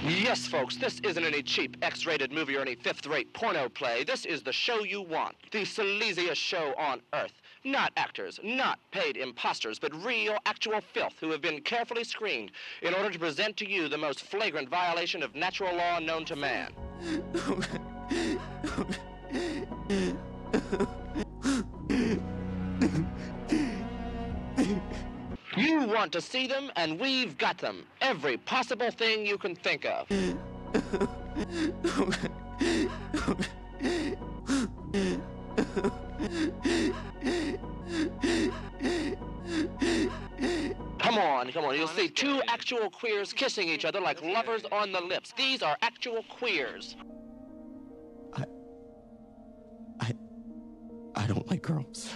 Yes, folks, this isn't any cheap X-rated movie or any fifth-rate porno play. This is the show you want. The sleaziest show on Earth. Not actors, not paid imposters, but real, actual filth who have been carefully screened in order to present to you the most flagrant violation of natural law known to man. You want to see them, and we've got them. Every possible thing you can think of. Come on. You'll see two actual queers kissing each other like lovers on the lips. These are actual queers. I don't like girls.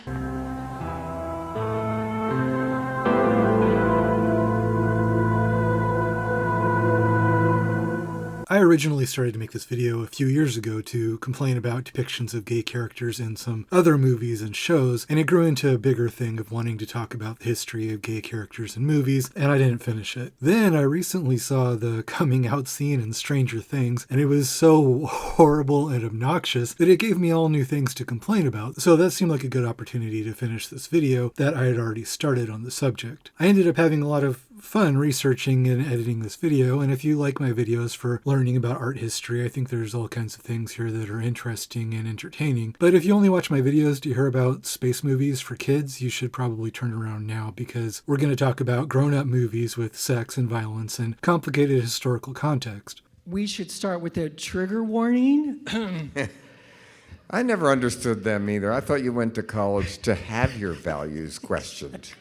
I originally started to make this video a few years ago to complain about depictions of gay characters in some other movies and shows, and it grew into a bigger thing of wanting to talk about the history of gay characters in movies, and I didn't finish it. Then I recently saw the coming out scene in Stranger Things, and it was so horrible and obnoxious that it gave me all new things to complain about, so that seemed like a good opportunity to finish this video that I had already started on the subject. I ended up having a lot of fun researching and editing this video, and if you like my videos for learning about art history, I think there's all kinds of things here that are interesting and entertaining. But if you only watch my videos to hear about space movies for kids, you should probably turn around now, because we're going to talk about grown-up movies with sex and violence and complicated historical context. We should start with a trigger warning. I never understood them either. I thought you went to college to have your values questioned.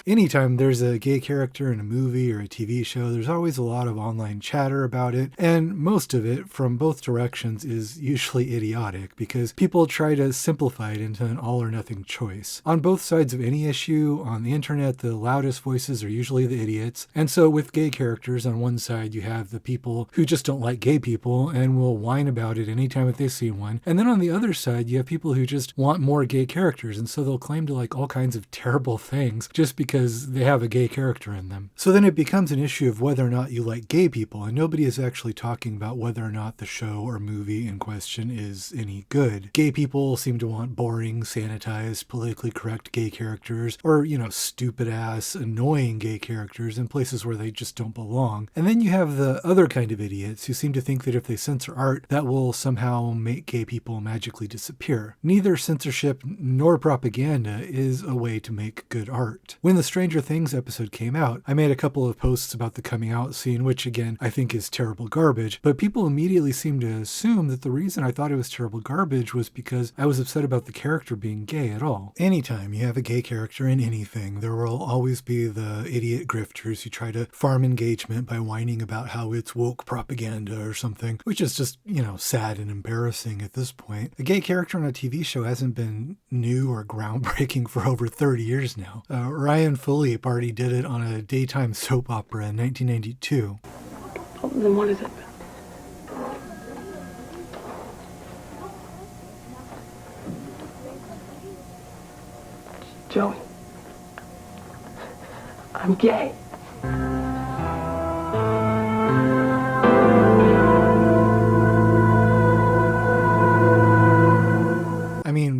Anytime there's a gay character in a movie or a TV show, there's always a lot of online chatter about it, and most of it, from both directions, is usually idiotic because people try to simplify it into an all-or-nothing choice. On both sides of any issue, on the internet, the loudest voices are usually the idiots, and so with gay characters, on one side you have the people who just don't like gay people and will whine about it anytime that they see one, and then on the other side you have people who just want more gay characters, and so they'll claim to like all kinds of terrible things just because they have a gay character in them. So then it becomes an issue of whether or not you like gay people, and nobody is actually talking about whether or not the show or movie in question is any good. Gay people seem to want boring, sanitized, politically correct gay characters, or, stupid-ass, annoying gay characters in places where they just don't belong. And then you have the other kind of idiots who seem to think that if they censor art, that will somehow make gay people magically disappear. Neither censorship nor propaganda is a way to make good art. When the Stranger Things episode came out, I made a couple of posts about the coming out scene, which again, I think is terrible garbage, but people immediately seemed to assume that the reason I thought it was terrible garbage was because I was upset about the character being gay at all. Anytime you have a gay character in anything, there will always be the idiot grifters who try to farm engagement by whining about how it's woke propaganda or something, which is just, sad and embarrassing at this point. A gay character on a TV show hasn't been new or groundbreaking for over 30 years now. Ryan Phillippe already did it on a daytime soap opera in 1992. Oh, then what is it? Joey, I'm gay.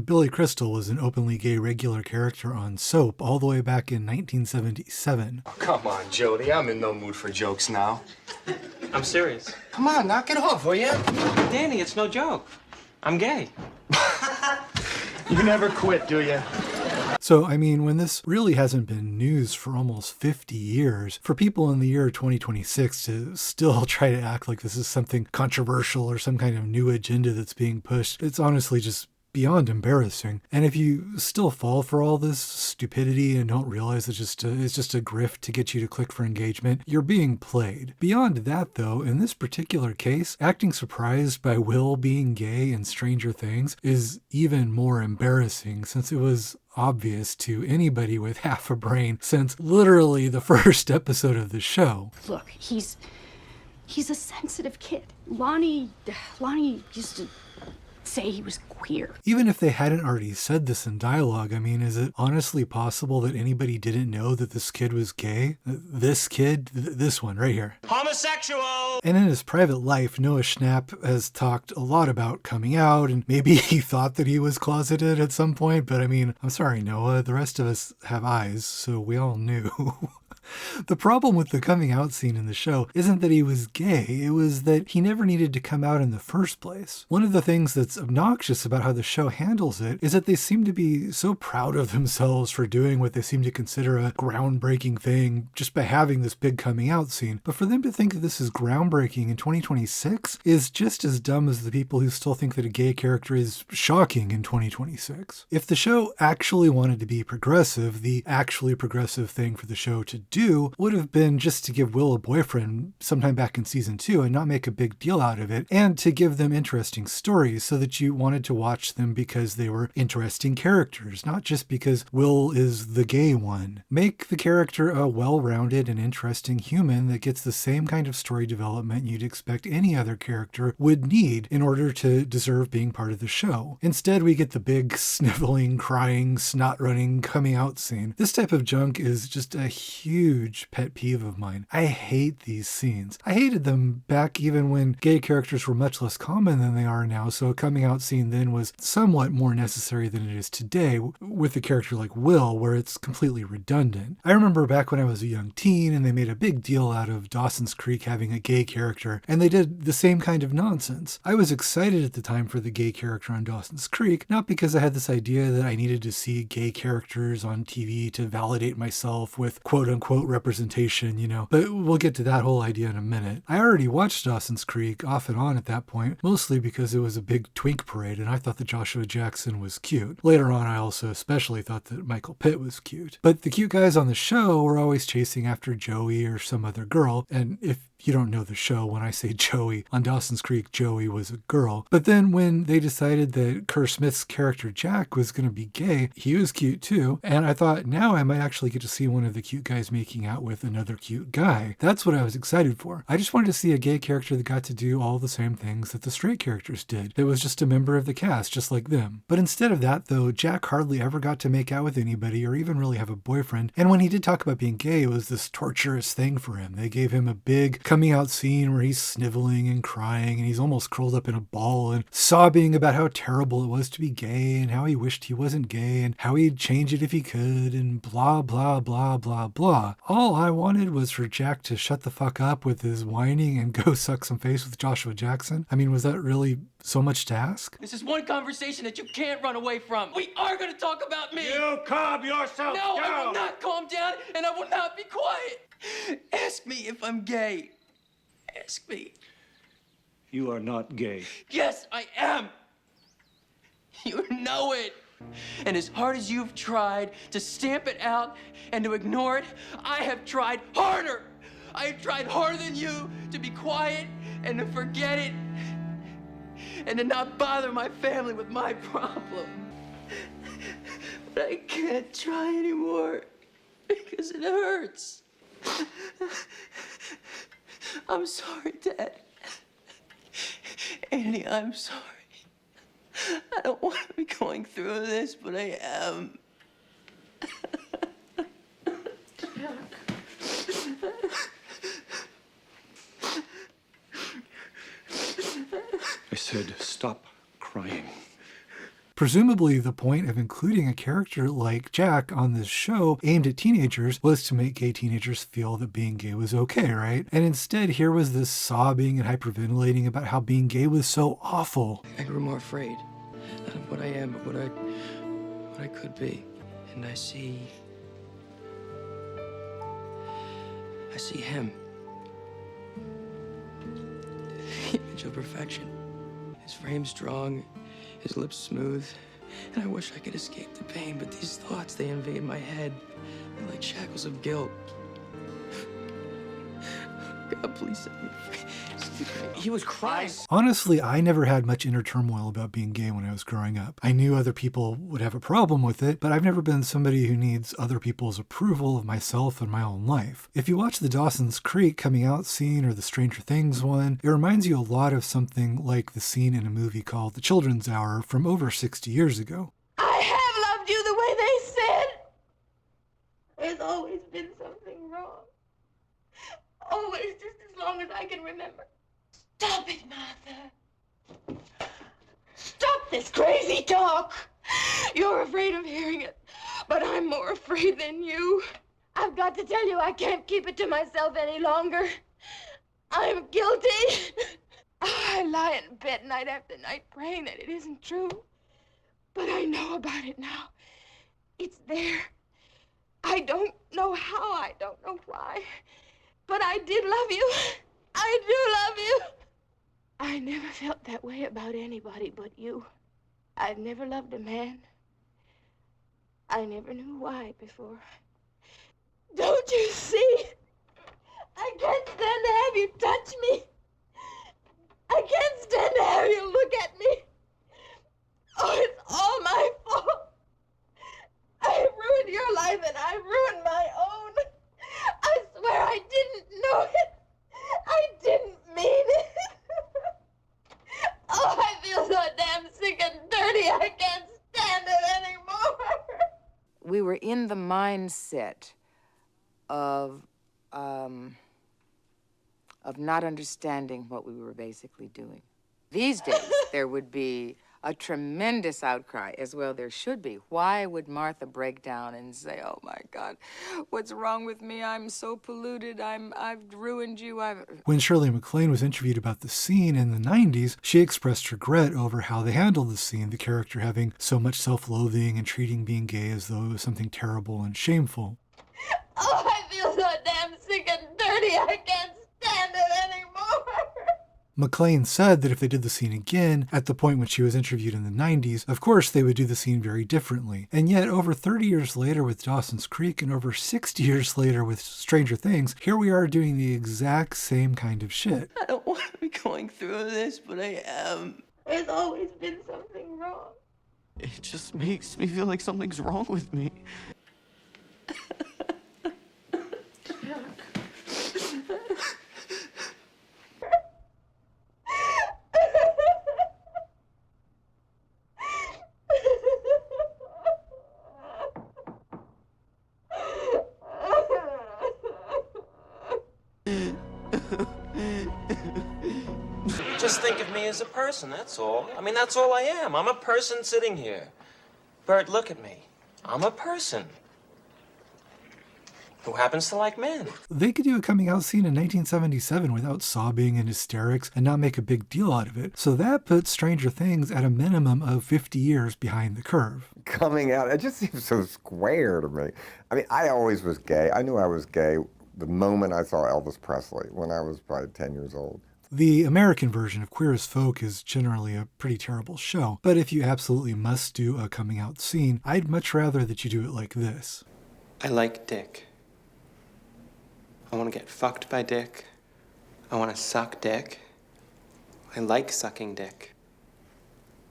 Billy Crystal was an openly gay regular character on Soap all the way back in 1977. Oh, come on, Jody. I'm in no mood for jokes now. I'm serious. Come on, knock it off, will you? Danny, it's no joke. I'm gay. You never quit, do you? So, when this really hasn't been news for almost 50 years, for people in the year 2026 to still try to act like this is something controversial or some kind of new agenda that's being pushed, it's honestly just beyond embarrassing. And if you still fall for all this stupidity and don't realize it's just a grift to get you to click for engagement, you're being played. Beyond that, though, in this particular case, acting surprised by Will being gay in Stranger Things is even more embarrassing, since it was obvious to anybody with half a brain since literally the first episode of the show. Look, he's a sensitive kid. Lonnie used to say he was queer. Even if they hadn't already said this in dialogue, I mean, is it honestly possible that anybody didn't know that this kid was gay? This kid? This one right here. Homosexual! And in his private life, Noah Schnapp has talked a lot about coming out, and maybe he thought that he was closeted at some point, but I mean, I'm sorry, Noah, the rest of us have eyes, so we all knew. The problem with the coming out scene in the show isn't that he was gay, it was that he never needed to come out in the first place. One of the things that's obnoxious about how the show handles it is that they seem to be so proud of themselves for doing what they seem to consider a groundbreaking thing just by having this big coming out scene. But for them to think that this is groundbreaking in 2026 is just as dumb as the people who still think that a gay character is shocking in 2026. If the show actually wanted to be progressive, the actually progressive thing for the show to do would have been just to give Will a boyfriend sometime back in season 2 and not make a big deal out of it, and to give them interesting stories so that you wanted to watch them because they were interesting characters, not just because Will is the gay one. Make the character a well-rounded and interesting human that gets the same kind of story development you'd expect any other character would need in order to deserve being part of the show. Instead, we get the big sniveling, crying, snot-running coming out scene. This type of junk is just a huge pet peeve of mine. I hate these scenes. I hated them back even when gay characters were much less common than they are now, so a coming out scene then was somewhat more necessary than it is today with a character like Will, where it's completely redundant. I remember back when I was a young teen and they made a big deal out of Dawson's Creek having a gay character, and they did the same kind of nonsense. I was excited at the time for the gay character on Dawson's Creek, not because I had this idea that I needed to see gay characters on TV to validate myself with quote-unquote representation, you know, but we'll get to that whole idea in a minute. I already watched Dawson's Creek off and on at that point, mostly because it was a big twink parade and I thought that Joshua Jackson was cute. Later on, I also especially thought that Michael Pitt was cute. But the cute guys on the show were always chasing after Joey or some other girl, and if you don't know the show, when I say Joey, on Dawson's Creek, Joey was a girl. But then when they decided that Kerr Smith's character Jack was going to be gay, he was cute too. And I thought, now I might actually get to see one of the cute guys making out with another cute guy. That's what I was excited for. I just wanted to see a gay character that got to do all the same things that the straight characters did. That was just a member of the cast, just like them. But instead of that, though, Jack hardly ever got to make out with anybody or even really have a boyfriend. And when he did talk about being gay, it was this torturous thing for him. They gave him a big coming out scene where he's sniveling and crying and he's almost curled up in a ball and sobbing about how terrible it was to be gay and how he wished he wasn't gay and how he'd change it if he could and blah, blah, blah, blah, blah. All I wanted was for Jack to shut the fuck up with his whining and go suck some face with Joshua Jackson. I mean, was that really so much to ask? This is one conversation that you can't run away from. We are going to talk about me. You calm yourself No, down. I will not calm down, and I will not be quiet. Ask me if I'm gay. Ask me. You are not gay. Yes, I am. You know it. And as hard as you've tried to stamp it out and to ignore it, I have tried harder. I have tried harder than you to be quiet and to forget it and to not bother my family with my problem. But I can't try anymore because it hurts. I'm sorry, Dad. Annie, I'm sorry. I don't want to be going through this, but I am. I said, stop crying. Presumably, the point of including a character like Jack on this show aimed at teenagers was to make gay teenagers feel that being gay was okay, right? And instead, here was this sobbing and hyperventilating about how being gay was so awful. I grew more afraid, not of what I am, but what I could be. And I see him. The image of perfection. His frame strong, his lips smooth, and I wish I could escape the pain, but these thoughts, they invade my head. They're like shackles of guilt. God, please set me free. He was crying. Honestly, I never had much inner turmoil about being gay when I was growing up. I knew other people would have a problem with it, but I've never been somebody who needs other people's approval of myself and my own life. If you watch the Dawson's Creek coming out scene or the Stranger Things one, it reminds you a lot of something like the scene in a movie called The Children's Hour from over 60 years ago. I have loved you the way they said. There's always been something wrong. Always, just as long as I can remember. Stop it, Martha. Stop this crazy talk. You're afraid of hearing it, but I'm more afraid than you. I've got to tell you, I can't keep it to myself any longer. I'm guilty. I lie in bed night after night praying that it isn't true. But I know about it now. It's there. I don't know how, I don't know why. But I did love you. I do love you. I never felt that way about anybody but you. I've never loved a man. I never knew why before. Don't you see? I can't stand to have you touch me. I can't stand to have you look at me. Oh, it's all my fault. I've ruined your life and I've ruined my own. I swear I didn't know it. I didn't mean it. Oh, I feel so damn sick and dirty. I can't stand it anymore. We were in the mindset of not understanding what we were basically doing. These days, there would be a tremendous outcry, as well there should be. Why would Martha break down and say, oh my God, what's wrong with me? I'm so polluted, I've ruined you, When Shirley MacLaine was interviewed about the scene in the 90s, she expressed regret over how they handled the scene, the character having so much self-loathing and treating being gay as though it was something terrible and shameful. Oh, I feel so damn sick and dirty, I can't stand it anymore. MacLaine said that if they did the scene again, at the point when she was interviewed in the 90s, of course they would do the scene very differently. And yet, over 30 years later with Dawson's Creek and over 60 years later with Stranger Things, here we are doing the exact same kind of shit. I don't want to be going through this, but I am. There's always been something wrong. It just makes me feel like something's wrong with me. Just think of me as a person, that's all. I mean, that's all I am. I'm a person sitting here. Bert, look at me. I'm a person who happens to like men. They could do a coming out scene in 1977 without sobbing and hysterics and not make a big deal out of it. So that puts Stranger Things at a minimum of 50 years behind the curve. Coming out, it just seems so square to me. I mean, I always was gay. I knew I was gay the moment I saw Elvis Presley when I was probably 10 years old. The American version of Queer as Folk is generally a pretty terrible show, but if you absolutely must do a coming out scene, I'd much rather that you do it like this. I like dick. I want to get fucked by dick. I want to suck dick. I like sucking dick.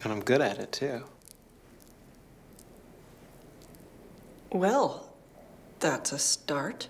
And I'm good at it, too. Well, that's a start.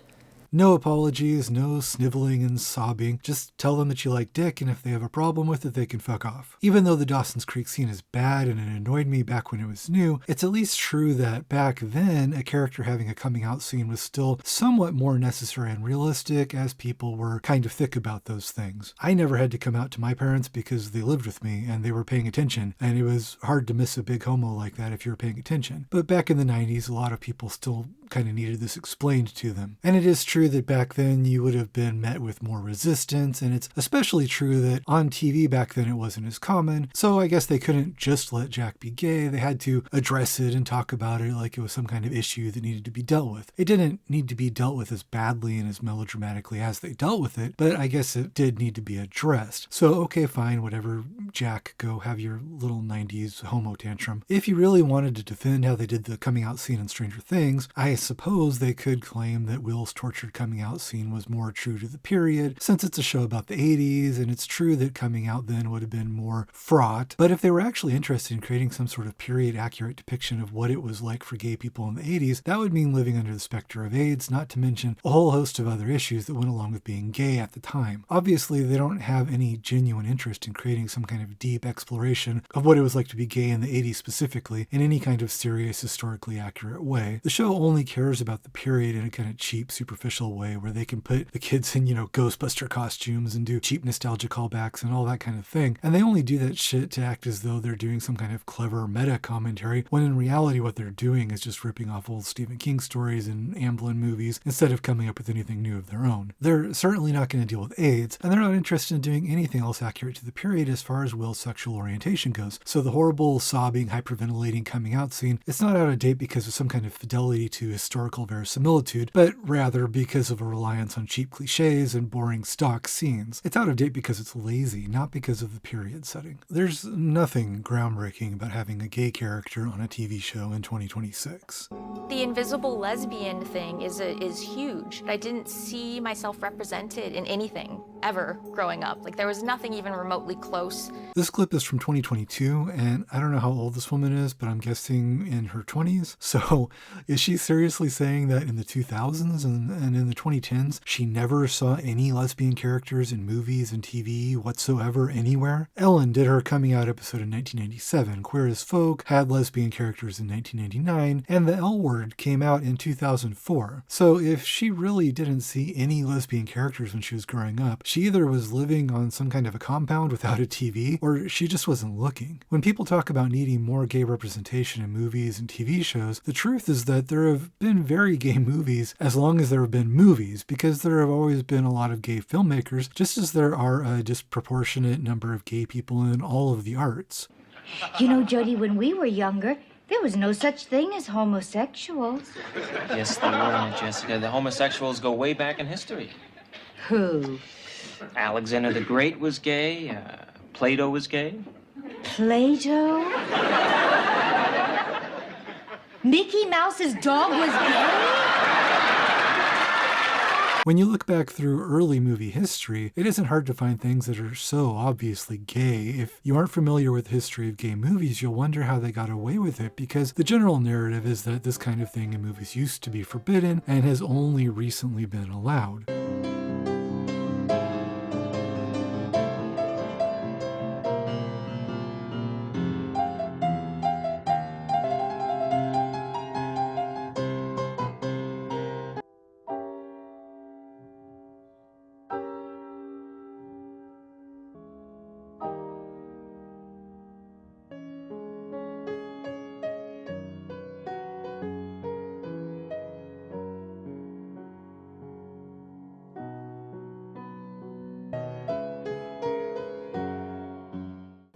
No apologies, no sniveling and sobbing. Just tell them that you like dick, and if they have a problem with it, they can fuck off. Even though the Dawson's Creek scene is bad and it annoyed me back when it was new, it's at least true that back then, a character having a coming out scene was still somewhat more necessary and realistic, as people were kind of thick about those things. I never had to come out to my parents because they lived with me and they were paying attention, and it was hard to miss a big homo like that if you were paying attention. But back in the 90s, a lot of people still kind of needed this explained to them. And it is true that back then you would have been met with more resistance, and it's especially true that on TV back then it wasn't as common, so I guess they couldn't just let Jack be gay. They had to address it and talk about it like it was some kind of issue that needed to be dealt with. It didn't need to be dealt with as badly and as melodramatically as they dealt with it, but I guess it did need to be addressed. So okay, fine, whatever, Jack, go have your little 90s homo tantrum. If you really wanted to defend how they did the coming out scene in Stranger Things, I I suppose they could claim that Will's tortured coming out scene was more true to the period, since it's a show about the 80s, and it's true that coming out then would have been more fraught. But if they were actually interested in creating some sort of period-accurate depiction of what it was like for gay people in the 80s, that would mean living under the specter of AIDS, not to mention a whole host of other issues that went along with being gay at the time. Obviously, they don't have any genuine interest in creating some kind of deep exploration of what it was like to be gay in the 80s specifically in any kind of serious, historically accurate way. The show only cares about the period in a kind of cheap, superficial way where they can put the kids in, Ghostbuster costumes and do cheap nostalgia callbacks and all that kind of thing. And they only do that shit to act as though they're doing some kind of clever meta commentary, when in reality what they're doing is just ripping off old Stephen King stories and Amblin movies instead of coming up with anything new of their own. They're certainly not going to deal with AIDS, and they're not interested in doing anything else accurate to the period as far as Will's sexual orientation goes. So the horrible, sobbing, hyperventilating coming out scene, it's not out of date because of some kind of fidelity to historical verisimilitude, but rather because of a reliance on cheap cliches and boring stock scenes. It's out of date because it's lazy, not because of the period setting. There's nothing groundbreaking about having a gay character on a TV show in 2026. The invisible lesbian thing is huge. I didn't see myself represented in anything ever growing up. Like, there was nothing even remotely close. This clip is from 2022, and I don't know how old this woman is, but I'm guessing in her 20s. So is she seriously saying that in the 2000s and in the 2010s, she never saw any lesbian characters in movies and TV whatsoever anywhere? Ellen did her coming out episode in 1997. Queer as Folk had lesbian characters in 1999, and The L Word came out in 2004. So if she really didn't see any lesbian characters when she was growing up, she either was living on some kind of a compound without a TV, or she just wasn't looking. When people talk about needing more gay representation in movies and TV shows, the truth is that there have been very gay movies as long as there have been movies, because there have always been a lot of gay filmmakers, just as there are a disproportionate number of gay people in all of the arts. You know, Jody, when we were younger, there was no such thing as homosexuals. Yes, there were, Jessica. The homosexuals go way back in history. Who? Alexander the Great was gay. Plato was gay. Plato? Mickey Mouse's dog was gay? When you look back through early movie history, it isn't hard to find things that are so obviously gay. If you aren't familiar with the history of gay movies, you'll wonder how they got away with it, because the general narrative is that this kind of thing in movies used to be forbidden and has only recently been allowed.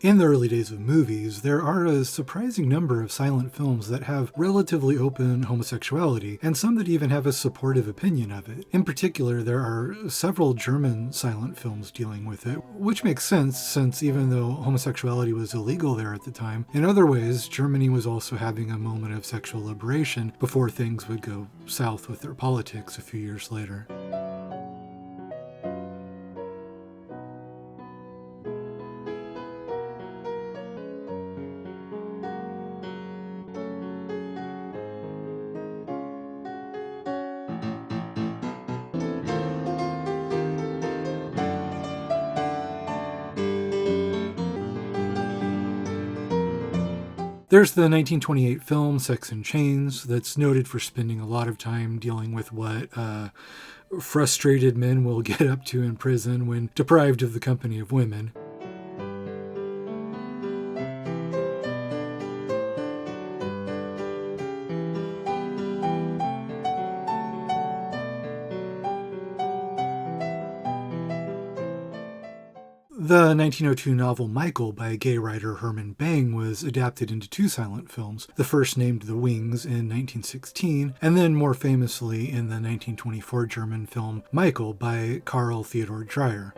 In the early days of movies, there are a surprising number of silent films that have relatively open homosexuality, and some that even have a supportive opinion of it. In particular, there are several German silent films dealing with it, which makes sense since even though homosexuality was illegal there at the time, in other ways, Germany was also having a moment of sexual liberation before things would go south with their politics a few years later. There's the 1928 film Sex and Chains that's noted for spending a lot of time dealing with what frustrated men will get up to in prison when deprived of the company of women. The 1902 novel Michael by gay writer Herman Bang was adapted into two silent films, the first named The Wings in 1916, and then more famously in the 1924 German film Michael by Karl Theodor Dreyer.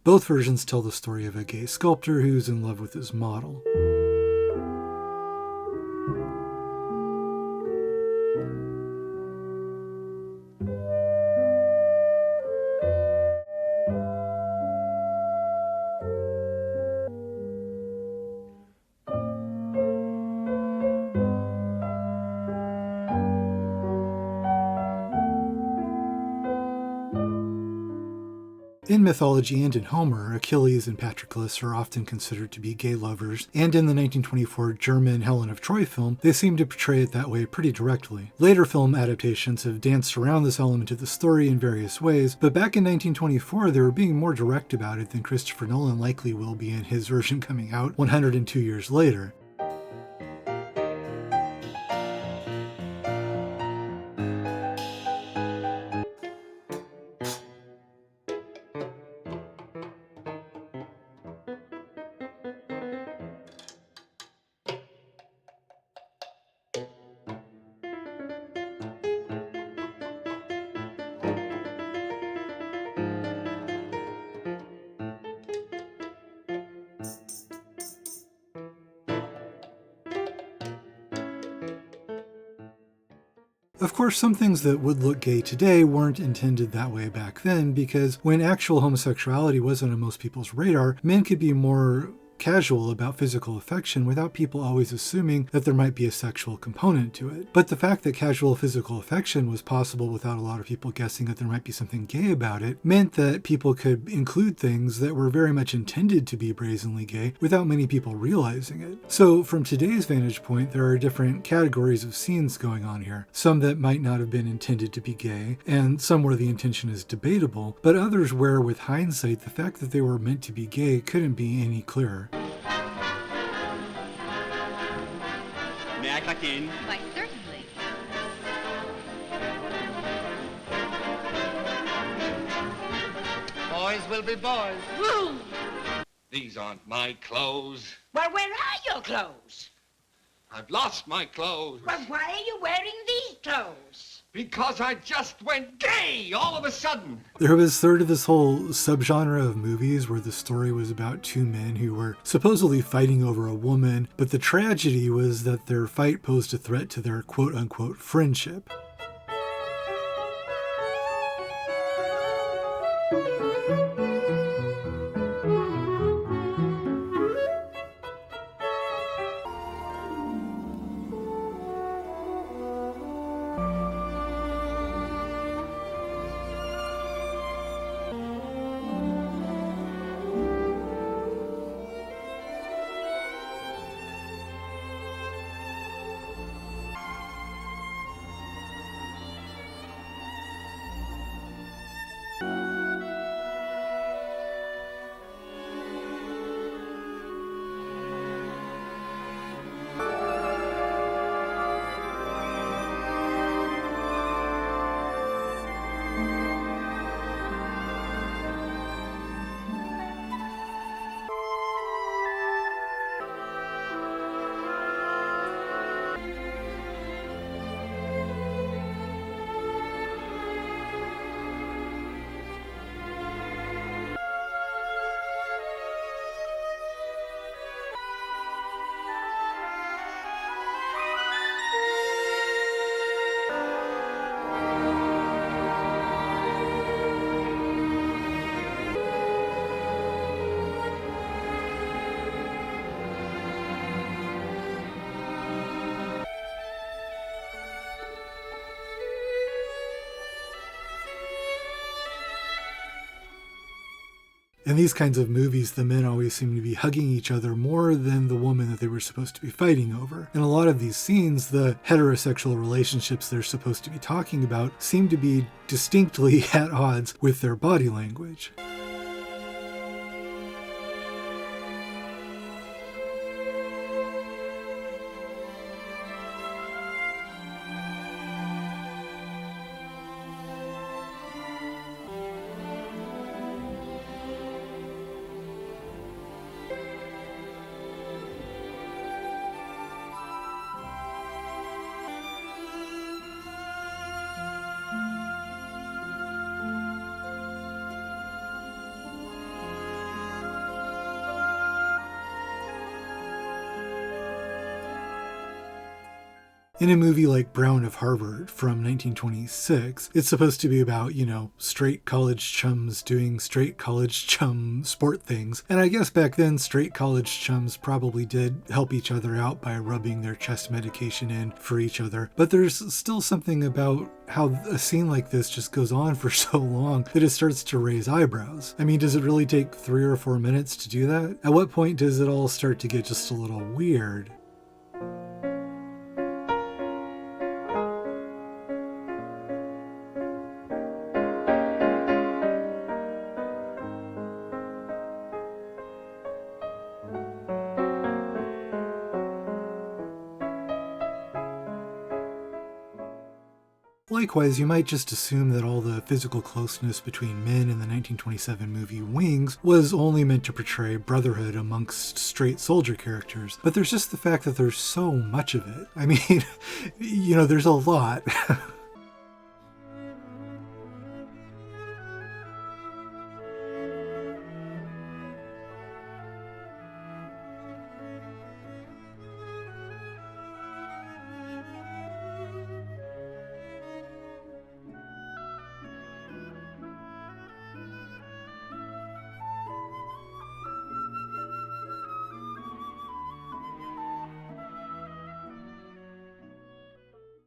Both versions tell the story of a gay sculptor who's in love with his model. In mythology and in Homer, Achilles and Patroclus are often considered to be gay lovers, and in the 1924 German Helen of Troy film, they seem to portray it that way pretty directly. Later film adaptations have danced around this element of the story in various ways, but back in 1924 they were being more direct about it than Christopher Nolan likely will be in his version coming out 102 years later. Of course, some things that would look gay today weren't intended that way back then, because when actual homosexuality wasn't on most people's radar, men could be more casual about physical affection without people always assuming that there might be a sexual component to it. But the fact that casual physical affection was possible without a lot of people guessing that there might be something gay about it meant that people could include things that were very much intended to be brazenly gay without many people realizing it. So from today's vantage point, there are different categories of scenes going on here. Some that might not have been intended to be gay, and some where the intention is debatable, but others where, with hindsight, the fact that they were meant to be gay couldn't be any clearer. May I tuck in? Why, certainly. Boys will be boys. Woo! These aren't my clothes. Well, where are your clothes? I've lost my clothes. Well, why are you wearing these clothes? Because I just went gay all of a sudden. There was sort of this whole subgenre of movies where the story was about two men who were supposedly fighting over a woman, but the tragedy was that their fight posed a threat to their quote-unquote friendship. In these kinds of movies, the men always seem to be hugging each other more than the woman that they were supposed to be fighting over. In a lot of these scenes, the heterosexual relationships they're supposed to be talking about seem to be distinctly at odds with their body language. In a movie like Brown of Harvard from 1926, it's supposed to be about, straight college chums doing straight college chum sport things. And I guess back then, straight college chums probably did help each other out by rubbing their chest medication in for each other. But there's still something about how a scene like this just goes on for so long that it starts to raise eyebrows. I mean, does it really take 3 or 4 minutes to do that? At what point does it all start to get just a little weird? Likewise, you might just assume that all the physical closeness between men in the 1927 movie Wings was only meant to portray brotherhood amongst straight soldier characters, but there's just the fact that there's so much of it. I mean, there's a lot.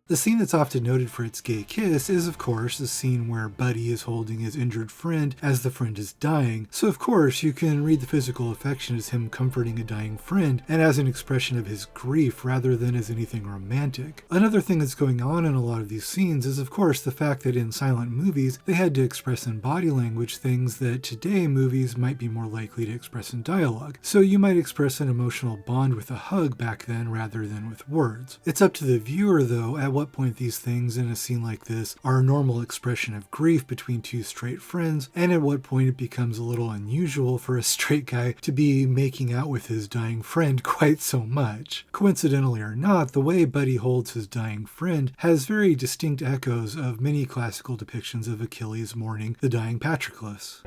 The scene that's often noted for its gay kiss is, of course, the scene where Buddy is holding his injured friend as the friend is dying. So, of course, you can read the physical affection as him comforting a dying friend and as an expression of his grief rather than as anything romantic. Another thing that's going on in a lot of these scenes is, of course, the fact that in silent movies, they had to express in body language things that today movies might be more likely to express in dialogue. So you might express an emotional bond with a hug back then rather than with words. It's up to the viewer, though, at what point these things in a scene like this are a normal expression of grief between two straight friends, and at what point it becomes a little unusual for a straight guy to be making out with his dying friend quite so much. Coincidentally or not, the way Buddy holds his dying friend has very distinct echoes of many classical depictions of Achilles mourning the dying Patroclus.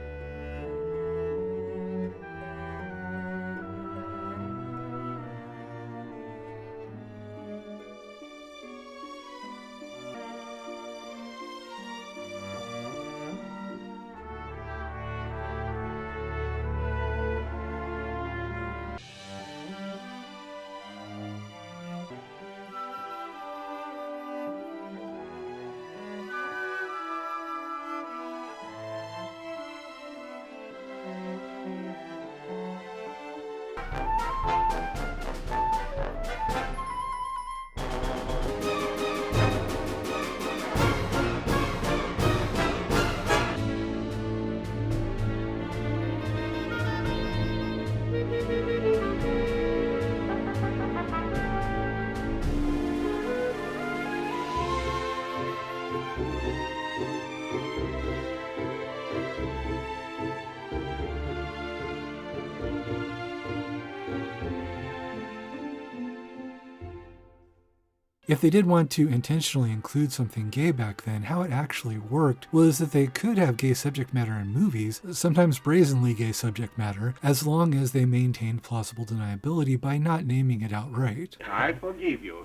If they did want to intentionally include something gay back then, how it actually worked was that they could have gay subject matter in movies, sometimes brazenly gay subject matter, as long as they maintained plausible deniability by not naming it outright. I forgive you.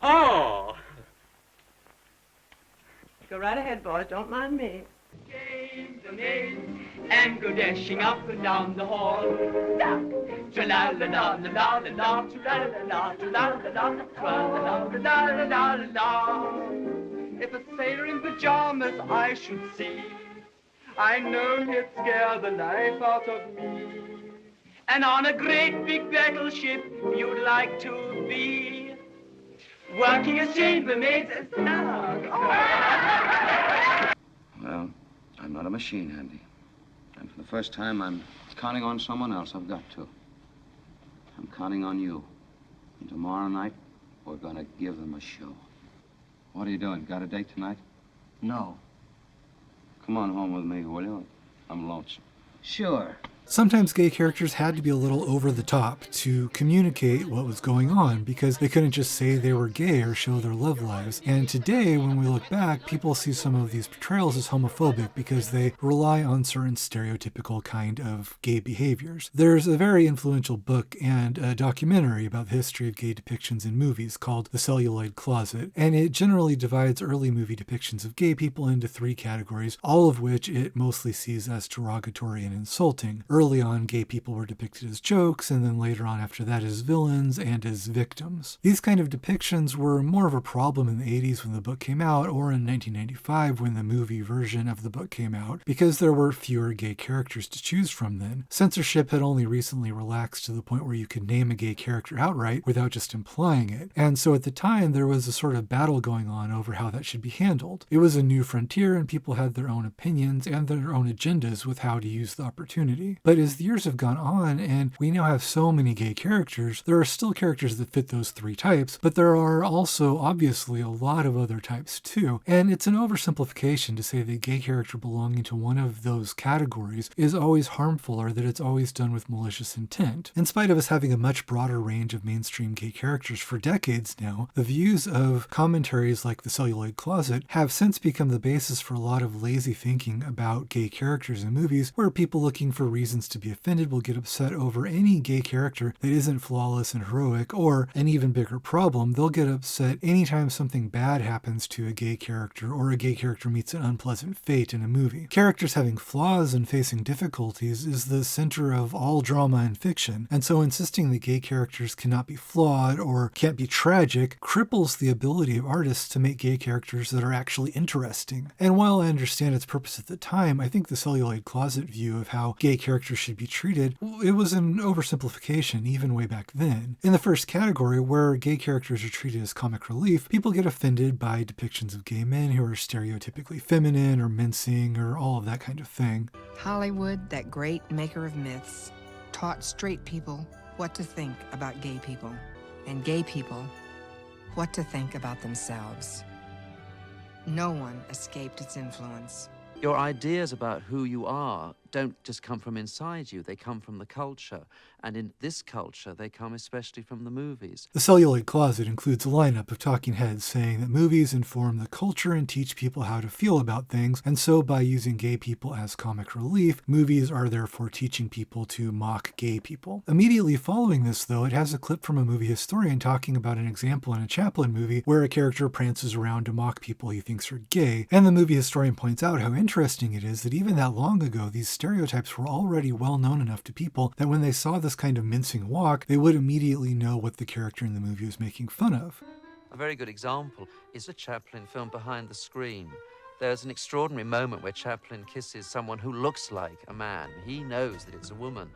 Oh! Go right ahead, boys. Don't mind me. Games and names and go dashing up and down the hall. Tra-la-la-la-la-la-la-la, tra-la-la-la, tra-la-la-la, tra-la-la-la-la-la-la. If a sailor in pajamas I should see, I know he'd scare the life out of me. And on a great big battleship you'd like to be, working as chambermaids and snug. Well, I'm not a machine, Andy. And for the first time, I'm counting on someone else. I've got to. I'm counting on you. And tomorrow night, we're gonna give them a show. What are you doing? Got a date tonight? No. Come on home with me, will you? I'm lonesome. Sure. Sometimes gay characters had to be a little over the top to communicate what was going on because they couldn't just say they were gay or show their love lives. And today, when we look back, people see some of these portrayals as homophobic because they rely on certain stereotypical kind of gay behaviors. There's a very influential book and a documentary about the history of gay depictions in movies called The Celluloid Closet, and it generally divides early movie depictions of gay people into three categories, all of which it mostly sees as derogatory and insulting. Early on, gay people were depicted as jokes, and then later on after that as villains and as victims. These kind of depictions were more of a problem in the 80s when the book came out, or in 1995 when the movie version of the book came out, because there were fewer gay characters to choose from then. Censorship had only recently relaxed to the point where you could name a gay character outright without just implying it, and so at the time there was a sort of battle going on over how that should be handled. It was a new frontier and people had their own opinions and their own agendas with how to use the opportunity. But as the years have gone on and we now have so many gay characters, there are still characters that fit those three types, but there are also obviously a lot of other types too. And it's an oversimplification to say that a gay character belonging to one of those categories is always harmful or that it's always done with malicious intent. In spite of us having a much broader range of mainstream gay characters for decades now, the views of commentaries like The Celluloid Closet have since become the basis for a lot of lazy thinking about gay characters in movies, where people looking for reasons to be offended will get upset over any gay character that isn't flawless and heroic, or an even bigger problem, they'll get upset anytime something bad happens to a gay character or a gay character meets an unpleasant fate in a movie. Characters having flaws and facing difficulties is the center of all drama and fiction, and so insisting that gay characters cannot be flawed or can't be tragic cripples the ability of artists to make gay characters that are actually interesting. And while I understand its purpose at the time, I think the Celluloid Closet view of how gay characters should be treated, it was an oversimplification even way back then. In the first category, where gay characters are treated as comic relief, people get offended by depictions of gay men who are stereotypically feminine or mincing or all of that kind of thing. Hollywood, that great maker of myths, taught straight people what to think about gay people, and gay people what to think about themselves. No one escaped its influence. Your ideas about who you are don't just come from inside you, they come from the culture. And in this culture, they come especially from the movies. The Celluloid Closet includes a lineup of talking heads saying that movies inform the culture and teach people how to feel about things, and so by using gay people as comic relief, movies are therefore teaching people to mock gay people. Immediately following this, though, it has a clip from a movie historian talking about an example in a Chaplin movie where a character prances around to mock people he thinks are gay, and the movie historian points out how interesting it is that even that long ago, these stereotypes were already well known enough to people that when they saw this kind of mincing walk, they would immediately know what the character in the movie was making fun of. A very good example is the Chaplin film Behind the Screen. There's an extraordinary moment where Chaplin kisses someone who looks like a man. He knows that it's a woman.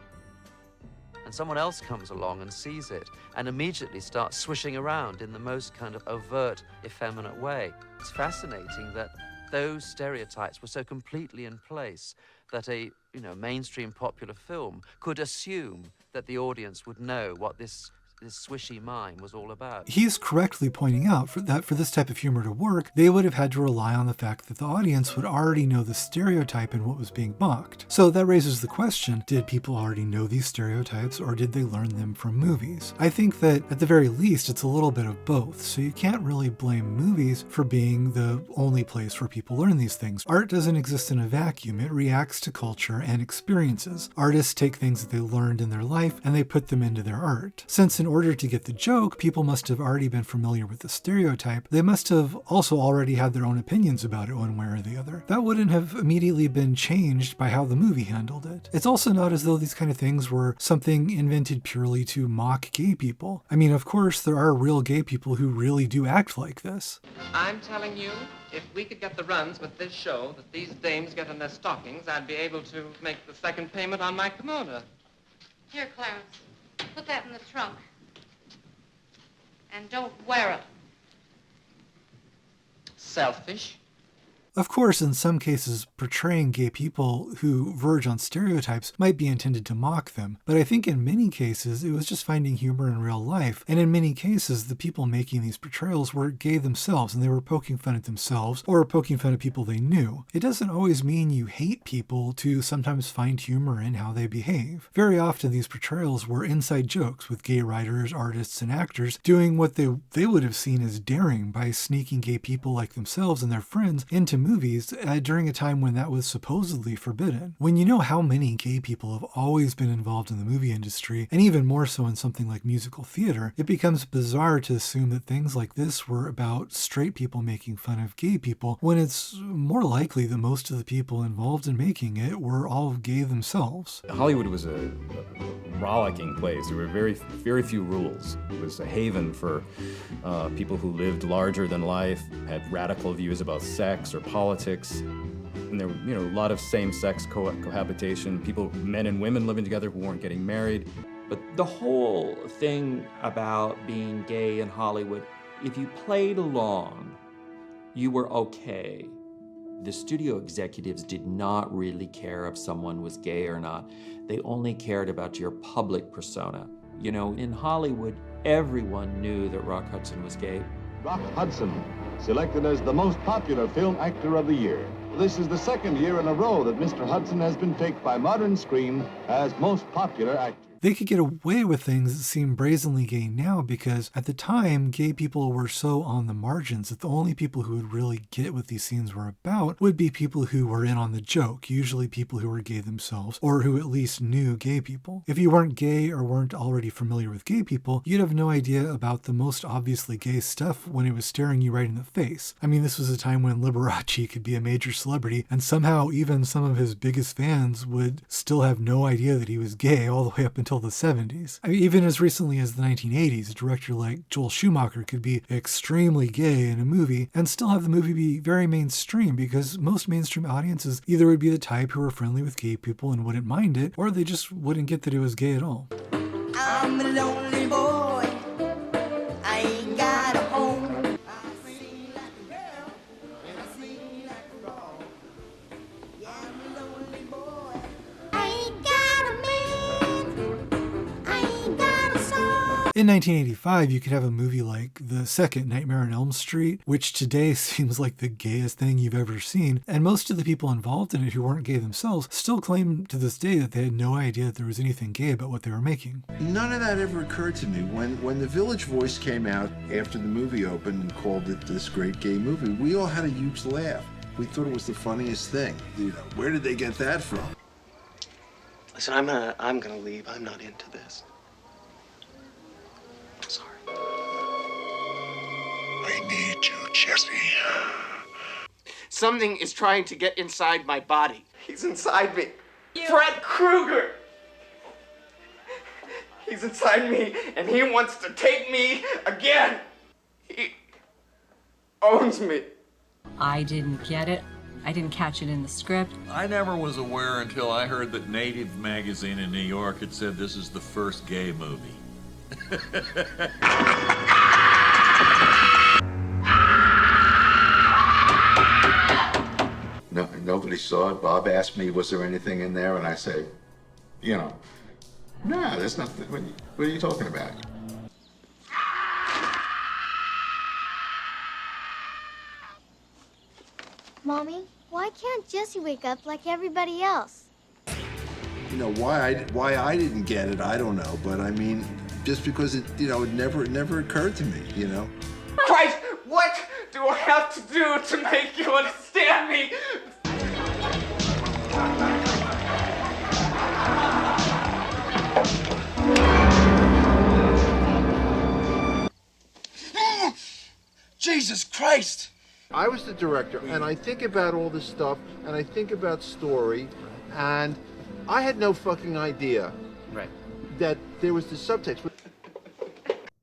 And someone else comes along and sees it and immediately starts swishing around in the most kind of overt, effeminate way. It's fascinating that those stereotypes were so completely in place that a mainstream popular film could assume that the audience would know what this swishy mime was all about. He's correctly pointing out that for this type of humor to work, they would have had to rely on the fact that the audience would already know the stereotype and what was being mocked. So that raises the question, did people already know these stereotypes or did they learn them from movies? I think that at the very least it's a little bit of both, so you can't really blame movies for being the only place where people learn these things. Art doesn't exist in a vacuum, it reacts to culture and experiences. Artists take things that they learned in their life and they put them into their art. Since in order to get the joke, people must have already been familiar with the stereotype. They must have also already had their own opinions about it one way or the other. That wouldn't have immediately been changed by how the movie handled it. It's also not as though these kind of things were something invented purely to mock gay people. I mean, of course, there are real gay people who really do act like this. I'm telling you, if we could get the runs with this show that these dames get in their stockings, I'd be able to make the second payment on my kimono. Here, Clarence, put that in the trunk. And don't wear it. Selfish. Of course, in some cases, portraying gay people who verge on stereotypes might be intended to mock them, but I think in many cases it was just finding humor in real life, and in many cases the people making these portrayals were gay themselves, and they were poking fun at themselves or poking fun at people they knew. It doesn't always mean you hate people to sometimes find humor in how they behave. Very often these portrayals were inside jokes with gay writers, artists, and actors doing what they would have seen as daring by sneaking gay people like themselves and their friends into movies during a time when that was supposedly forbidden. When you know how many gay people have always been involved in the movie industry, and even more so in something like musical theater, it becomes bizarre to assume that things like this were about straight people making fun of gay people, when it's more likely that most of the people involved in making it were all gay themselves. Hollywood was a rollicking place. There were very few rules. It was a haven for people who lived larger than life, had radical views about sex or politics. And there were, a lot of same-sex cohabitation, men and women living together who weren't getting married. But the whole thing about being gay in Hollywood, if you played along, you were okay. The studio executives did not really care if someone was gay or not. They only cared about your public persona. In Hollywood, everyone knew that Rock Hudson was gay. Rock Hudson, selected as the most popular film actor of the year. This is the second year in a row that Mr. Hudson has been picked by Modern Scream as most popular actor. They could get away with things that seem brazenly gay now because at the time, gay people were so on the margins that the only people who would really get what these scenes were about would be people who were in on the joke, usually people who were gay themselves, or who at least knew gay people. If you weren't gay or weren't already familiar with gay people, you'd have no idea about the most obviously gay stuff when it was staring you right in the face. I mean, this was a time when Liberace could be a major celebrity, and somehow even some of his biggest fans would still have no idea that he was gay all the way up until the 70s. I mean, even as recently as the 1980s, a director like Joel Schumacher could be extremely gay in a movie and still have the movie be very mainstream, because most mainstream audiences either would be the type who were friendly with gay people and wouldn't mind it, or they just wouldn't get that it was gay at all. I'm a lonely boy. I ain't got a home. In 1985, you could have a movie like the second Nightmare on Elm Street, which today seems like the gayest thing you've ever seen, and most of the people involved in it who weren't gay themselves still claim to this day that they had no idea that there was anything gay about what they were making. None of that ever occurred to me. When the Village Voice came out after the movie opened and called it this great gay movie, we all had a huge laugh. We thought it was the funniest thing. Where did they get that from? Listen, I'm gonna leave. I'm not into this. Sorry. I need you, Jesse. Something is trying to get inside my body. He's inside me. Fred Krueger! He's inside me, and he wants to take me again! He owns me. I didn't get it. I didn't catch it in the script. I never was aware until I heard that Native magazine in New York had said this is the first gay movie. No, nobody saw it. Bob asked me, was there anything in there? And I say, nah, there's nothing. What are you talking about? Mommy, why can't Jesse wake up like everybody else? Why I didn't get it, I don't know. But I mean, just because it never occurred to me, Christ, what do I have to do to make you understand me? Jesus Christ! I was the director, and I think about all this stuff, and I think about story, and I had no fucking idea that there was the subtext.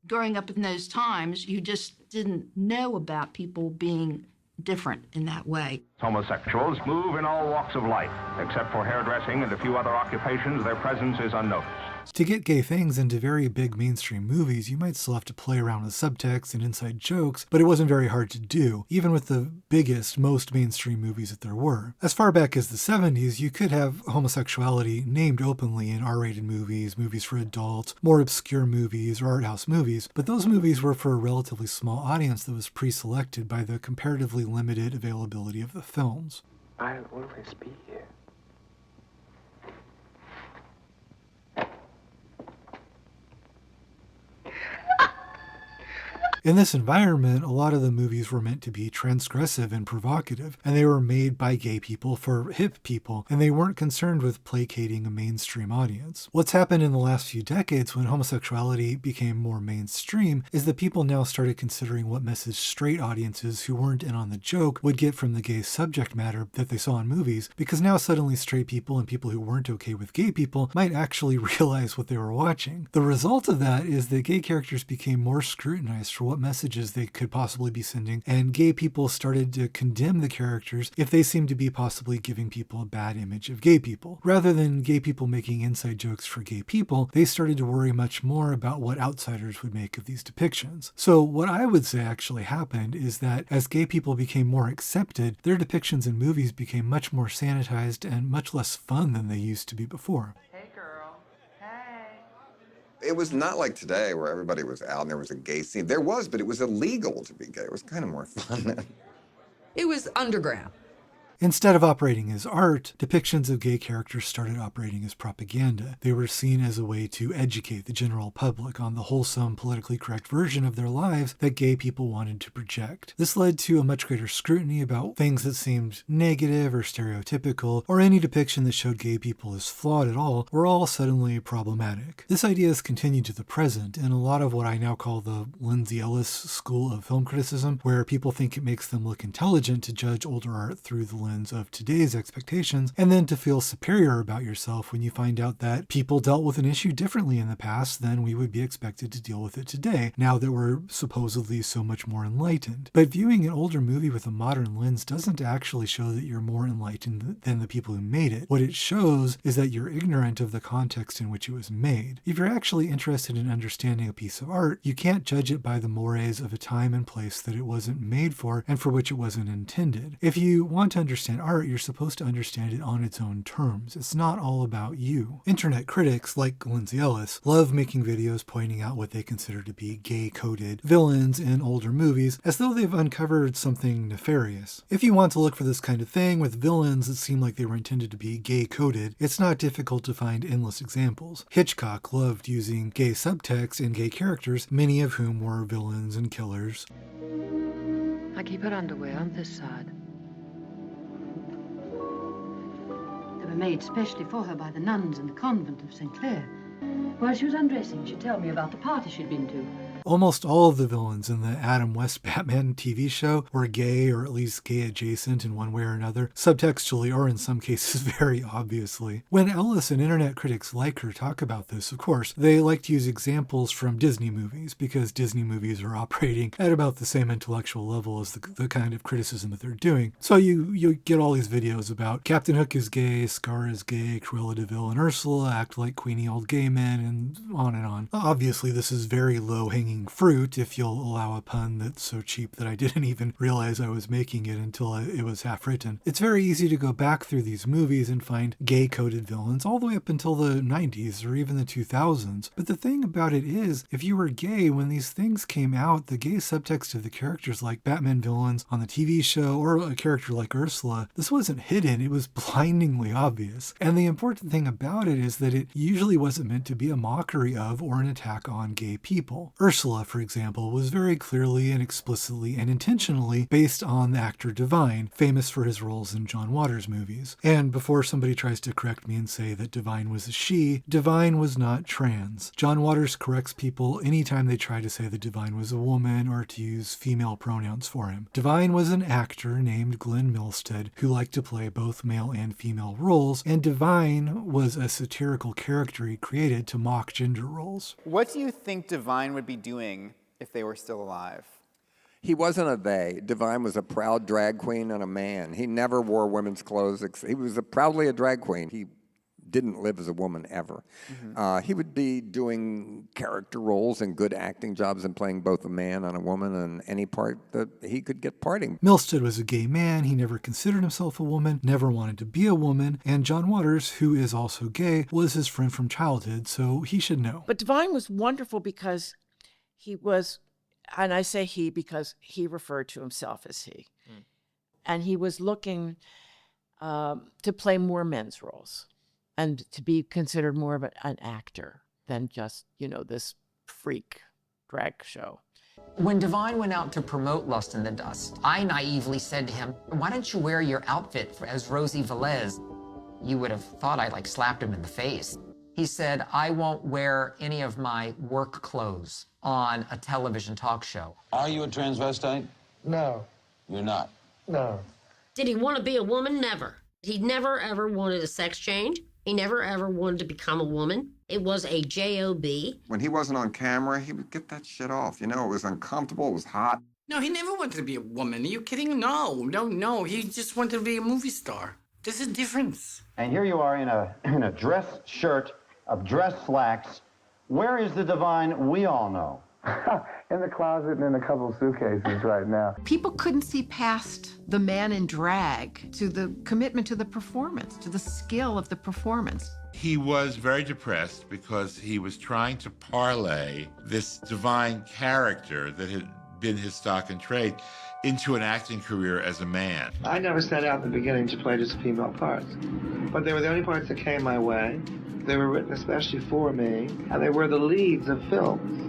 Growing up in those times, you just didn't know about people being different in that way. Homosexuals move in all walks of life. Except for hairdressing and a few other occupations, their presence is unnoticed. To get gay things into very big mainstream movies, you might still have to play around with subtext and inside jokes, but it wasn't very hard to do, even with the biggest, most mainstream movies that there were. As far back as the 70s, you could have homosexuality named openly in R-rated movies, movies for adults, more obscure movies, or art house movies, but those movies were for a relatively small audience that was pre-selected by the comparatively limited availability of the films. I'll always be here. In this environment, a lot of the movies were meant to be transgressive and provocative, and they were made by gay people for hip people, and they weren't concerned with placating a mainstream audience. What's happened in the last few decades when homosexuality became more mainstream is that people now started considering what message straight audiences who weren't in on the joke would get from the gay subject matter that they saw in movies, because now suddenly straight people and people who weren't okay with gay people might actually realize what they were watching. The result of that is that gay characters became more scrutinized for what messages they could possibly be sending, and gay people started to condemn the characters if they seemed to be possibly giving people a bad image of gay people. Rather than gay people making inside jokes for gay people, they started to worry much more about what outsiders would make of these depictions. So what I would say actually happened is that as gay people became more accepted, their depictions in movies became much more sanitized and much less fun than they used to be before. It was not like today where everybody was out and there was a gay scene. There was, but it was illegal to be gay. It was kind of more fun then. It was underground. Instead of operating as art, depictions of gay characters started operating as propaganda. They were seen as a way to educate the general public on the wholesome, politically correct version of their lives that gay people wanted to project. This led to a much greater scrutiny about things that seemed negative or stereotypical, or any depiction that showed gay people as flawed at all were all suddenly problematic. This idea has continued to the present in a lot of what I now call the Lindsay Ellis school of film criticism, where people think it makes them look intelligent to judge older art through the lens of today's expectations, and then to feel superior about yourself when you find out that people dealt with an issue differently in the past than we would be expected to deal with it today, now that we're supposedly so much more enlightened. But viewing an older movie with a modern lens doesn't actually show that you're more enlightened than the people who made it. What it shows is that you're ignorant of the context in which it was made. If you're actually interested in understanding a piece of art, you can't judge it by the mores of a time and place that it wasn't made for and for which it wasn't intended. If you want to understand art, you're supposed to understand it on its own terms. It's not all about you. Internet critics, like Lindsay Ellis, love making videos pointing out what they consider to be gay-coded villains in older movies, as though they've uncovered something nefarious. If you want to look for this kind of thing with villains that seem like they were intended to be gay-coded, it's not difficult to find endless examples. Hitchcock loved using gay subtext in gay characters, many of whom were villains and killers. I keep her underwear on this side. They were made specially for her by the nuns in the convent of St. Clair. While she was undressing, she'd tell me about the party she'd been to. Almost all of the villains in the Adam West Batman TV show were gay, or at least gay adjacent in one way or another, subtextually or in some cases very obviously. When Ellis and internet critics like her talk about this, of course, they like to use examples from Disney movies, because Disney movies are operating at about the same intellectual level as the kind of criticism that they're doing. So you get all these videos about Captain Hook is gay, Scar is gay, Cruella de Vil and Ursula act like queenie old gay men, and on and on. Obviously, this is very low-hanging fruit, if you'll allow a pun that's so cheap that I didn't even realize I was making it until it was half written. It's very easy to go back through these movies and find gay-coded villains all the way up until the 90s or even the 2000s. But the thing about it is, if you were gay when these things came out, the gay subtext of the characters like Batman villains on the TV show or a character like Ursula, this wasn't hidden, it was blindingly obvious. And the important thing about it is that it usually wasn't meant to be a mockery of or an attack on gay people. Ursula, for example, was very clearly and explicitly and intentionally based on the actor Divine, famous for his roles in John Waters movies. And before somebody tries to correct me and say that Divine was a she, Divine was not trans. John Waters corrects people anytime they try to say that Divine was a woman or to use female pronouns for him. Divine was an actor named Glenn Milstead who liked to play both male and female roles, and Divine was a satirical character he created to mock gender roles. What do you think Divine would be doing if they were still alive? He wasn't a they. Divine was a proud drag queen and a man. He never wore women's clothes. He was proudly a drag queen. He didn't live as a woman ever. He would be doing character roles and good acting jobs and playing both a man and a woman in any part that he could get parting. Milstead was a gay man. He never considered himself a woman, never wanted to be a woman, and John Waters, who is also gay, was his friend from childhood, so he should know. But Divine was wonderful because he was, and I say he because he referred to himself as he, and he was looking to play more men's roles and to be considered more of an actor than just, this freak drag show. When Divine went out to promote Lust in the Dust, I naively said to him, why don't you wear your outfit as Rosie Velez? You would have thought I slapped him in the face. He said, I won't wear any of my work clothes on a television talk show. Are you a transvestite? No. You're not? No. Did he want to be a woman? Never. He never, ever wanted a sex change. He never, ever wanted to become a woman. It was a job. When he wasn't on camera, he would get that shit off. It was uncomfortable, it was hot. No, he never wanted to be a woman. Are you kidding? No. He just wanted to be a movie star. There's a difference. And here you are in a dress shirt of dress slacks. Where is the Divine we all know? In the closet and in a couple of suitcases right now. People couldn't see past the man in drag to the commitment to the performance, to the skill of the performance. He was very depressed because he was trying to parlay this Divine character that had been his stock in trade into an acting career as a man. I never set out in the beginning to play just female parts, but they were the only parts that came my way. They were written especially for me, and they were the leads of films.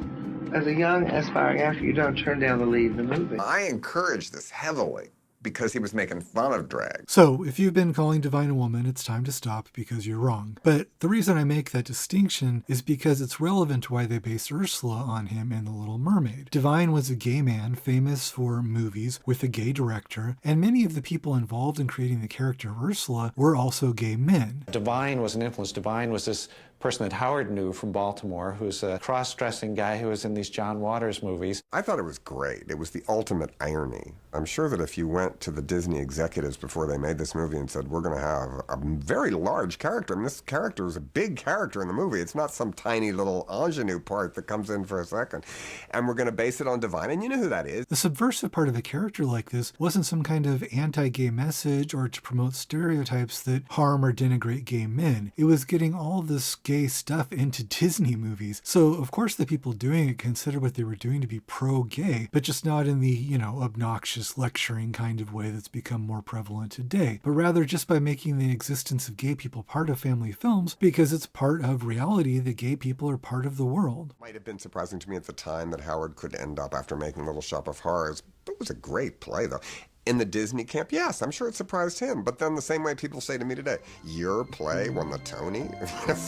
As a young, aspiring actor, you don't turn down the lead in the movie. I encourage this heavily because he was making fun of drag. So, if you've been calling Divine a woman, it's time to stop because you're wrong. But the reason I make that distinction is because it's relevant to why they based Ursula on him in The Little Mermaid. Divine was a gay man famous for movies with a gay director, and many of the people involved in creating the character of Ursula were also gay men. Divine was an influence. Divine was this person that Howard knew from Baltimore, who's a cross-dressing guy who was in these John Waters movies. I thought it was great. It was the ultimate irony. I'm sure that if you went to the Disney executives before they made this movie and said, we're going to have a very large character, this character is a big character in the movie. It's not some tiny little ingenue part that comes in for a second. And we're going to base it on Divine, and you know who that is. The subversive part of a character like this wasn't some kind of anti-gay message or to promote stereotypes that harm or denigrate gay men. It was getting all this gay stuff into Disney movies. So, of course, the people doing it considered what they were doing to be pro-gay, but just not in the, obnoxious lecturing kind of way that's become more prevalent today, but rather just by making the existence of gay people part of family films because it's part of reality that gay people are part of the world. Might have been surprising to me at the time that Howard could end up after making Little Shop of Horrors, but it was a great play, though. In the Disney camp, yes, I'm sure it surprised him. But then the same way people say to me today, your play won the Tony?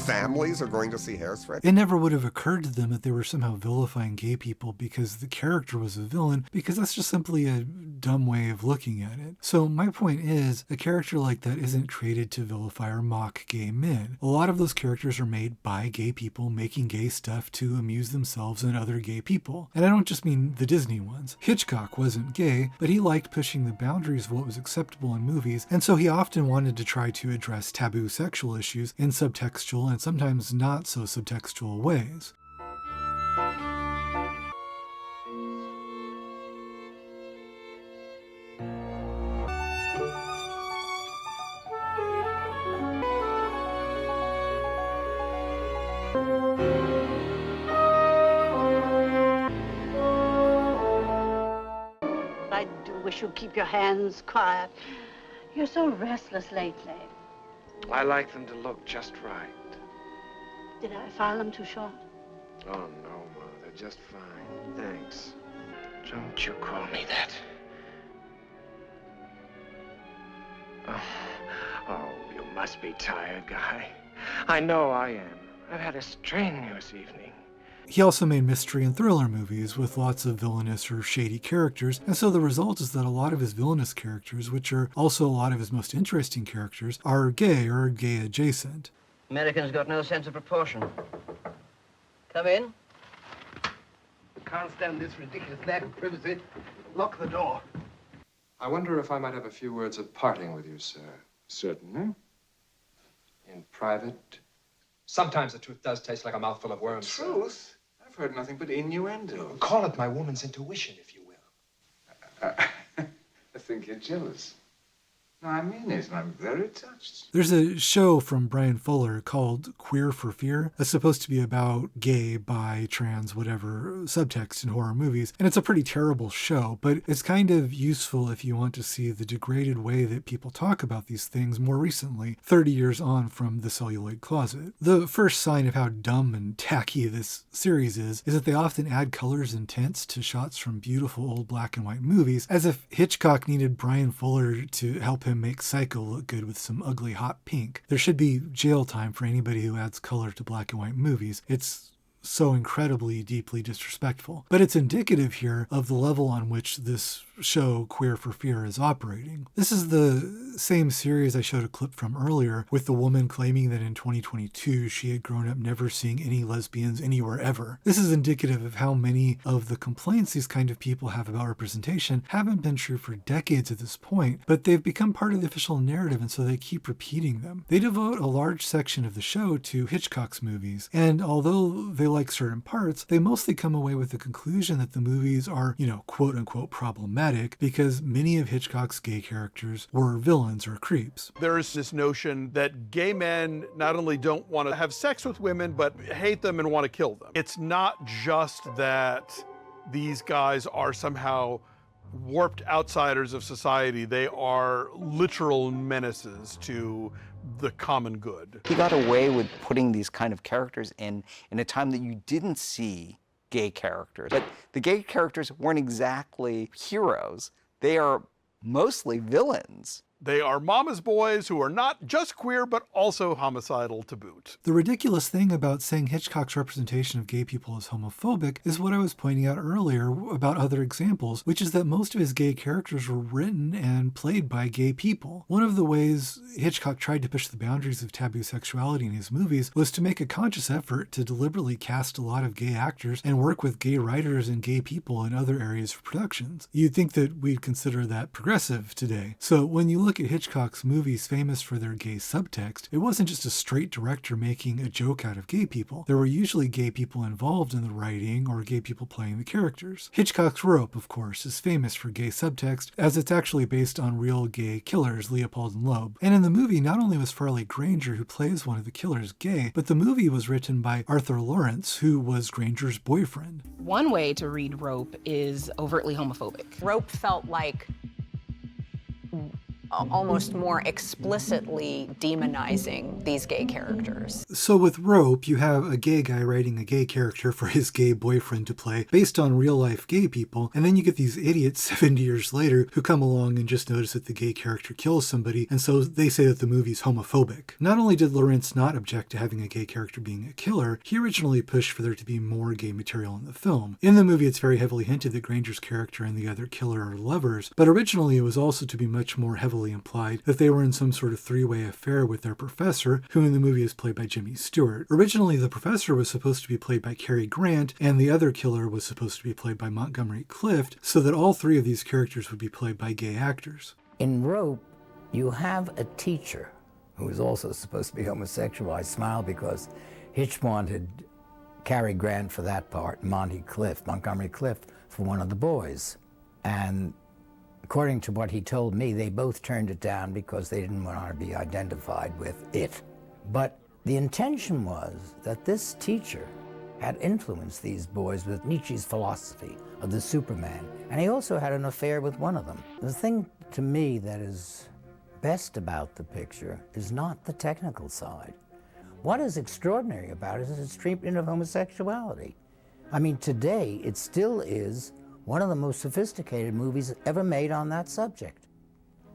Families are going to see Hairspray? It never would have occurred to them that they were somehow vilifying gay people because the character was a villain, because that's just simply a dumb way of looking at it. So my point is, a character like that isn't created to vilify or mock gay men. A lot of those characters are made by gay people making gay stuff to amuse themselves and other gay people. And I don't just mean the Disney ones. Hitchcock wasn't gay, but he liked pushing the boundaries of what was acceptable in movies, and so he often wanted to try to address taboo sexual issues in subtextual and sometimes not so subtextual ways. I do wish you'd keep your hands quiet. You're so restless lately. I like them to look just right. Did I file them too short? Oh, no, Ma. They're just fine. Thanks. Don't you call me that. Oh, you must be tired, Guy. I know I am. I've had a strenuous evening. He also made mystery and thriller movies with lots of villainous or shady characters, and so the result is that a lot of his villainous characters, which are also a lot of his most interesting characters, are gay or gay adjacent. Americans got no sense of proportion. Come in. Can't stand this ridiculous lack of privacy. Lock the door. I wonder if I might have a few words of parting with you, sir. Certainly. In private. private? Sometimes the truth does taste like a mouthful of worms. Truth? I've heard nothing but innuendo. Call it my woman's intuition, if you will. I think you're jealous. No, I mean it. I'm very touched. There's a show from Brian Fuller called Queer for Fear that's supposed to be about gay, bi, trans, whatever subtext in horror movies. And it's a pretty terrible show, but it's kind of useful if you want to see the degraded way that people talk about these things more recently, 30 years on from The Celluloid Closet. The first sign of how dumb and tacky this series is that they often add colors and tints to shots from beautiful old black and white movies, as if Hitchcock needed Brian Fuller to help him make Psycho look good with some ugly hot pink. There should be jail time for anybody who adds color to black and white movies. It's so incredibly, deeply disrespectful. But it's indicative here of the level on which this show, Queer for Fear, is operating. This is the same series I showed a clip from earlier, with the woman claiming that in 2022 she had grown up never seeing any lesbians anywhere ever. This is indicative of how many of the complaints these kind of people have about representation haven't been true for decades at this point, but they've become part of the official narrative, and so they keep repeating them. They devote a large section of the show to Hitchcock's movies, and although they like certain parts, they mostly come away with the conclusion that the movies are, quote unquote problematic because many of Hitchcock's gay characters were villains or creeps. There is this notion that gay men not only don't want to have sex with women, but hate them and want to kill them. It's not just that these guys are somehow warped outsiders of society. They are literal menaces to the common good. He got away with putting these kind of characters in a time that you didn't see gay characters. But the gay characters weren't exactly heroes. They are mostly villains. They are mama's boys who are not just queer, but also homicidal to boot. The ridiculous thing about saying Hitchcock's representation of gay people is homophobic is what I was pointing out earlier about other examples, which is that most of his gay characters were written and played by gay people. One of the ways Hitchcock tried to push the boundaries of taboo sexuality in his movies was to make a conscious effort to deliberately cast a lot of gay actors and work with gay writers and gay people in other areas of productions. You'd think that we'd consider that progressive today. So when you look at Hitchcock's movies famous for their gay subtext, it wasn't just a straight director making a joke out of gay people. There were usually gay people involved in the writing or gay people playing the characters. Hitchcock's Rope, of course, is famous for gay subtext, as it's actually based on real gay killers, Leopold and Loeb. And in the movie, not only was Farley Granger, who plays one of the killers, gay, but the movie was written by Arthur Lawrence, who was Granger's boyfriend. One way to read Rope is overtly homophobic. Rope felt like almost more explicitly demonizing these gay characters. So with Rope, you have a gay guy writing a gay character for his gay boyfriend to play based on real-life gay people, and then you get these idiots 70 years later who come along and just notice that the gay character kills somebody, and so they say that the movie's homophobic. Not only did Lawrence not object to having a gay character being a killer, he originally pushed for there to be more gay material in the film. In the movie, it's very heavily hinted that Granger's character and the other killer are lovers, but originally it was also to be much more heavily implied that they were in some sort of three-way affair with their professor, who in the movie is played by Jimmy Stewart. Originally, the professor was supposed to be played by Cary Grant, and the other killer was supposed to be played by Montgomery Clift, so that all three of these characters would be played by gay actors. In Rope, you have a teacher who is also supposed to be homosexual. I smile because Hitch wanted Cary Grant for that part, Montgomery Clift, for one of the boys. And according to what he told me, they both turned it down because they didn't want to be identified with it. But the intention was that this teacher had influenced these boys with Nietzsche's philosophy of the Superman, and he also had an affair with one of them. The thing to me that is best about the picture is not the technical side. What is extraordinary about it is its treatment of homosexuality. I mean, today it still is one of the most sophisticated movies ever made on that subject.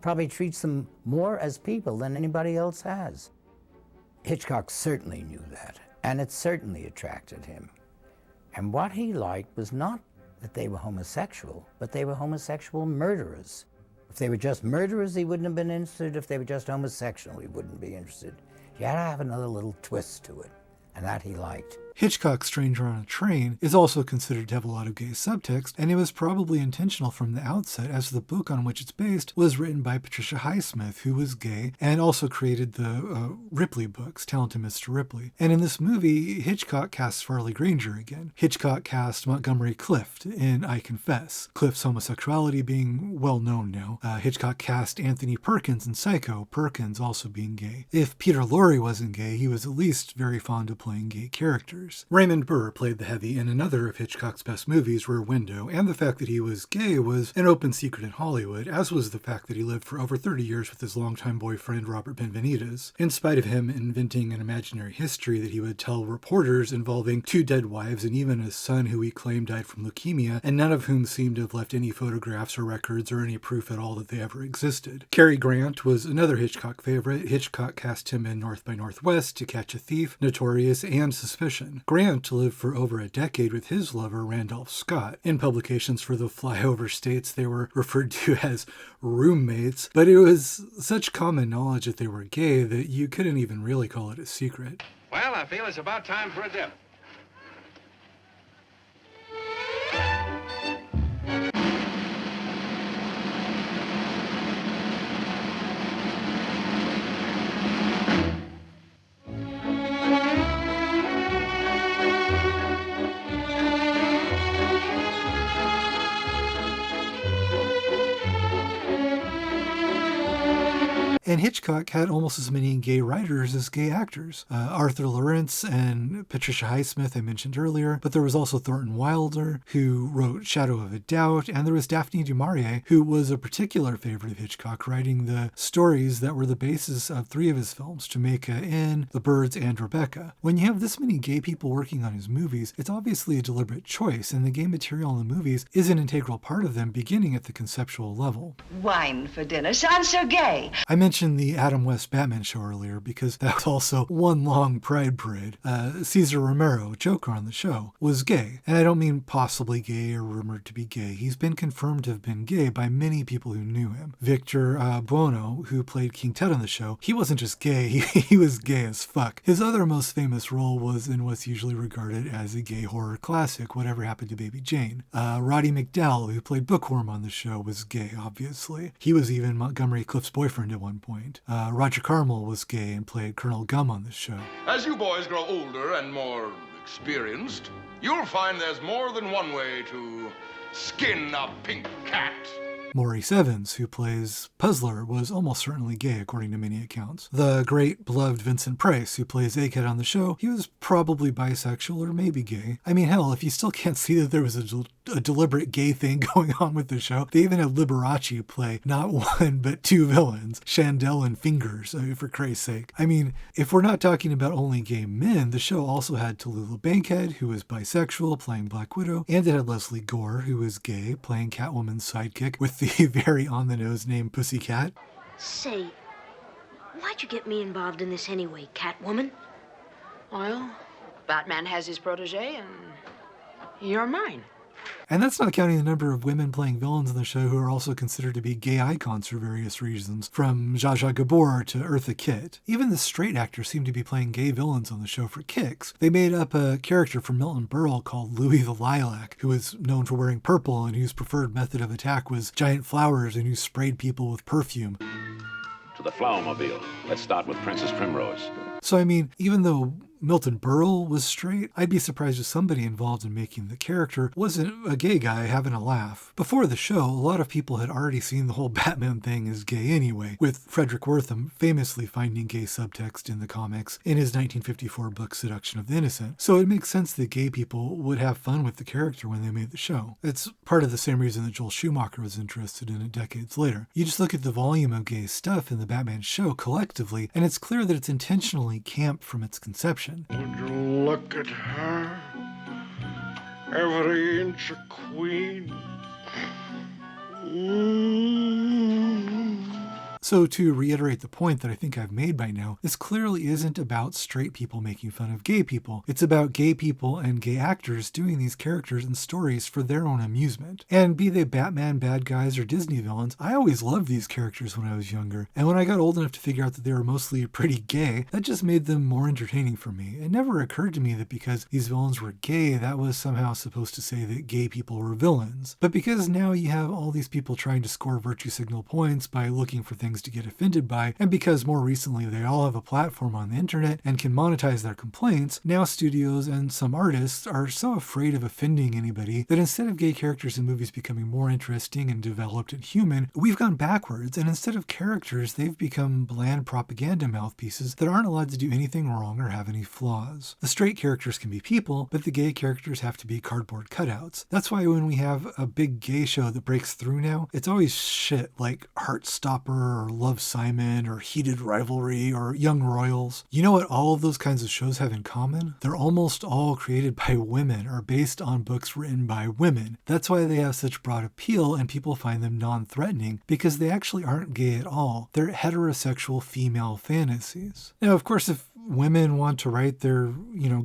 Probably treats them more as people than anybody else has. Hitchcock certainly knew that, and it certainly attracted him. And what he liked was not that they were homosexual, but they were homosexual murderers. If they were just murderers, he wouldn't have been interested. If they were just homosexual, he wouldn't be interested. You had to have another little twist to it, and that he liked. Hitchcock's Stranger on a Train is also considered to have a lot of gay subtext, and it was probably intentional from the outset, as the book on which it's based was written by Patricia Highsmith, who was gay, and also created the Ripley books, Talented Mr. Ripley. And in this movie, Hitchcock casts Farley Granger again. Hitchcock cast Montgomery Clift in I Confess, Clift's homosexuality being well known now. Hitchcock cast Anthony Perkins in Psycho, Perkins also being gay. If Peter Lorre wasn't gay, he was at least very fond of playing gay characters. Raymond Burr played the heavy in another of Hitchcock's best movies, Rear Window, and the fact that he was gay was an open secret in Hollywood, as was the fact that he lived for over 30 years with his longtime boyfriend Robert Benvenides, in spite of him inventing an imaginary history that he would tell reporters involving 2 dead wives and even a son who he claimed died from leukemia, and none of whom seemed to have left any photographs or records or any proof at all that they ever existed. Cary Grant was another Hitchcock favorite. Hitchcock cast him in North by Northwest, To Catch a Thief, Notorious, and Suspicion. Grant lived for over a decade with his lover Randolph Scott. In publications for the flyover states, they were referred to as roommates, but it was such common knowledge that they were gay that you couldn't even really call it a secret. Well, I feel it's about time for a dip. And Hitchcock had almost as many gay writers as gay actors. Arthur Lawrence and Patricia Highsmith I mentioned earlier, but there was also Thornton Wilder, who wrote Shadow of a Doubt, and there was Daphne du Maurier, who was a particular favorite of Hitchcock, writing the stories that were the basis of 3 of his films, Jamaica Inn, The Birds, and Rebecca. When you have this many gay people working on his movies, it's obviously a deliberate choice, and the gay material in the movies is an integral part of them, beginning at the conceptual level. Wine for dinner sounds so gay. I mentioned the Adam West Batman show earlier because that was also one long pride parade. Cesar Romero, Joker on the show, was gay. And I don't mean possibly gay or rumored to be gay. He's been confirmed to have been gay by many people who knew him. Victor Buono, who played King Tut on the show, he wasn't just gay, he was gay as fuck. His other most famous role was in what's usually regarded as a gay horror classic, Whatever Happened to Baby Jane. Roddy McDowall, who played Bookworm on the show, was gay, obviously. He was even Montgomery Clift's boyfriend at one point. Roger Carmel was gay and played Colonel Gum on the show. As you boys grow older and more experienced, you'll find there's more than one way to skin a pink cat. Maurice Evans, who plays Puzzler, was almost certainly gay, according to many accounts. The great beloved Vincent Price, who plays Egghead on the show, he was probably bisexual or maybe gay. I mean, hell, if you still can't see that there was a deliberate gay thing going on with the show, they even had Liberace play not one, but 2 villains, Chandel and Fingers, for Christ's sake. I mean, if we're not talking about only gay men, the show also had Tallulah Bankhead, who was bisexual, playing Black Widow, and it had Leslie Gore, who was gay, playing Catwoman's sidekick, with the very on-the-nose name Pussycat. Say, why'd you get me involved in this anyway, Catwoman? Well, Batman has his protege, and you're mine. And that's not counting the number of women playing villains in the show who are also considered to be gay icons for various reasons, from Zsa Zsa Gabor to Eartha Kitt. Even the straight actors seem to be playing gay villains on the show for kicks. They made up a character from Milton Berle called Louis the Lilac, who was known for wearing purple and whose preferred method of attack was giant flowers and who sprayed people with perfume. To the Flowermobile. Let's start with Princess Primrose. So, I mean, even though Milton Berle was straight, I'd be surprised if somebody involved in making the character wasn't a gay guy having a laugh. Before the show, a lot of people had already seen the whole Batman thing as gay anyway, with Frederick Wortham famously finding gay subtext in the comics in his 1954 book Seduction of the Innocent. So it makes sense that gay people would have fun with the character when they made the show. It's part of the same reason that Joel Schumacher was interested in it decades later. You just look at the volume of gay stuff in the Batman show collectively, and it's clear that it's intentionally camp from its conception. Would you look at her? Every inch a queen. So to reiterate the point that I think I've made by now, this clearly isn't about straight people making fun of gay people. It's about gay people and gay actors doing these characters and stories for their own amusement. And be they Batman bad guys or Disney villains, I always loved these characters when I was younger. And when I got old enough to figure out that they were mostly pretty gay, that just made them more entertaining for me. It never occurred to me that because these villains were gay, that was somehow supposed to say that gay people were villains. But because now you have all these people trying to score virtue signal points by looking for things to get offended by, and because more recently they all have a platform on the internet and can monetize their complaints, now studios and some artists are so afraid of offending anybody that instead of gay characters in movies becoming more interesting and developed and human, we've gone backwards, and instead of characters, they've become bland propaganda mouthpieces that aren't allowed to do anything wrong or have any flaws. The straight characters can be people, but the gay characters have to be cardboard cutouts. That's why when we have a big gay show that breaks through now, it's always shit like Heartstopper or Love, Simon or Heated Rivalry or Young Royals. You know what all of those kinds of shows have in common? They're almost all created by women or based on books written by women. That's why they have such broad appeal and people find them non-threatening, because they actually aren't gay at all. They're heterosexual female fantasies. Now, of course, if women want to write their,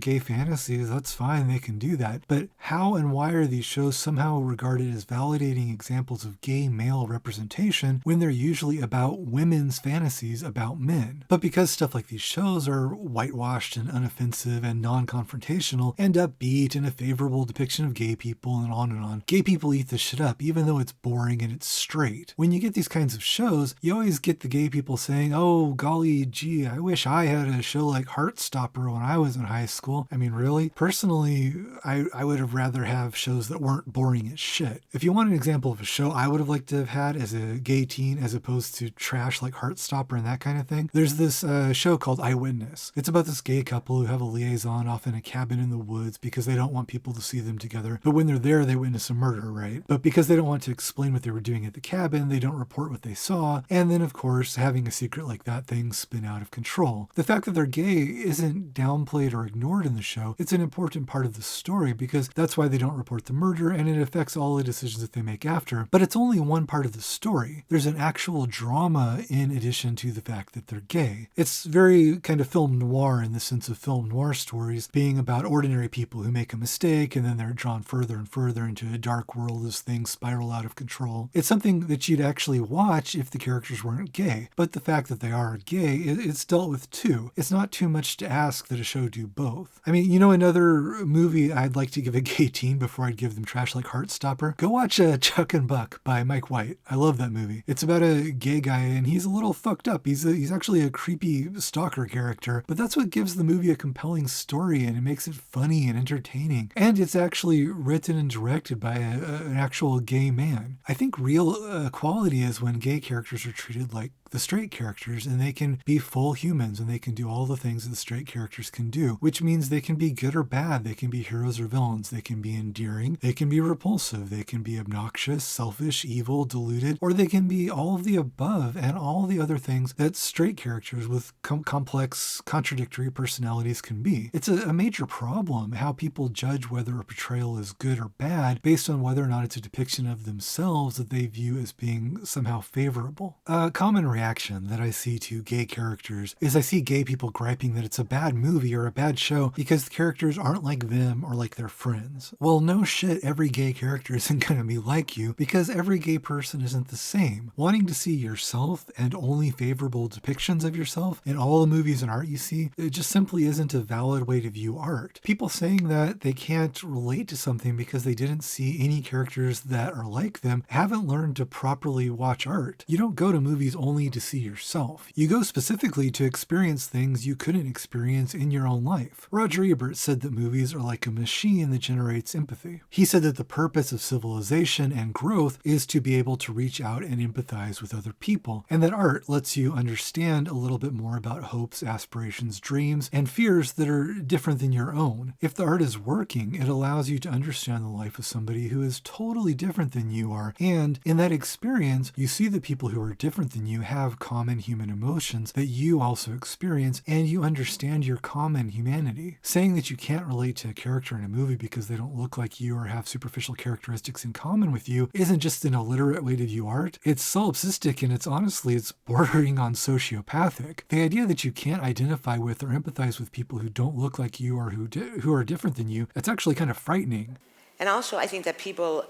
gay fantasies, that's fine, they can do that. But how and why are these shows somehow regarded as validating examples of gay male representation when they're usually about women's fantasies about men? But because stuff like these shows are whitewashed and unoffensive and non-confrontational and upbeat and a favorable depiction of gay people and on, gay people eat this shit up, even though it's boring and it's straight. When you get these kinds of shows, you always get the gay people saying, oh, golly gee, I wish I had a show like Heartstopper when I was in high school. I mean, really? Personally, I would have rather have shows that weren't boring as shit. If you want an example of a show I would have liked to have had as a gay teen as opposed to trash like Heartstopper and that kind of thing, there's this show called Eyewitness. It's about this gay couple who have a liaison off in a cabin in the woods because they don't want people to see them together. But when they're there, they witness a murder, right? But because they don't want to explain what they were doing at the cabin, they don't report what they saw. And then, of course, having a secret like that, things spin out of control. The fact that they're gay isn't downplayed or ignored in the show. It's an important part of the story because that's why they don't report the murder, and it affects all the decisions that they make after. But it's only one part of the story. There's an actual drama in addition to the fact that they're gay. It's very kind of film noir in the sense of film noir stories being about ordinary people who make a mistake and then they're drawn further and further into a dark world as things spiral out of control. It's something that you'd actually watch if the characters weren't gay. But the fact that they are gay, it's dealt with too. It's not too much to ask that a show do both. I mean, another movie I'd like to give a gay teen before I'd give them trash like Heartstopper? Go watch Chuck and Buck by Mike White. I love that movie. It's about a gay guy and he's a little fucked up. He's actually a creepy stalker character, but that's what gives the movie a compelling story and it makes it funny and entertaining. And it's actually written and directed by an actual gay man. I think real equality is when gay characters are treated like the straight characters and they can be full humans and they can do all the things that the straight characters can do, which means they can be good or bad, they can be heroes or villains, they can be endearing, they can be repulsive, they can be obnoxious, selfish, evil, deluded, or they can be all of the above and all the other things that straight characters with complex, contradictory personalities can be. It's a major problem how people judge whether a portrayal is good or bad based on whether or not it's a depiction of themselves that they view as being somehow favorable. A common reaction that I see to gay characters is I see gay people griping that it's a bad movie or a bad show because the characters aren't like them or like their friends. Well, no shit, every gay character isn't going to be like you because every gay person isn't the same. Wanting to see yourself and only favorable depictions of yourself in all the movies and art you see, it just simply isn't a valid way to view art. People saying that they can't relate to something because they didn't see any characters that are like them haven't learned to properly watch art. You don't go to movies only to see yourself. You go specifically to experience things you couldn't experience in your own life. Roger Ebert said that movies are like a machine that generates empathy. He said that the purpose of civilization and growth is to be able to reach out and empathize with other people, and that art lets you understand a little bit more about hopes, aspirations, dreams, and fears that are different than your own. If the art is working, it allows you to understand the life of somebody who is totally different than you are, and in that experience, you see that people who are different than you have common human emotions that you also experience, and you understand your common humanity. Saying that you can't relate to a character in a movie because they don't look like you or have superficial characteristics in common with you isn't just an illiterate way to view art. It's solipsistic, and it's bordering on sociopathic. The idea that you can't identify with or empathize with people who don't look like you or who are different than you, that's actually kind of frightening. And also, I think that people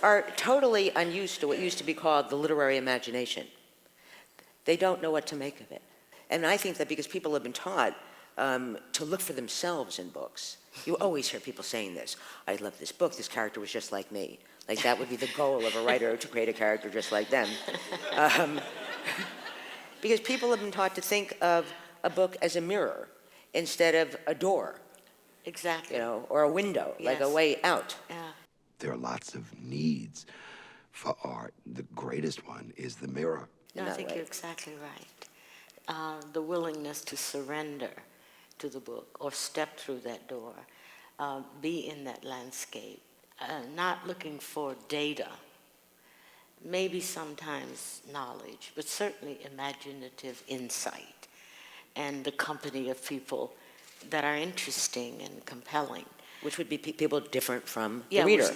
are totally unused to what used to be called the literary imagination. They don't know what to make of it. And I think that because people have been taught to look for themselves in books, you always hear people saying this. I love this book, this character was just like me. Like that would be the goal of a writer, to create a character just like them. Because people have been taught to think of a book as a mirror instead of a door. Exactly. You know, or a window, like a way out. Yeah. There are lots of needs for art. The greatest one is the mirror. No, I think you're exactly right. The willingness to surrender to the book or step through that door, be in that landscape, not looking for data, maybe sometimes knowledge, but certainly imaginative insight and the company of people that are interesting and compelling. Which would be people different from the reader.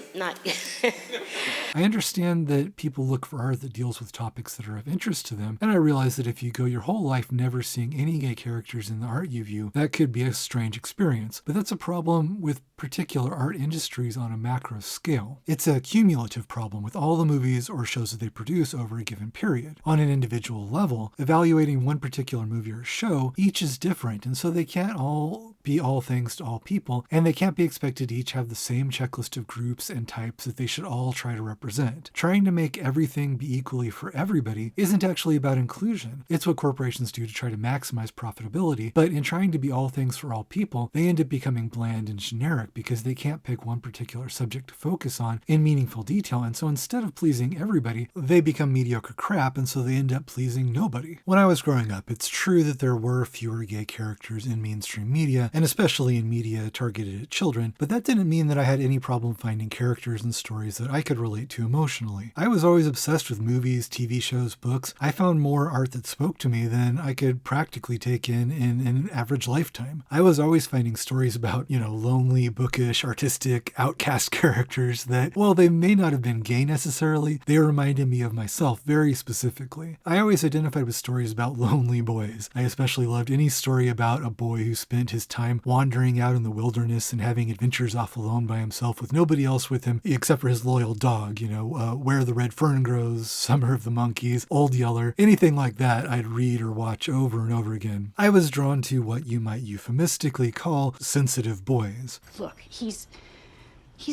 I understand that people look for art that deals with topics that are of interest to them, and I realize that if you go your whole life never seeing any gay characters in the art you view, that could be a strange experience. But that's a problem with particular art industries on a macro scale. It's a cumulative problem with all the movies or shows that they produce over a given period. On an individual level, evaluating one particular movie or show, each is different, and so they can't all be all things to all people, and they can't be expected to each have the same checklist of groups and types that they should all try to represent. Trying to make everything be equally for everybody isn't actually about inclusion. It's what corporations do to try to maximize profitability, but in trying to be all things for all people, they end up becoming bland and generic because they can't pick one particular subject to focus on in meaningful detail, and so instead of pleasing everybody, they become mediocre crap, and so they end up pleasing nobody. When I was growing up, it's true that there were fewer gay characters in mainstream media, and especially in media targeted at children, but that didn't mean that I had any problem finding characters and stories that I could relate to emotionally. I was always obsessed with movies, TV shows, books. I found more art that spoke to me than I could practically take in an average lifetime. I was always finding stories about, lonely, bookish, artistic, outcast characters that, while they may not have been gay necessarily, they reminded me of myself very specifically. I always identified with stories about lonely boys. I especially loved any story about a boy who spent his time wandering out in the wilderness and having adventures off alone by himself with nobody else with him except for his loyal dog, Where the Red Fern Grows, Summer of the Monkeys, Old Yeller, anything like that I'd read or watch over and over again. I was drawn to what you might euphemistically call sensitive boys. Look, he's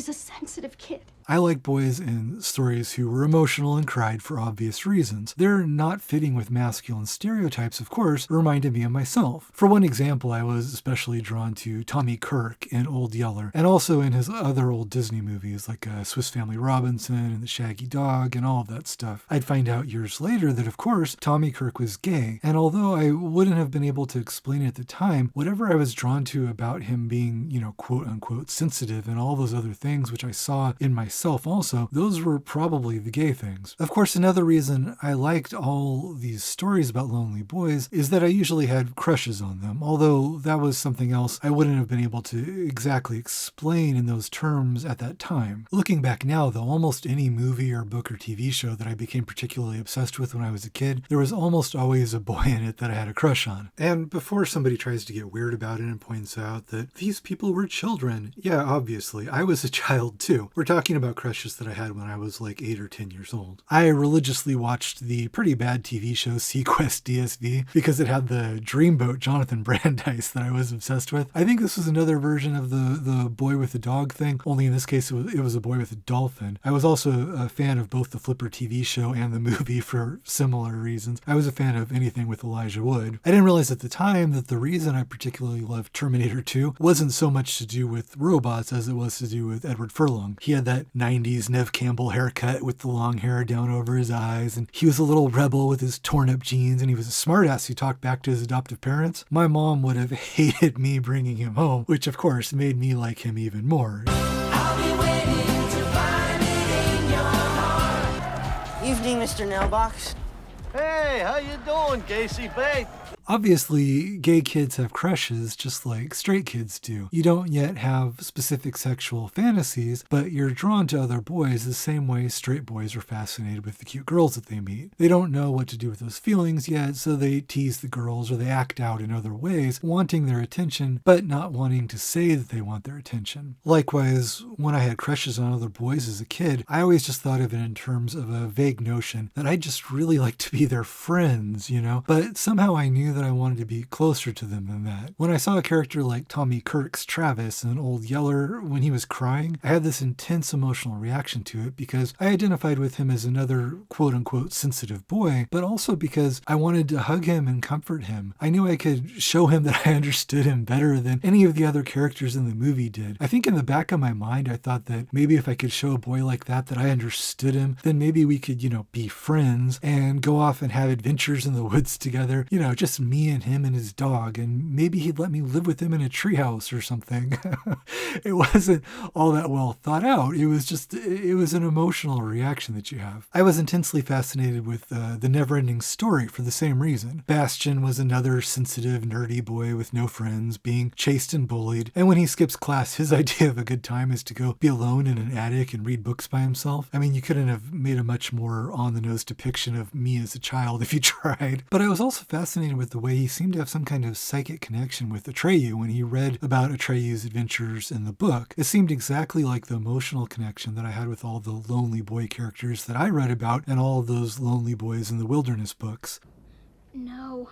a sensitive kid. I like boys in stories who were emotional and cried for obvious reasons. They're not fitting with masculine stereotypes, of course, reminded me of myself. For one example, I was especially drawn to Tommy Kirk in Old Yeller, and also in his other old Disney movies like Swiss Family Robinson and The Shaggy Dog and all of that stuff. I'd find out years later that, of course, Tommy Kirk was gay, and although I wouldn't have been able to explain it at the time, whatever I was drawn to about him being, quote-unquote sensitive and all those other things which I saw in myself also, those were probably the gay things. Of course, another reason I liked all these stories about lonely boys is that I usually had crushes on them, although that was something else I wouldn't have been able to exactly explain in those terms at that time. Looking back now, though, almost any movie or book or TV show that I became particularly obsessed with when I was a kid, there was almost always a boy in it that I had a crush on. And before somebody tries to get weird about it and points out that these people were children, yeah, obviously, I was a child too. We're talking about crushes that I had when I was like 8 or 10 years old. I religiously watched the pretty bad TV show Sequest DSV because it had the dreamboat Jonathan Brandis that I was obsessed with. I think this was another version of the boy with the dog thing, only in this case it was a boy with a dolphin. I was also a fan of both the Flipper TV show and the movie for similar reasons. I was a fan of anything with Elijah Wood. I didn't realize at the time that the reason I particularly loved Terminator 2 wasn't so much to do with robots as it was to do with Edward Furlong. He had that 90s Nev Campbell haircut with the long hair down over his eyes, and he was a little rebel with his torn up jeans, and he was a smartass who talked back to his adoptive parents. My mom would have hated me bringing him home, which of course made me like him even more. Evening, Mr. Nailbox. Hey, how you doing, Gacy Bate? Obviously, gay kids have crushes just like straight kids do. You don't yet have specific sexual fantasies, but you're drawn to other boys the same way straight boys are fascinated with the cute girls that they meet. They don't know what to do with those feelings yet, so they tease the girls or they act out in other ways, wanting their attention, but not wanting to say that they want their attention. Likewise, when I had crushes on other boys as a kid, I always just thought of it in terms of a vague notion that I just really like to be their friends, you know? But somehow I knew that I wanted to be closer to them than that. When I saw a character like Tommy Kirk's Travis in Old Yeller when he was crying, I had this intense emotional reaction to it because I identified with him as another quote-unquote sensitive boy, but also because I wanted to hug him and comfort him. I knew I could show him that I understood him better than any of the other characters in the movie did. I think in the back of my mind, I thought that maybe if I could show a boy like that I understood him, then maybe we could, be friends and go off and have adventures in the woods together, just me and him and his dog, and maybe he'd let me live with him in a treehouse or something. It wasn't all that well thought out. It was an emotional reaction that you have. I was intensely fascinated with the Neverending Story for the same reason. Bastian was another sensitive, nerdy boy with no friends, being chased and bullied, and when he skips class, his idea of a good time is to go be alone in an attic and read books by himself. I mean, you couldn't have made a much more on-the-nose depiction of me as a child if you tried. But I was also fascinated with the way he seemed to have some kind of psychic connection with Atreyu when he read about Atreyu's adventures in the book. It seemed exactly like the emotional connection that I had with all the lonely boy characters that I read about and all of those lonely boys in the wilderness books. No.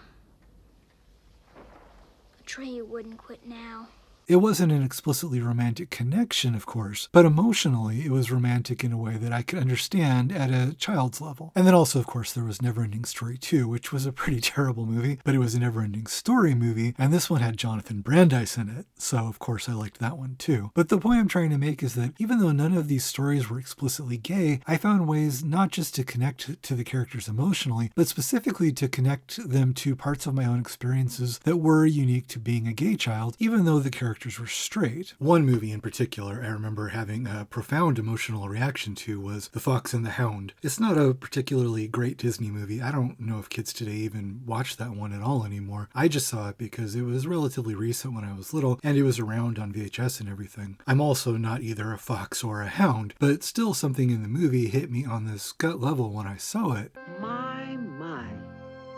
Atreyu wouldn't quit now. It wasn't an explicitly romantic connection, of course, but emotionally it was romantic in a way that I could understand at a child's level. And then also, of course, there was Neverending Story 2, which was a pretty terrible movie, but it was a Neverending Story movie, and this one had Jonathan Brandis in it, so of course I liked that one too. But the point I'm trying to make is that even though none of these stories were explicitly gay, I found ways not just to connect to the characters emotionally, but specifically to connect them to parts of my own experiences that were unique to being a gay child, even though the characters were straight. One movie in particular I remember having a profound emotional reaction to was The Fox and the Hound. It's not a particularly great Disney movie. I don't know if kids today even watch that one at all anymore. I just saw it because it was relatively recent when I was little and it was around on VHS and everything. I'm also not either a fox or a hound, but still something in the movie hit me on this gut level when I saw it. My,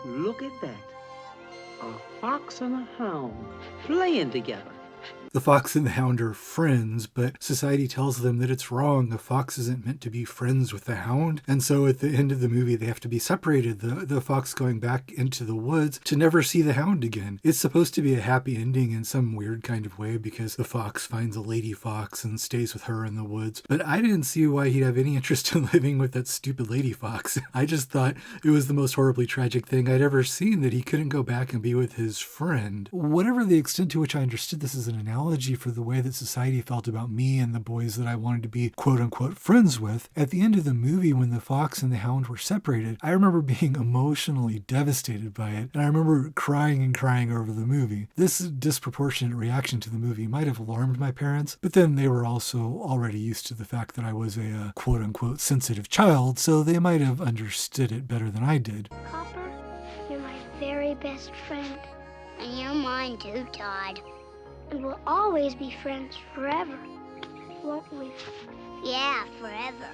look at that. A fox and a hound playing together. The fox and the hound are friends, but society tells them that it's wrong. The fox isn't meant to be friends with the hound. And so at the end of the movie, they have to be separated. The fox going back into the woods to never see the hound again. It's supposed to be a happy ending in some weird kind of way because the fox finds a lady fox and stays with her in the woods. But I didn't see why he'd have any interest in living with that stupid lady fox. I just thought it was the most horribly tragic thing I'd ever seen that he couldn't go back and be with his friend. Whatever the extent to which I understood this as an analogy for the way that society felt about me and the boys that I wanted to be quote-unquote friends with, at the end of the movie when the fox and the hound were separated, I remember being emotionally devastated by it, and I remember crying and crying over the movie. This disproportionate reaction to the movie might have alarmed my parents, but then they were also already used to the fact that I was a quote-unquote sensitive child, so they might have understood it better than I did. Copper, you're my very best friend. And you're mine too, Todd. And we'll always be friends forever, won't we? Yeah, forever.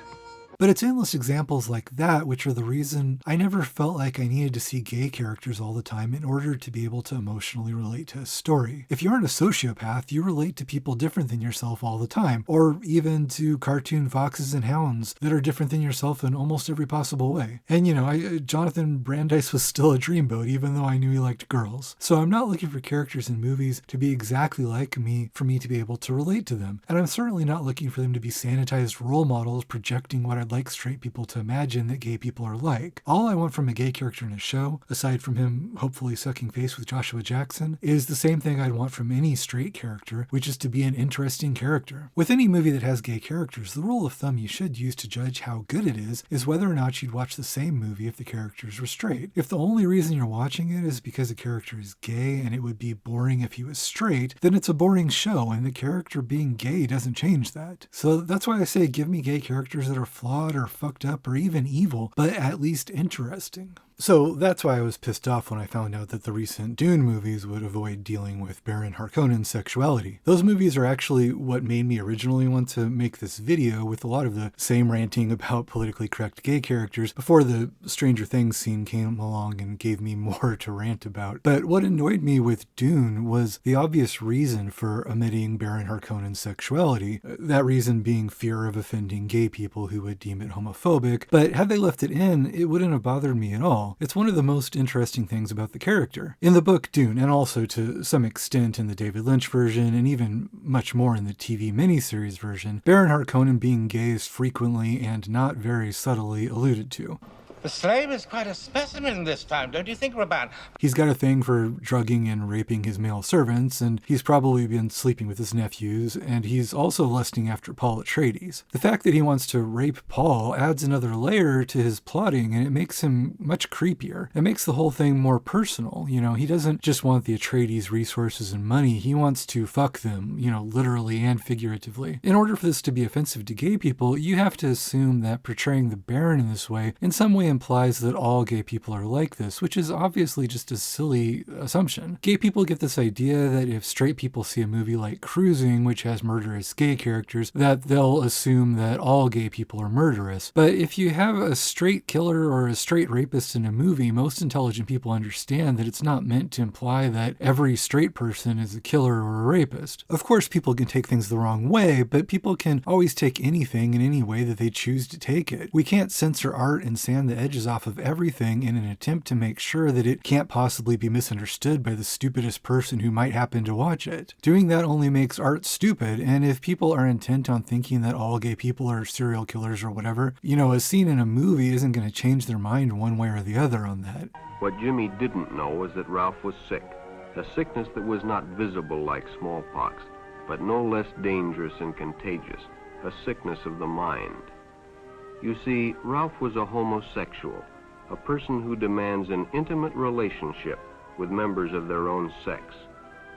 But it's endless examples like that which are the reason I never felt like I needed to see gay characters all the time in order to be able to emotionally relate to a story. If you aren't a sociopath, you relate to people different than yourself all the time, or even to cartoon foxes and hounds that are different than yourself in almost every possible way. And Jonathan Brandis was still a dreamboat, even though I knew he liked girls. So I'm not looking for characters in movies to be exactly like me for me to be able to relate to them. And I'm certainly not looking for them to be sanitized role models projecting what I'd like straight people to imagine that gay people are like. All I want from a gay character in a show, aside from him hopefully sucking face with Joshua Jackson, is the same thing I'd want from any straight character, which is to be an interesting character. With any movie that has gay characters, the rule of thumb you should use to judge how good it is whether or not you'd watch the same movie if the characters were straight. If the only reason you're watching it is because the character is gay and it would be boring if he was straight, then it's a boring show, and the character being gay doesn't change that. So that's why I say give me gay characters that are flawed or fucked up or even evil, but at least interesting. So that's why I was pissed off when I found out that the recent Dune movies would avoid dealing with Baron Harkonnen's sexuality. Those movies are actually what made me originally want to make this video, with a lot of the same ranting about politically correct gay characters before the Stranger Things scene came along and gave me more to rant about. But what annoyed me with Dune was the obvious reason for omitting Baron Harkonnen's sexuality, that reason being fear of offending gay people who would deem it homophobic. But had they left it in, it wouldn't have bothered me at all. It's one of the most interesting things about the character. In the book Dune, and also to some extent in the David Lynch version, and even much more in the TV miniseries version, Baron Harkonnen being gay is frequently and not very subtly alluded to. The slave is quite a specimen this time, don't you think, Raban? He's got a thing for drugging and raping his male servants, and he's probably been sleeping with his nephews, and he's also lusting after Paul Atreides. The fact that he wants to rape Paul adds another layer to his plotting, and it makes him much creepier. It makes the whole thing more personal. You know, he doesn't just want the Atreides resources and money, he wants to fuck them, you know, literally and figuratively. In order for this to be offensive to gay people, you have to assume that portraying the Baron in this way in some way implies that all gay people are like this, which is obviously just a silly assumption. Gay people get this idea that if straight people see a movie like Cruising, which has murderous gay characters, that they'll assume that all gay people are murderous. But if you have a straight killer or a straight rapist in a movie, most intelligent people understand that it's not meant to imply that every straight person is a killer or a rapist. Of course, people can take things the wrong way, but people can always take anything in any way that they choose to take it. We can't censor art and sand the edges off of everything in an attempt to make sure that it can't possibly be misunderstood by the stupidest person who might happen to watch it. Doing that only makes art stupid, and if people are intent on thinking that all gay people are serial killers or whatever, you know, a scene in a movie isn't going to change their mind one way or the other on that. What Jimmy didn't know was that Ralph was sick, a sickness that was not visible like smallpox, but no less dangerous and contagious, a sickness of the mind. You see, Ralph was a homosexual, a person who demands an intimate relationship with members of their own sex.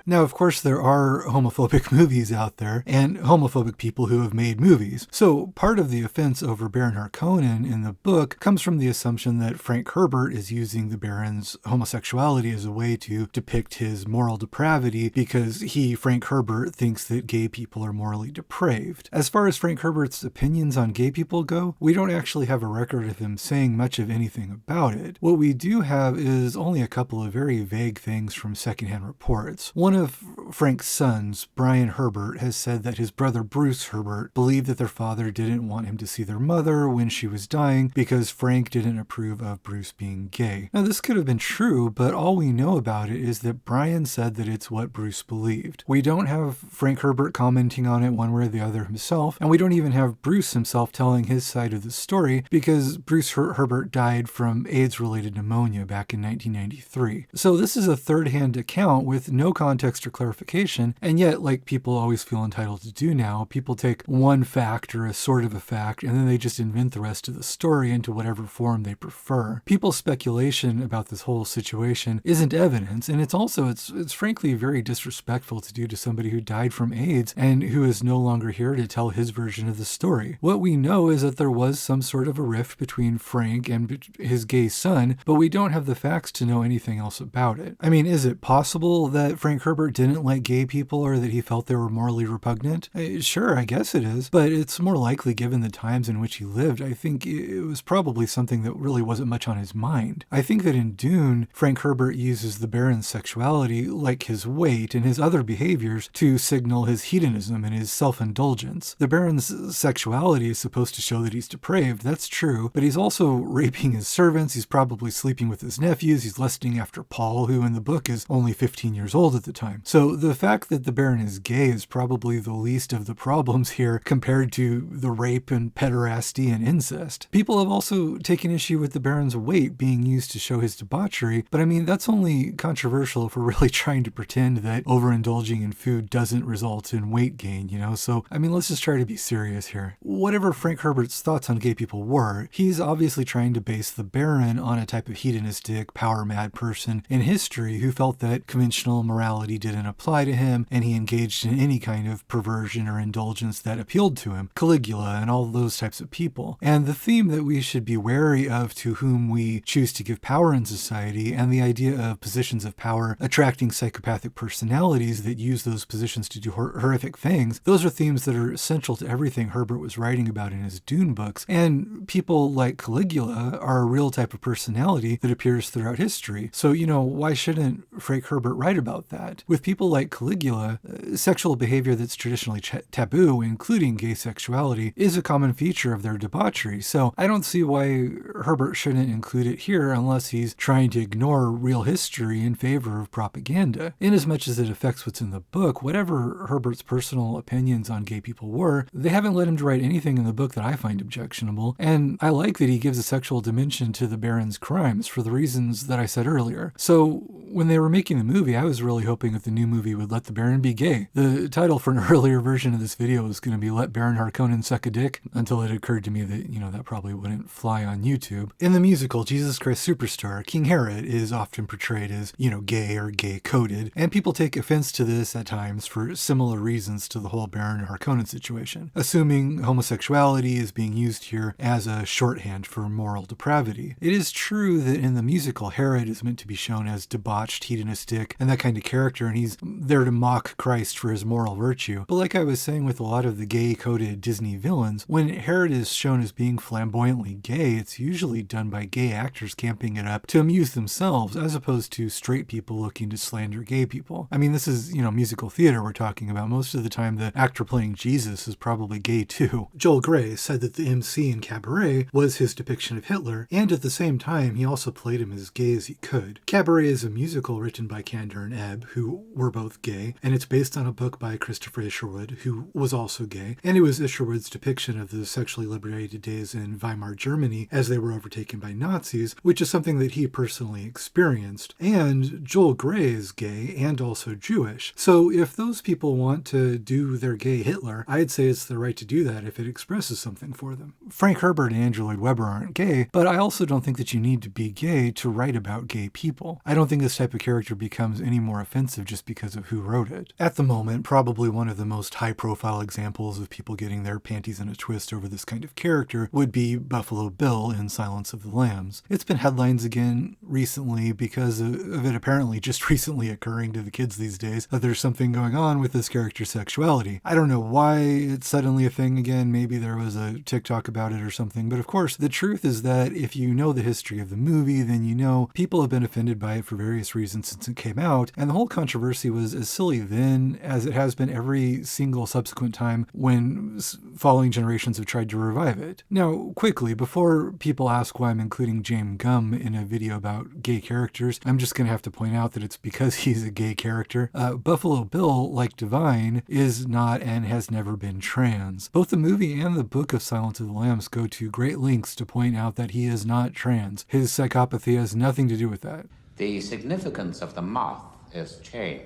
Now, of course, there are homophobic movies out there, and homophobic people who have made movies. So part of the offense over Baron Harkonnen in the book comes from the assumption that Frank Herbert is using the Baron's homosexuality as a way to depict his moral depravity because he, Frank Herbert, thinks that gay people are morally depraved. As far as Frank Herbert's opinions on gay people go, we don't actually have a record of him saying much of anything about it. What we do have is only a couple of very vague things from secondhand reports. One of Frank's sons, Brian Herbert, has said that his brother Bruce Herbert believed that their father didn't want him to see their mother when she was dying because Frank didn't approve of Bruce being gay. Now, this could have been true, but all we know about it is that Brian said that it's what Bruce believed. We don't have Frank Herbert commenting on it one way or the other himself, and we don't even have Bruce himself telling his side of the story because Bruce Herbert died from AIDS-related pneumonia back in 1993. So this is a third-hand account with no context or clarification, and yet, like people always feel entitled to do now, people take one fact or a sort of a fact and then they just invent the rest of the story into whatever form they prefer. People's speculation about this whole situation isn't evidence, and it's frankly very disrespectful to do to somebody who died from AIDS and who is no longer here to tell his version of the story. What we know is that there was some sort of a rift between Frank and his gay son, but we don't have the facts to know anything else about it. I mean, is it possible that Frank Herbert didn't like gay people or that he felt they were morally repugnant? Sure, I guess it is, but it's more likely given the times in which he lived. I think it was probably something that really wasn't much on his mind. I think that in Dune, Frank Herbert uses the Baron's sexuality, like his weight and his other behaviors, to signal his hedonism and his self-indulgence. The Baron's sexuality is supposed to show that he's depraved, that's true, but he's also raping his servants, he's probably sleeping with his nephews, he's lusting after Paul, who in the book is only 15 years old at the time. So the fact that the Baron is gay is probably the least of the problems here compared to the rape and pederasty and incest. People have also taken issue with the Baron's weight being used to show his debauchery, but I mean, that's only controversial if we're really trying to pretend that overindulging in food doesn't result in weight gain, you know? So, I mean, let's just try to be serious here. Whatever Frank Herbert's thoughts on gay people were, he's obviously trying to base the Baron on a type of hedonistic, power-mad person in history who felt that conventional morality didn't apply apply to him, and he engaged in any kind of perversion or indulgence that appealed to him. Caligula and all those types of people. And the theme that we should be wary of to whom we choose to give power in society, and the idea of positions of power attracting psychopathic personalities that use those positions to do horrific things, those are themes that are central to everything Herbert was writing about in his Dune books. And people like Caligula are a real type of personality that appears throughout history. So, why shouldn't Frank Herbert write about that? With people like Caligula, sexual behavior that's traditionally taboo, including gay sexuality, is a common feature of their debauchery. So I don't see why Herbert shouldn't include it here unless he's trying to ignore real history in favor of propaganda. Inasmuch as it affects what's in the book, whatever Herbert's personal opinions on gay people were, they haven't led him to write anything in the book that I find objectionable. And I like that he gives a sexual dimension to the Baron's crimes for the reasons that I said earlier. So when they were making the movie, I was really hoping that the new movie would let the Baron be gay. The title for an earlier version of this video was going to be Let Baron Harkonnen Suck a Dick, until it occurred to me that, that probably wouldn't fly on YouTube. In the musical Jesus Christ Superstar, King Herod is often portrayed as, gay or gay-coded, and people take offense to this at times for similar reasons to the whole Baron Harkonnen situation, assuming homosexuality is being used here as a shorthand for moral depravity. It is true that in the musical, Herod is meant to be shown as debauched, hedonistic, and that kind of character, and he's there to mock Christ for his moral virtue. But like I was saying with a lot of the gay-coded Disney villains, when Herod is shown as being flamboyantly gay, it's usually done by gay actors camping it up to amuse themselves, as opposed to straight people looking to slander gay people. I mean, this is, musical theater we're talking about. Most of the time, the actor playing Jesus is probably gay too. Joel Grey said that the MC in Cabaret was his depiction of Hitler, and at the same time, he also played him as gay as he could. Cabaret is a musical written by Kander and Ebb, who were both gay, and it's based on a book by Christopher Isherwood, who was also gay, and it was Isherwood's depiction of the sexually liberated days in Weimar Germany as they were overtaken by Nazis, which is something that he personally experienced. And Joel Grey is gay and also Jewish. So if those people want to do their gay Hitler, I'd say it's their right to do that if it expresses something for them. Frank Herbert and Andrew Lloyd Webber aren't gay, but I also don't think that you need to be gay to write about gay people. I don't think this type of character becomes any more offensive just because of who wrote it. At the moment, probably one of the most high-profile examples of people getting their panties in a twist over this kind of character would be Buffalo Bill in Silence of the Lambs. It's been headlines again recently because of it apparently just recently occurring to the kids these days that there's something going on with this character's sexuality. I don't know why it's suddenly a thing again. Maybe there was a TikTok about it or something. But of course, the truth is that if you know the history of the movie, then you know people have been offended by it for various reasons since it came out. And the whole controversy was as silly then as it has been every single subsequent time when following generations have tried to revive it. Now, quickly, before people ask why I'm including James Gumb in a video about gay characters, I'm just going to have to point out that it's because he's a gay character. Buffalo Bill, like Divine, is not and has never been trans. Both the movie and the book of Silence of the Lambs go to great lengths to point out that he is not trans. His psychopathy has nothing to do with that. The significance of the moth is change.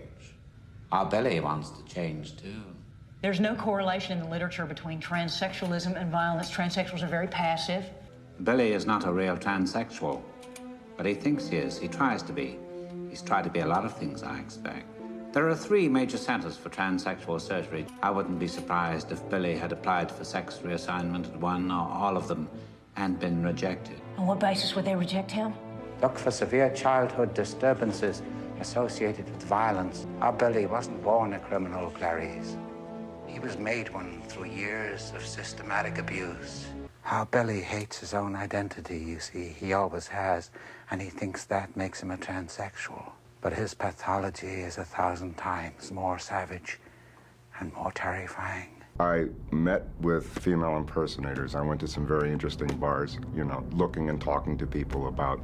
Our belly wants to change too. There's no correlation in the literature between transsexualism and violence. Transsexuals are very passive. Billy is not a real transsexual, but he thinks he is. He tries to be. He's tried to be a lot of things, I expect. There are 3 major centers for transsexual surgery. I wouldn't be surprised if Billy had applied for sex reassignment at one or all of them and been rejected. On what basis would they reject him? Look for severe childhood disturbances associated with violence. Our Billy wasn't born a criminal, Clarice. He was made one through years of systematic abuse. Our Billy hates his own identity, you see. He always has, and he thinks that makes him a transsexual. But his pathology is 1,000 times more savage and more terrifying. I met with female impersonators. I went to some very interesting bars, looking and talking to people about,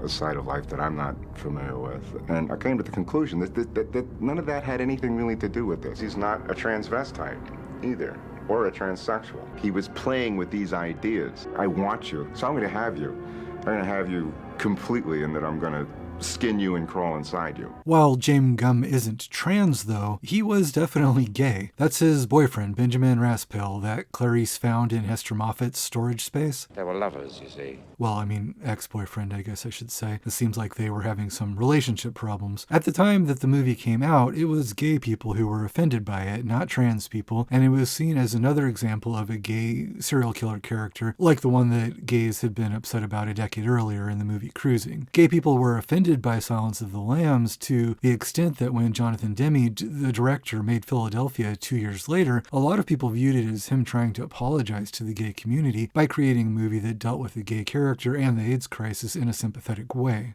a side of life that I'm not familiar with. And I came to the conclusion that none of that had anything really to do with this. He's not a transvestite either, or a transsexual. He was playing with these ideas. I want you, so I'm going to have you. I'm going to have you completely, and that I'm going to skin you and crawl inside you. While James Gumb isn't trans, though, he was definitely gay. That's his boyfriend, Benjamin Raspail, that Clarice found in Hester Moffat's storage space. They were lovers, you see. Well, I mean, ex-boyfriend, I guess I should say. It seems like they were having some relationship problems. At the time that the movie came out, it was gay people who were offended by it, not trans people, and it was seen as another example of a gay serial killer character, like the one that gays had been upset about a decade earlier in the movie Cruising. Gay people were offended by Silence of the Lambs to the extent that when Jonathan Demme, the director, made Philadelphia 2 years later, a lot of people viewed it as him trying to apologize to the gay community by creating a movie that dealt with the gay character and the AIDS crisis in a sympathetic way.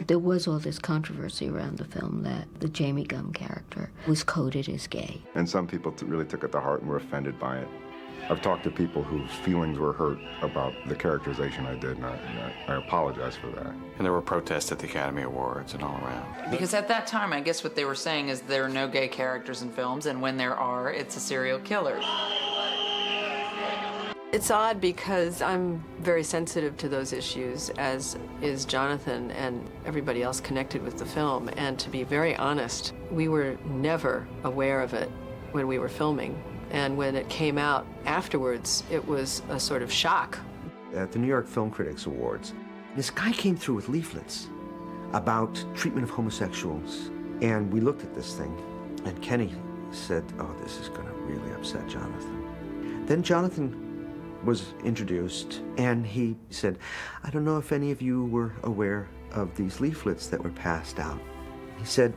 There was all this controversy around the film that the Jamie Gumb character was coded as gay. And some people really took it to heart and were offended by it. I've talked to people whose feelings were hurt about the characterization I did, and I apologize for that. And there were protests at the Academy Awards and all around. Because at that time, I guess what they were saying is there are no gay characters in films, and when there are, it's a serial killer. It's odd because I'm very sensitive to those issues, as is Jonathan and everybody else connected with the film. And to be very honest, we were never aware of it when we were filming. And when it came out afterwards, it was a sort of shock. At the New York Film Critics Awards, this guy came through with leaflets about treatment of homosexuals. And we looked at this thing, and Kenny said, oh, this is going to really upset Jonathan. Then Jonathan was introduced, and he said, I don't know if any of you were aware of these leaflets that were passed out. He said,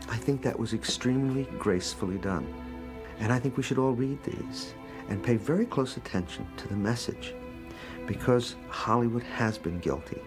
I think that was extremely gracefully done. And I think we should all read these and pay very close attention to the message, because Hollywood has been guilty.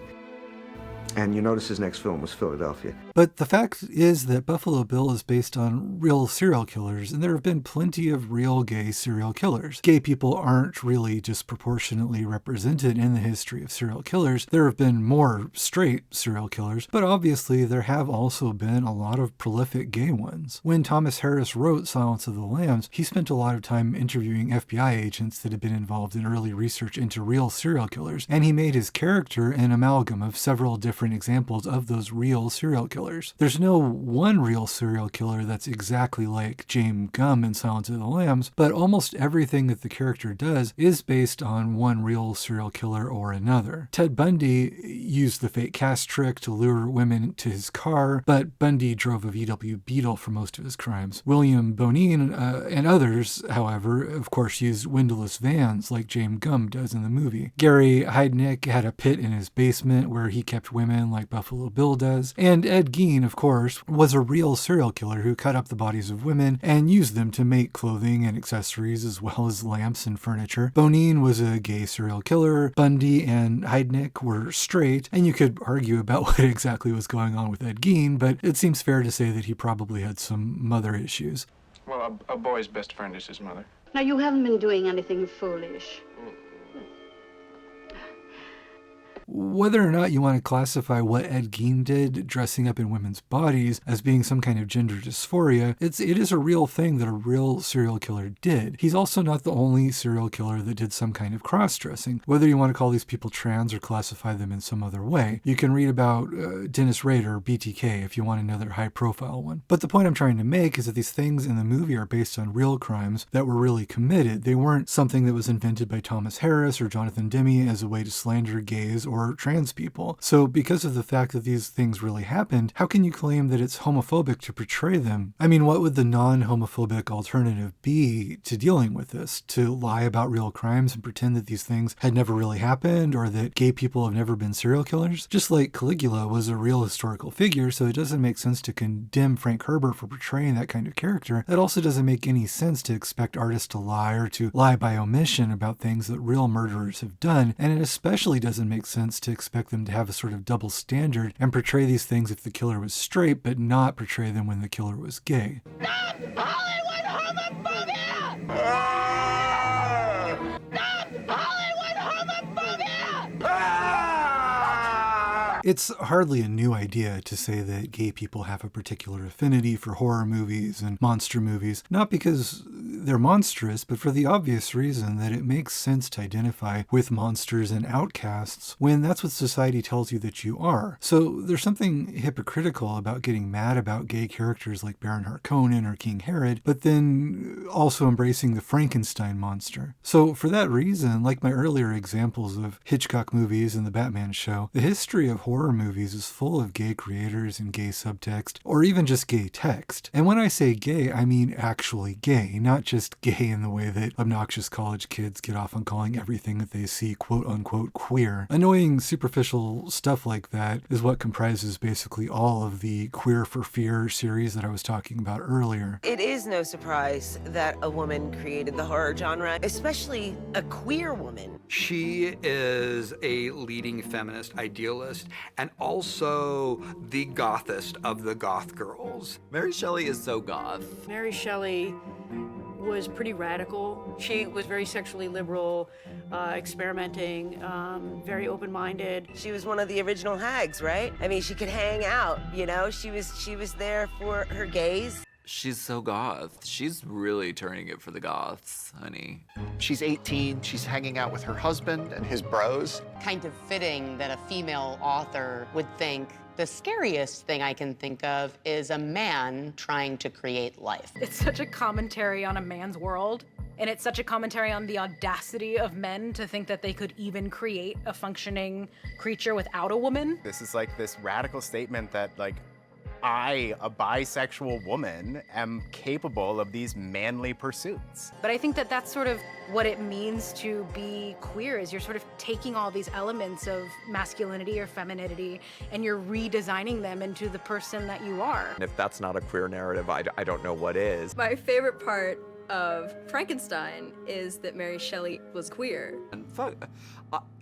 And you notice his next film was Philadelphia. But the fact is that Buffalo Bill is based on real serial killers, and there have been plenty of real gay serial killers. Gay people aren't really disproportionately represented in the history of serial killers. There have been more straight serial killers, but obviously there have also been a lot of prolific gay ones. When Thomas Harris wrote Silence of the Lambs, he spent a lot of time interviewing FBI agents that had been involved in early research into real serial killers, and he made his character an amalgam of several different examples of those real serial killers. There's no one real serial killer that's exactly like James Gumb in Silence of the Lambs, but almost everything that the character does is based on one real serial killer or another. Ted Bundy used the fake cast trick to lure women to his car, but Bundy drove a VW Beetle for most of his crimes. William Bonine and others, however, of course used windowless vans like James Gumb does in the movie. Gary Heidnik had a pit in his basement where he kept women like Buffalo Bill does. And Ed Gein, of course, was a real serial killer who cut up the bodies of women and used them to make clothing and accessories as well as lamps and furniture. Bonine was a gay serial killer. Bundy and Heidnik were straight, and you could argue about what exactly was going on with Ed Gein, but it seems fair to say that he probably had some mother issues. Well, a boy's best friend is his mother. Now, you haven't been doing anything foolish. Whether or not you want to classify what Ed Gein did, dressing up in women's bodies, as being some kind of gender dysphoria, it is a real thing that a real serial killer did. He's also not the only serial killer that did some kind of cross-dressing. Whether you want to call these people trans or classify them in some other way, you can read about Dennis Rader, BTK, if you want another high-profile one. But the point I'm trying to make is that these things in the movie are based on real crimes that were really committed. They weren't something that was invented by Thomas Harris or Jonathan Demme as a way to slander gays or trans people. So because of the fact that these things really happened, how can you claim that it's homophobic to portray them? I mean, what would the non-homophobic alternative be to dealing with this? To lie about real crimes and pretend that these things had never really happened, or that gay people have never been serial killers? Just like Caligula was a real historical figure, so it doesn't make sense to condemn Frank Herbert for portraying that kind of character. It also doesn't make any sense to expect artists to lie or to lie by omission about things that real murderers have done, and it especially doesn't make sense to expect them to have a sort of double standard and portray these things if the killer was straight, but not portray them when the killer was gay. Stop Hollywood homophobia! Stop Hollywood homophobia! It's hardly a new idea to say that gay people have a particular affinity for horror movies and monster movies, not because they're monstrous, but for the obvious reason that it makes sense to identify with monsters and outcasts when that's what society tells you that you are. So there's something hypocritical about getting mad about gay characters like Baron Harkonnen or King Herod, but then also embracing the Frankenstein monster. So for that reason, like my earlier examples of Hitchcock movies and the Batman show, the history of horror movies is full of gay creators and gay subtext, or even just gay text. And when I say gay, I mean actually gay, not just gay in the way that obnoxious college kids get off on calling everything that they see quote-unquote queer. Annoying, superficial stuff like that is what comprises basically all of the Queer for Fear series that I was talking about earlier. It is no surprise that a woman created the horror genre, especially a queer woman. She is a leading feminist idealist and also the gothest of the goth girls. Mary Shelley is so goth. Mary Shelley was pretty radical. She was very sexually liberal, experimenting, very open-minded. She was one of the original hags, right? I mean, she could hang out, you know? She was there for her gays. She's so goth. She's really turning it for the goths, honey. She's 18, she's hanging out with her husband and his bros. Kind of fitting that a female author would think the scariest thing I can think of is a man trying to create life. It's such a commentary on a man's world, and it's such a commentary on the audacity of men to think that they could even create a functioning creature without a woman. This is like this radical statement that, like, I, a bisexual woman, am capable of these manly pursuits. But I think that that's sort of what it means to be queer, is you're sort of taking all these elements of masculinity or femininity and you're redesigning them into the person that you are. And if that's not a queer narrative, I don't know what is. My favorite part of Frankenstein is that Mary Shelley was queer. And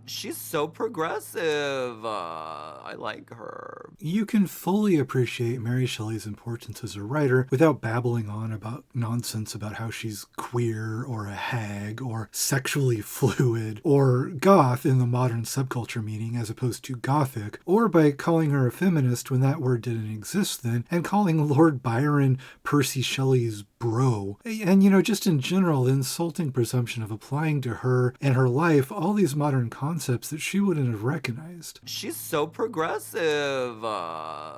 she's so progressive. I like her. You can fully appreciate Mary Shelley's importance as a writer without babbling on about nonsense about how she's queer or a hag or sexually fluid or goth in the modern subculture meaning as opposed to gothic, or by calling her a feminist when that word didn't exist then, and calling Lord Byron Percy Shelley's bro. And, you know, just in general, the insulting presumption of applying to her and her life all these modern concepts that she wouldn't have recognized. She's so progressive.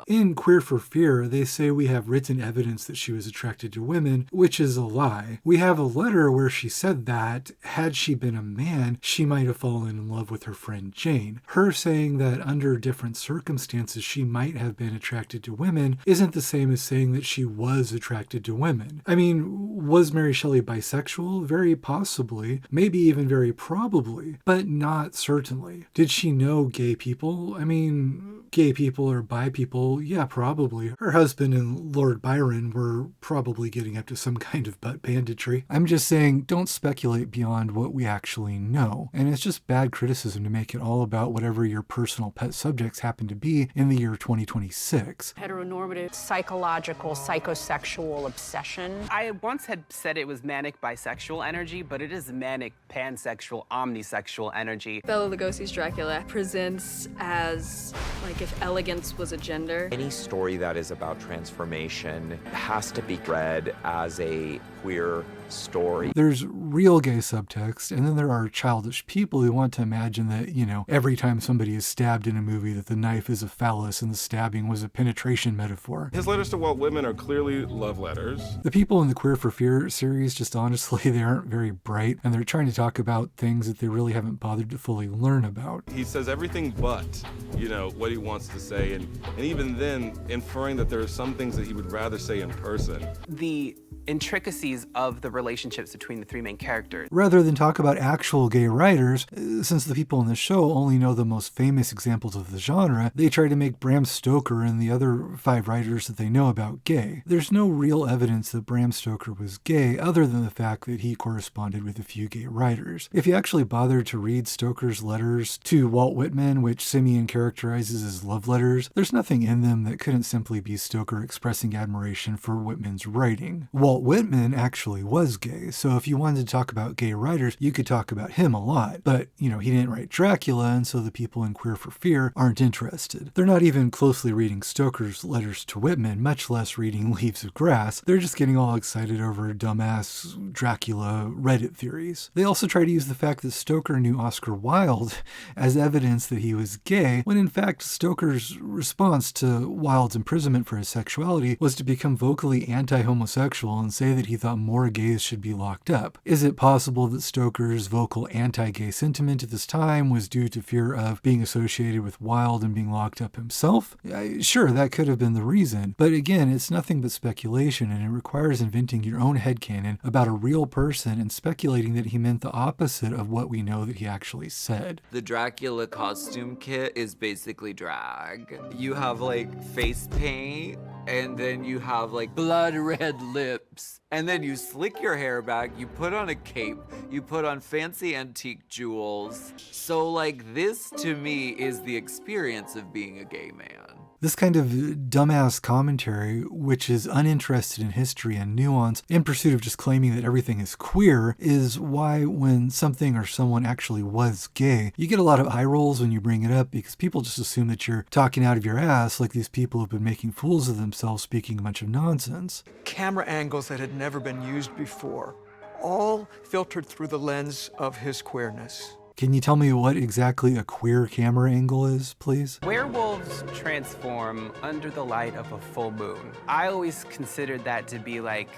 In Queer for Fear, they say we have written evidence that she was attracted to women, which is a lie. We have a letter where she said that, had she been a man, she might have fallen in love with her friend Jane. Her saying that under different circumstances she might have been attracted to women isn't the same as saying that she was attracted to women. I mean, was Mary Shelley bisexual? Very possibly, maybe even very probably, but not certainly. Did she know gay people? I mean, gay people or bi people, yeah, probably. Her husband and Lord Byron were probably getting up to some kind of butt banditry. I'm just saying, don't speculate beyond what we actually know. And it's just bad criticism to make it all about whatever your personal pet subjects happen to be in the year 2026. Heteronormative, psychological, psychosexual obsession. I once had said it was manic bisexual energy, but it is manic pansexual, omnisexual energy. Bela Lugosi's Dracula presents as, like, if elegance was a gender. Any story that is about transformation has to be read as a queer story. There's real gay subtext, and then there are childish people who want to imagine that, you know, every time somebody is stabbed in a movie that the knife is a phallus and the stabbing was a penetration metaphor. His letters to Walt Whitman are clearly love letters. The people in the Queer for Fear series, just honestly, they aren't very bright, and they're trying to talk about things that they really haven't bothered to fully learn about. He says everything but, you know, what he wants to say, and even then inferring that there are some things that he would rather say in person. The intricacies of the relationships between the three main characters. Rather than talk about actual gay writers, since the people in the show only know the most famous examples of the genre, they try to make Bram Stoker and the other 5 writers that they know about gay. There's no real evidence that Bram Stoker was gay other than the fact that he corresponded with a few gay writers. If you actually bothered to read Stoker's letters to Walt Whitman, which Simeon characterizes as love letters, there's nothing in them that couldn't simply be Stoker expressing admiration for Whitman's writing. Walt Walt Whitman actually was gay, so if you wanted to talk about gay writers, you could talk about him a lot. But, he didn't write Dracula, and so the people in Queer for Fear aren't interested. They're not even closely reading Stoker's letters to Whitman, much less reading Leaves of Grass. They're just getting all excited over dumbass Dracula Reddit theories. They also try to use the fact that Stoker knew Oscar Wilde as evidence that he was gay, when in fact Stoker's response to Wilde's imprisonment for his sexuality was to become vocally anti-homosexual and say that he thought more gays should be locked up. Is it possible that Stoker's vocal anti-gay sentiment at this time was due to fear of being associated with Wilde and being locked up himself? Sure, that could have been the reason, but again, it's nothing but speculation, and it requires inventing your own headcanon about a real person and speculating that he meant the opposite of what we know that he actually said. The Dracula costume kit is basically drag. You have like face paint, and then you have like blood red lips, and then you slick your hair back, you put on a cape, you put on fancy antique jewels. So like this to me is the experience of being a gay man. This kind of dumbass commentary, which is uninterested in history and nuance, in pursuit of just claiming that everything is queer, is why when something or someone actually was gay, you get a lot of eye rolls when you bring it up, because people just assume that you're talking out of your ass like these people have been making fools of themselves speaking a bunch of nonsense. Camera angles that had never been used before, all filtered through the lens of his queerness. Can you tell me what exactly a queer camera angle is, please? Werewolves transform under the light of a full moon. I always considered that to be like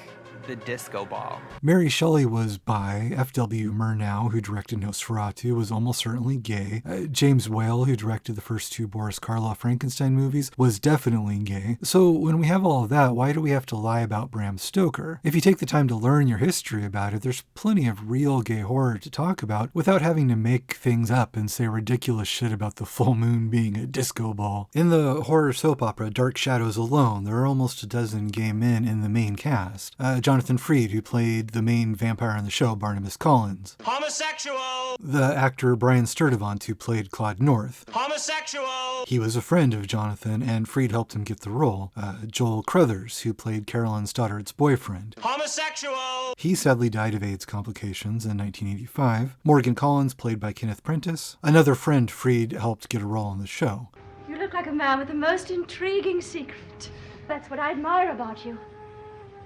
the disco ball. Mary Shelley was bi. F.W. Murnau, who directed Nosferatu, was almost certainly gay. James Whale, who directed the first two Boris Karloff Frankenstein movies, was definitely gay. So when we have all of that, why do we have to lie about Bram Stoker? If you take the time to learn your history about it, there's plenty of real gay horror to talk about without having to make things up and say ridiculous shit about the full moon being a disco ball. In the horror soap opera Dark Shadows alone, there are almost a dozen gay men in the main cast. Jonathan Freed, who played the main vampire on the show, Barnabas Collins. Homosexual! The actor Brian Sturtevant, who played Claude North. Homosexual! He was a friend of Jonathan, and Freed helped him get the role. Joel Crothers, who played Carolyn Stoddart's boyfriend. Homosexual! He sadly died of AIDS complications in 1985. Morgan Collins, played by Kenneth Prentice. Another friend Freed helped get a role on the show. You look like a man with the most intriguing secret. That's what I admire about you.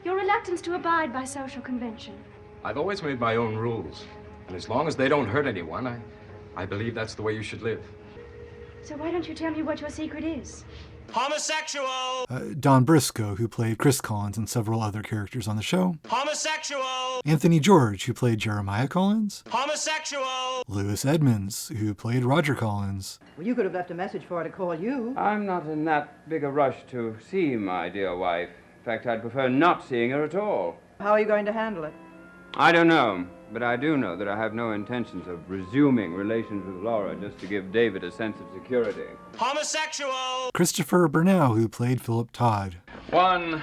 Your reluctance to abide by social convention. I've always made my own rules. And as long as they don't hurt anyone, I believe that's the way you should live. So why don't you tell me what your secret is? Homosexual! Don Briscoe, who played Chris Collins and several other characters on the show. Homosexual! Anthony George, who played Jeremiah Collins. Homosexual! Lewis Edmonds, who played Roger Collins. Well, you could have left a message for her to call you. I'm not in that big a rush to see my dear wife. In fact, I'd prefer not seeing her at all. How are you going to handle it? I don't know, but I do know that I have no intentions of resuming relations with Laura just to give David a sense of security. Homosexual! Christopher Burnell, who played Philip Todd. One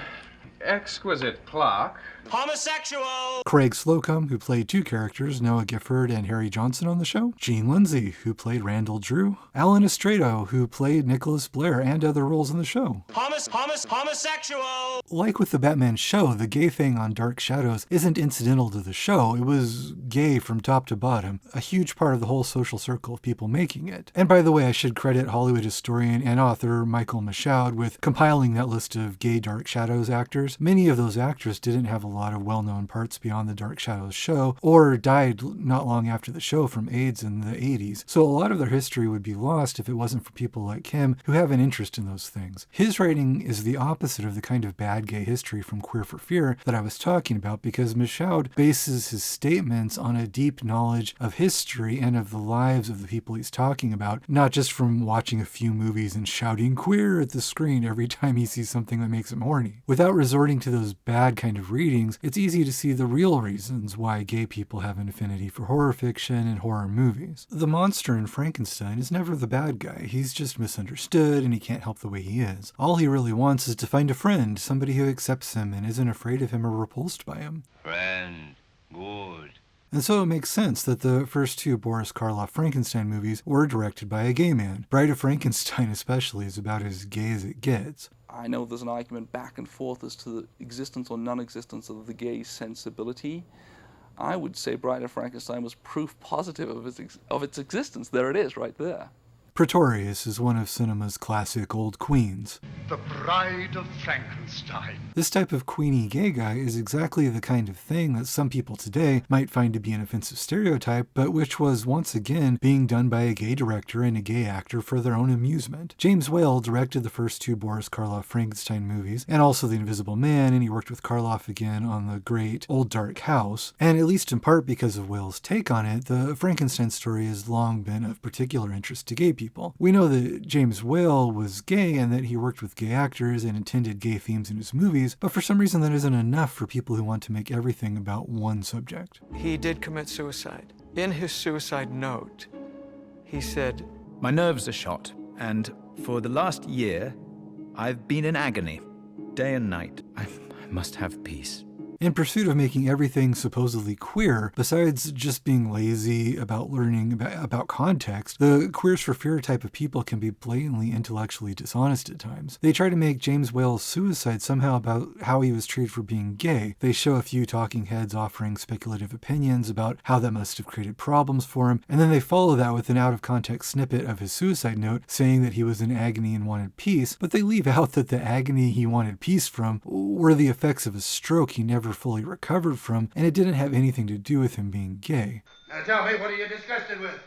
exquisite clock. Homosexual! Craig Slocum, who played two characters, Noah Gifford and Harry Johnson on the show. Gene Lindsay, who played Randall Drew. Alan Estrado, who played Nicholas Blair and other roles in the show. Homosexual! Like with the Batman show, the gay thing on Dark Shadows isn't incidental to the show. It was gay from top to bottom, a huge part of the whole social circle of people making it. And by the way, I should credit Hollywood historian and author Michael Michaud with compiling that list of gay Dark Shadows actors. Many of those actors didn't have a lot of well-known parts beyond the Dark Shadows show, or died not long after the show from AIDS in the 80s. So a lot of their history would be lost if it wasn't for people like him who have an interest in those things. His writing is the opposite of the kind of bad gay history from Queer for Fear that I was talking about, because Michaud bases his statements on a deep knowledge of history and of the lives of the people he's talking about, not just from watching a few movies and shouting queer at the screen every time he sees something that makes him horny. Without resorting to those bad kind of readings, it's easy to see the real reasons why gay people have an affinity for horror fiction and horror movies. The monster in Frankenstein is never the bad guy. He's just misunderstood and he can't help the way he is. All he really wants is to find a friend, somebody who accepts him and isn't afraid of him or repulsed by him. Friend. Good. And so it makes sense that the first two Boris Karloff Frankenstein movies were directed by a gay man. Bride of Frankenstein especially is about as gay as it gets. I know there's an argument back and forth as to the existence or non-existence of the gay sensibility. I would say Bride of Frankenstein was proof positive of its existence. There it is, right there. Pretorius is one of cinema's classic old queens. The Bride of Frankenstein. This type of queenie gay guy is exactly the kind of thing that some people today might find to be an offensive stereotype, but which was once again being done by a gay director and a gay actor for their own amusement. James Whale directed the first two Boris Karloff Frankenstein movies, and also The Invisible Man, and he worked with Karloff again on the great Old Dark House. And at least in part because of Whale's take on it, the Frankenstein story has long been of particular interest to gay people. We know that James Whale was gay and that he worked with gay actors and intended gay themes in his movies, but for some reason that isn't enough for people who want to make everything about one subject. He did commit suicide. In his suicide note, he said, "My nerves are shot, and for the last year, I've been in agony, day and night. I must have peace." In pursuit of making everything supposedly queer, besides just being lazy about learning about context, the Queers for Fear type of people can be blatantly intellectually dishonest at times. They try to make James Whale's suicide somehow about how he was treated for being gay. They show a few talking heads offering speculative opinions about how that must have created problems for him, and then they follow that with an out-of-context snippet of his suicide note saying that he was in agony and wanted peace, but they leave out that the agony he wanted peace from were the effects of a stroke he never fully recovered from, and it didn't have anything to do with him being gay. Now tell me, what are you disgusted with?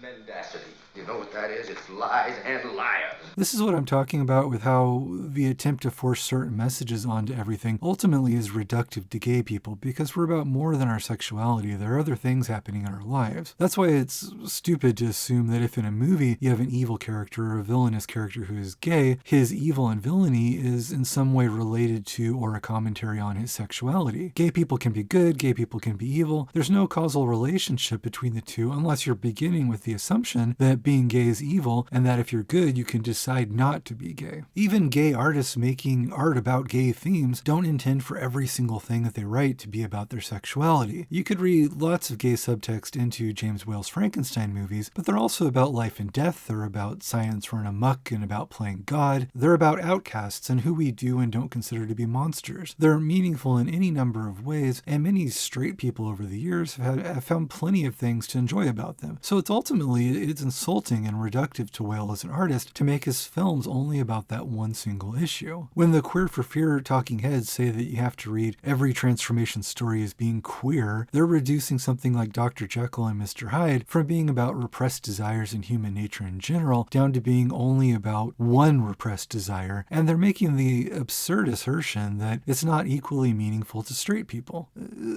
Mendacity. You know what that is? It's lies and liars. This is what I'm talking about with how the attempt to force certain messages onto everything ultimately is reductive to gay people, because we're about more than our sexuality. There are other things happening in our lives. That's why it's stupid to assume that if in a movie you have an evil character or a villainous character who is gay, his evil and villainy is in some way related to or a commentary on his sexuality. Gay people can be good, gay people can be evil. There's no causal relationship between the two unless you're beginning with the assumption that being gay is evil, and that if you're good, you can decide not to be gay. Even gay artists making art about gay themes don't intend for every single thing that they write to be about their sexuality. You could read lots of gay subtext into James Whale's Frankenstein movies, but they're also about life and death, they're about science run amok and about playing God. They're about outcasts and who we do and don't consider to be monsters. They're meaningful in any number of ways, and many straight people over the years have found plenty of things to enjoy about them. So it's insulting and reductive to Whale as an artist to make his films only about that one single issue. When the Queer for Fear talking heads say that you have to read every transformation story as being queer, they're reducing something like Dr. Jekyll and Mr. Hyde from being about repressed desires and human nature in general down to being only about one repressed desire, and they're making the absurd assertion that it's not equally meaningful to straight people.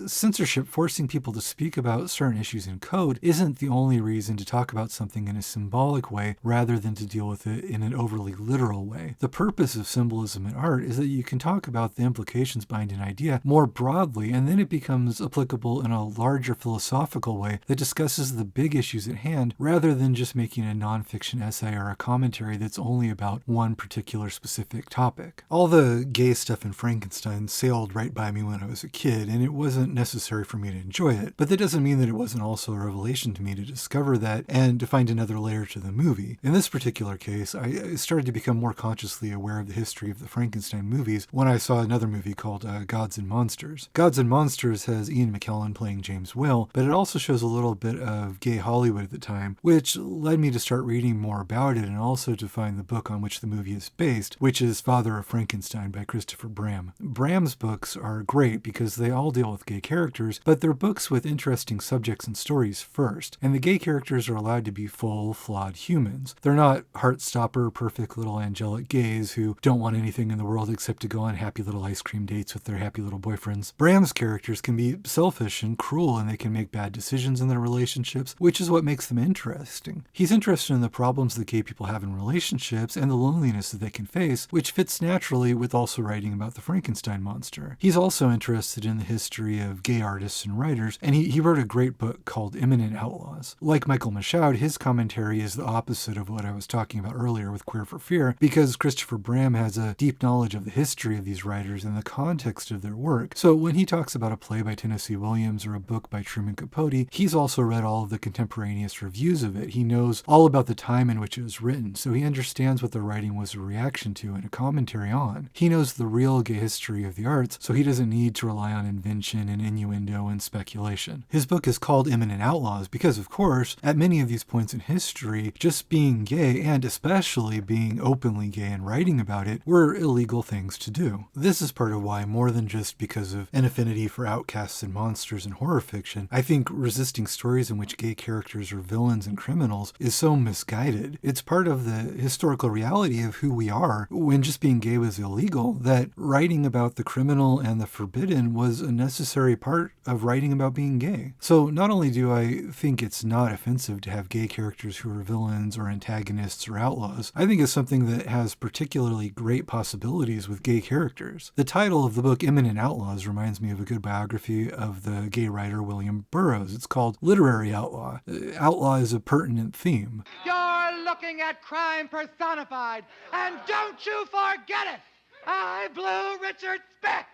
Censorship forcing people to speak about certain issues in code isn't the only reason to talk about something in a symbolic way rather than to deal with it in an overly literal way. The purpose of symbolism in art is that you can talk about the implications behind an idea more broadly, and then it becomes applicable in a larger philosophical way that discusses the big issues at hand rather than just making a nonfiction essay or a commentary that's only about one particular specific topic. All the gay stuff in Frankenstein sailed right by me when I was a kid, and it wasn't necessary for me to enjoy it, but that doesn't mean that it wasn't also a revelation to me to discover that and to find another layer to the movie. In this particular case, I started to become more consciously aware of the history of the Frankenstein movies when I saw another movie called Gods and Monsters. Gods and Monsters has Ian McKellen playing James Whale, but it also shows a little bit of gay Hollywood at the time, which led me to start reading more about it and also to find the book on which the movie is based, which is Father of Frankenstein by Christopher Bram. Bram's books are great because they all deal with gay characters, but they're books with interesting subjects and stories first, and the gay characters are allowed to be full, flawed humans. They're not heart-stopper, perfect little angelic gays who don't want anything in the world except to go on happy little ice cream dates with their happy little boyfriends. Bram's characters can be selfish and cruel, and they can make bad decisions in their relationships, which is what makes them interesting. He's interested in the problems that gay people have in relationships and the loneliness that they can face, which fits naturally with also writing about the Frankenstein monster. He's also interested in the history of gay artists and writers, and he wrote a great book called Imminent Outlaws. Like Michael Michaud, his commentary commentary is the opposite of what I was talking about earlier with Queer for Fear, because Christopher Bram has a deep knowledge of the history of these writers and the context of their work. So when he talks about a play by Tennessee Williams or a book by Truman Capote, he's also read all of the contemporaneous reviews of it. He knows all about the time in which it was written, so he understands what the writing was a reaction to and a commentary on. He knows the real gay history of the arts, so he doesn't need to rely on invention and innuendo and speculation. His book is called Imminent Outlaws because, of course, at many of these points in history, just being gay, and especially being openly gay and writing about it, were illegal things to do. This is part of why, more than just because of an affinity for outcasts and monsters and horror fiction, I think resisting stories in which gay characters are villains and criminals is so misguided. It's part of the historical reality of who we are when just being gay was illegal, that writing about the criminal and the forbidden was a necessary part of writing about being gay. So not only do I think it's not offensive to have gay characters who are villains or antagonists or outlaws, I think it's something that has particularly great possibilities with gay characters. The title of the book, Imminent Outlaws, reminds me of a good biography of the gay writer William Burroughs. It's called Literary Outlaw. Outlaw is a pertinent theme. You're looking at crime personified, and don't you forget it! I blew Richard Speck!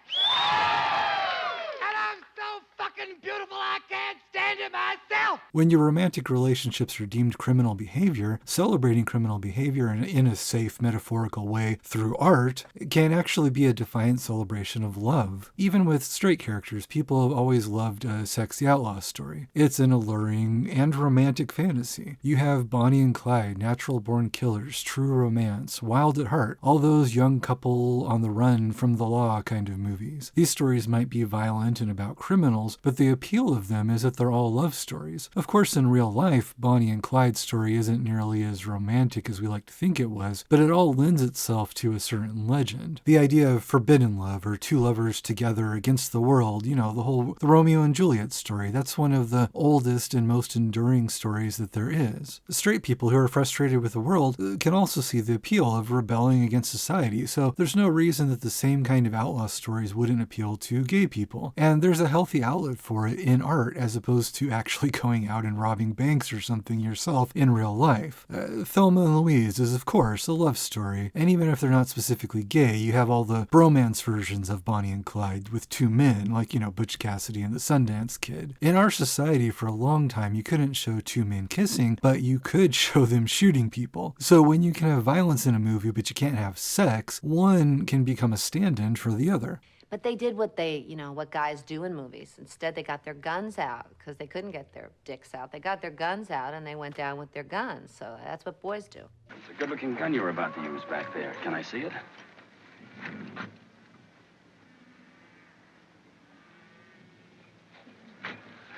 And I'm so fucking beautiful I can't stand it myself! When your romantic relationships are deemed criminal behavior, celebrating criminal behavior in a safe, metaphorical way through art can actually be a defiant celebration of love. Even with straight characters, people have always loved a sexy outlaw story. It's an alluring and romantic fantasy. You have Bonnie and Clyde, natural-born killers, true romance, wild at heart, all those young couple on the run from the law kind of movies. These stories might be violent and about criminals, but the appeal of them is that they're all love stories. Of course, in real life, Bonnie and Clyde's story isn't nearly as romantic as we like to think it was, but it all lends itself to a certain legend. The idea of forbidden love, or two lovers together against the world, the Romeo and Juliet story, that's one of the oldest and most enduring stories that there is. Straight people who are frustrated with the world can also see the appeal of rebelling against society, so there's no reason that the same kind of outlaw stories wouldn't appeal to gay people. And there's a healthy outlet for it in art, as opposed to actually going out and robbing banks or something yourself in real life. Thelma and Louise is, of course, a love story, and even if they're not specifically gay, you have all the bromance versions of Bonnie and Clyde with two men, like, Butch Cassidy and the Sundance Kid. In our society, for a long time, you couldn't show two men kissing, but you could show them shooting people. So when you can have violence in a movie, but you can't have sex, one can become a stand-in for the other. But they did what what guys do in movies. Instead, they got their guns out because they couldn't get their dicks out. They got their guns out and they went down with their guns. So that's what boys do. It's a good-looking gun you were about to use back there. Can I see it?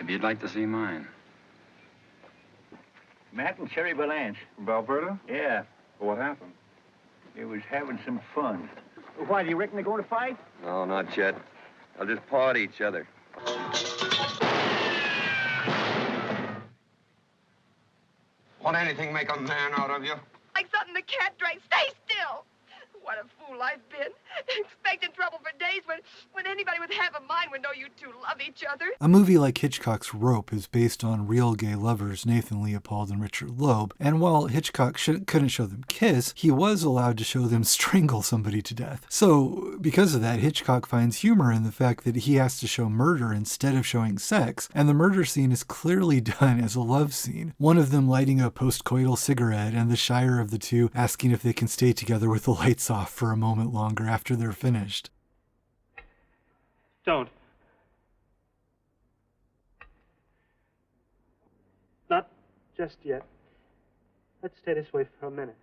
Maybe you'd like to see mine. Matt and Cherry Balanche. From Alberta? Yeah. Well, what happened? They was having some fun. Why, do you reckon they're going to fight? No, not yet. They'll just paw at each other. Won't anything make a man out of you? Like something the cat drank. Stay still! What a fool I've been. Expecting trouble for days when anybody with half a mind would know you two love each other. A movie like Hitchcock's Rope is based on real gay lovers Nathan Leopold and Richard Loeb, and while Hitchcock couldn't show them kiss, he was allowed to show them strangle somebody to death. So, because of that, Hitchcock finds humor in the fact that he has to show murder instead of showing sex, and the murder scene is clearly done as a love scene. One of them lighting a post-coital cigarette, and the shyer of the two asking if they can stay together with the lights off for a moment longer after they're finished. Don't. Not just yet. Let's stay this way for a minute.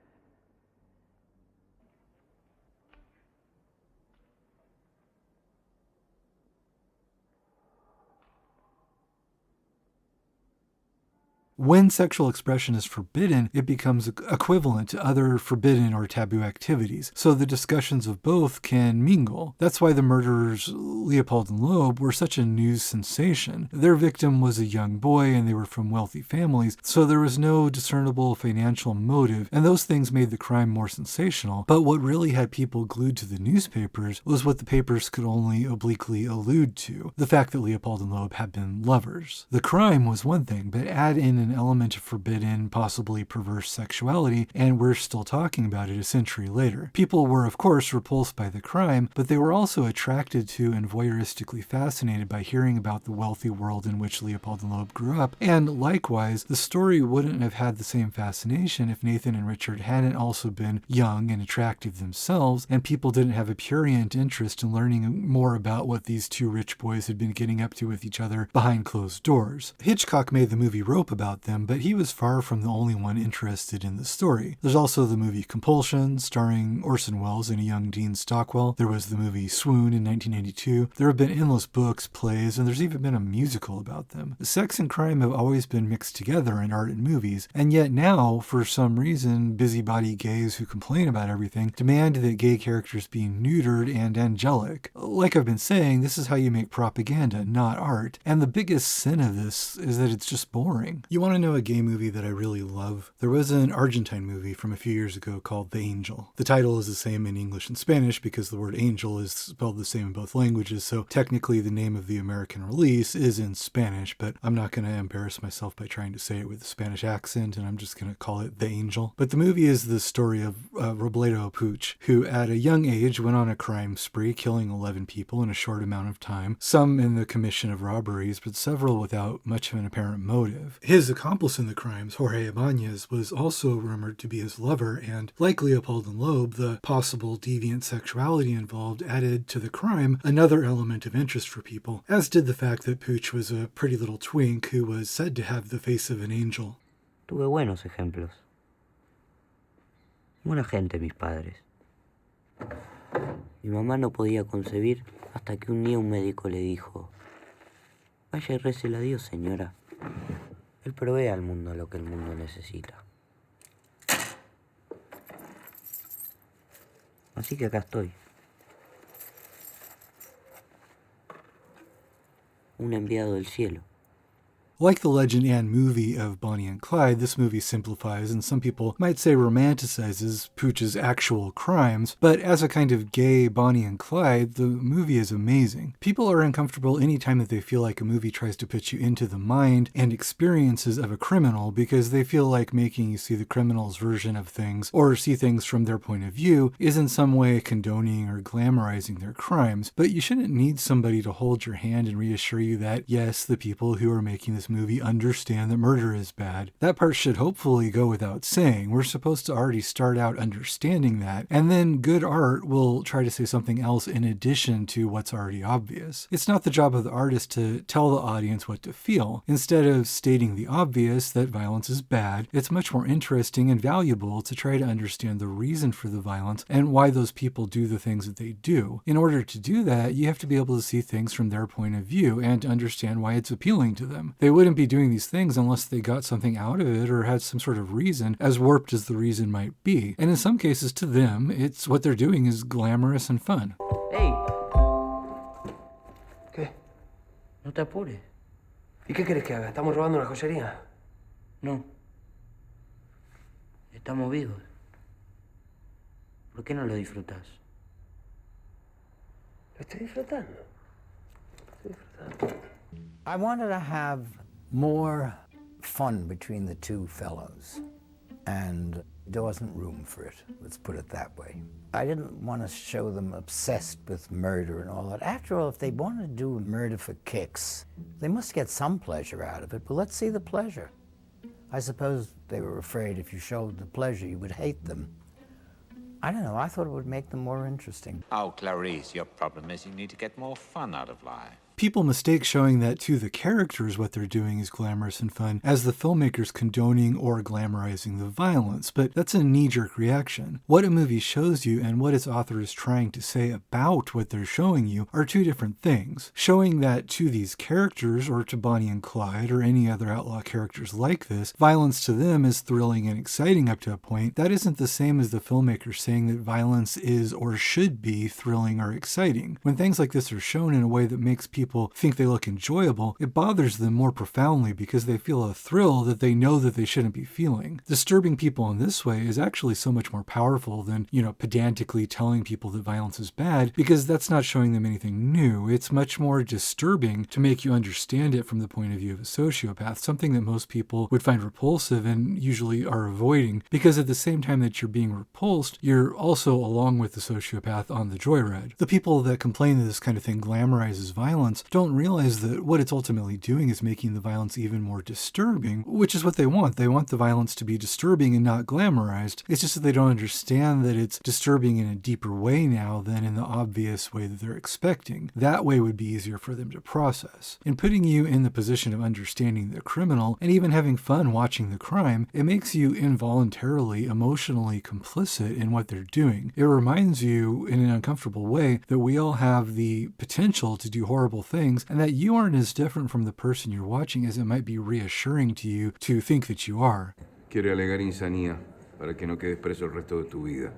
When sexual expression is forbidden, it becomes equivalent to other forbidden or taboo activities, so the discussions of both can mingle. That's why the murderers, Leopold and Loeb, were such a news sensation. Their victim was a young boy and they were from wealthy families, so there was no discernible financial motive, and those things made the crime more sensational. But what really had people glued to the newspapers was what the papers could only obliquely allude to, the fact that Leopold and Loeb had been lovers. The crime was one thing, but add in an element of forbidden, possibly perverse sexuality, and we're still talking about it a century later. People were, of course, repulsed by the crime, but they were also attracted to and voyeuristically fascinated by hearing about the wealthy world in which Leopold and Loeb grew up. And likewise, the story wouldn't have had the same fascination if Nathan and Richard hadn't also been young and attractive themselves, and people didn't have a prurient interest in learning more about what these two rich boys had been getting up to with each other behind closed doors. Hitchcock made the movie Rope about them, but he was far from the only one interested in the story. There's also the movie Compulsion, starring Orson Welles and a young Dean Stockwell. There was the movie Swoon in 1992. There have been endless books, plays, and there's even been a musical about them. Sex and crime have always been mixed together in art and movies, and yet now, for some reason, busybody gays who complain about everything demand that gay characters be neutered and angelic. Like I've been saying, this is how you make propaganda, not art, and the biggest sin of this is that it's just boring. You want to know a gay movie that I really love? There was an Argentine movie from a few years ago called The Angel. The title is the same in English and Spanish because the word angel is spelled the same in both languages, so technically the name of the American release is in Spanish, but I'm not going to embarrass myself by trying to say it with a Spanish accent, and I'm just going to call it The Angel. But the movie is the story of Robledo Puig, who at a young age went on a crime spree, killing 11 people in a short amount of time, some in the commission of robberies, but several without much of an apparent motive. His accomplice in the crimes, Jorge Ibanez, was also rumored to be his lover, and like Leopold and Loeb, the possible deviant sexuality involved added to the crime another element of interest for people, as did the fact that Puig was a pretty little twink who was said to have the face of an angel. Tuve buenos ejemplos. Buena gente, mis padres. Mi mamá no podía concebir hasta que un día un médico le dijo: vaya y récele a Dios, señora. Él provee al mundo lo que el mundo necesita. Así que acá estoy. Un enviado del cielo. Like the legend and movie of Bonnie and Clyde, this movie simplifies and some people might say romanticizes Puig's actual crimes, but as a kind of gay Bonnie and Clyde, the movie is amazing. People are uncomfortable anytime that they feel like a movie tries to put you into the mind and experiences of a criminal because they feel like making you see the criminal's version of things or see things from their point of view is in some way condoning or glamorizing their crimes, but you shouldn't need somebody to hold your hand and reassure you that, yes, the people who are making this movie understand that murder is bad. That part should hopefully go without saying. We're supposed to already start out understanding that, and then good art will try to say something else in addition to what's already obvious. It's not the job of the artist to tell the audience what to feel. Instead of stating the obvious that violence is bad, it's much more interesting and valuable to try to understand the reason for the violence and why those people do the things that they do. In order to do that, you have to be able to see things from their point of view and to understand why it's appealing to them. They wouldn't be doing these things unless they got something out of it or had some sort of reason, as warped as the reason might be. And in some cases, to them, it's what they're doing is glamorous and fun. Hey. ¿Qué? No te apures. ¿Y qué querés que haga? ¿Estamos robando una joyería? No. Estamos vivos. ¿Por qué no lo disfrutas? Lo estoy disfrutando. I wanted to have more fun between the two fellows, and there wasn't room for it, let's put it that way. I didn't want to show them obsessed with murder and all that. After all, if they want to do murder for kicks, they must get some pleasure out of it, but let's see the pleasure. I suppose they were afraid if you showed the pleasure, you would hate them. I don't know, I thought it would make them more interesting. Oh, Clarice, your problem is you need to get more fun out of life. People mistake showing that to the characters what they're doing is glamorous and fun as the filmmakers condoning or glamorizing the violence, but that's a knee-jerk reaction. What a movie shows you and what its author is trying to say about what they're showing you are two different things. Showing that to these characters, or to Bonnie and Clyde, or any other outlaw characters like this, violence to them is thrilling and exciting up to a point, that isn't the same as the filmmaker saying that violence is or should be thrilling or exciting. When things like this are shown in a way that makes people people think they look enjoyable, it bothers them more profoundly because they feel a thrill that they know that they shouldn't be feeling. Disturbing people in this way is actually so much more powerful than, pedantically telling people that violence is bad, because that's not showing them anything new. It's much more disturbing to make you understand it from the point of view of a sociopath, something that most people would find repulsive and usually are avoiding, because at the same time that you're being repulsed, you're also along with the sociopath on the joyride. The people that complain that this kind of thing glamorizes violence don't realize that what it's ultimately doing is making the violence even more disturbing, which is what they want. They want the violence to be disturbing and not glamorized. It's just that they don't understand that it's disturbing in a deeper way now than in the obvious way that they're expecting. That way would be easier for them to process. In putting you in the position of understanding the criminal and even having fun watching the crime, it makes you involuntarily, emotionally complicit in what they're doing. It reminds you in an uncomfortable way that we all have the potential to do horrible things and that you aren't as different from the person you're watching as it might be reassuring to you to think that you are. Quiere alegar insanía para que no quedes preso el resto de tu vida.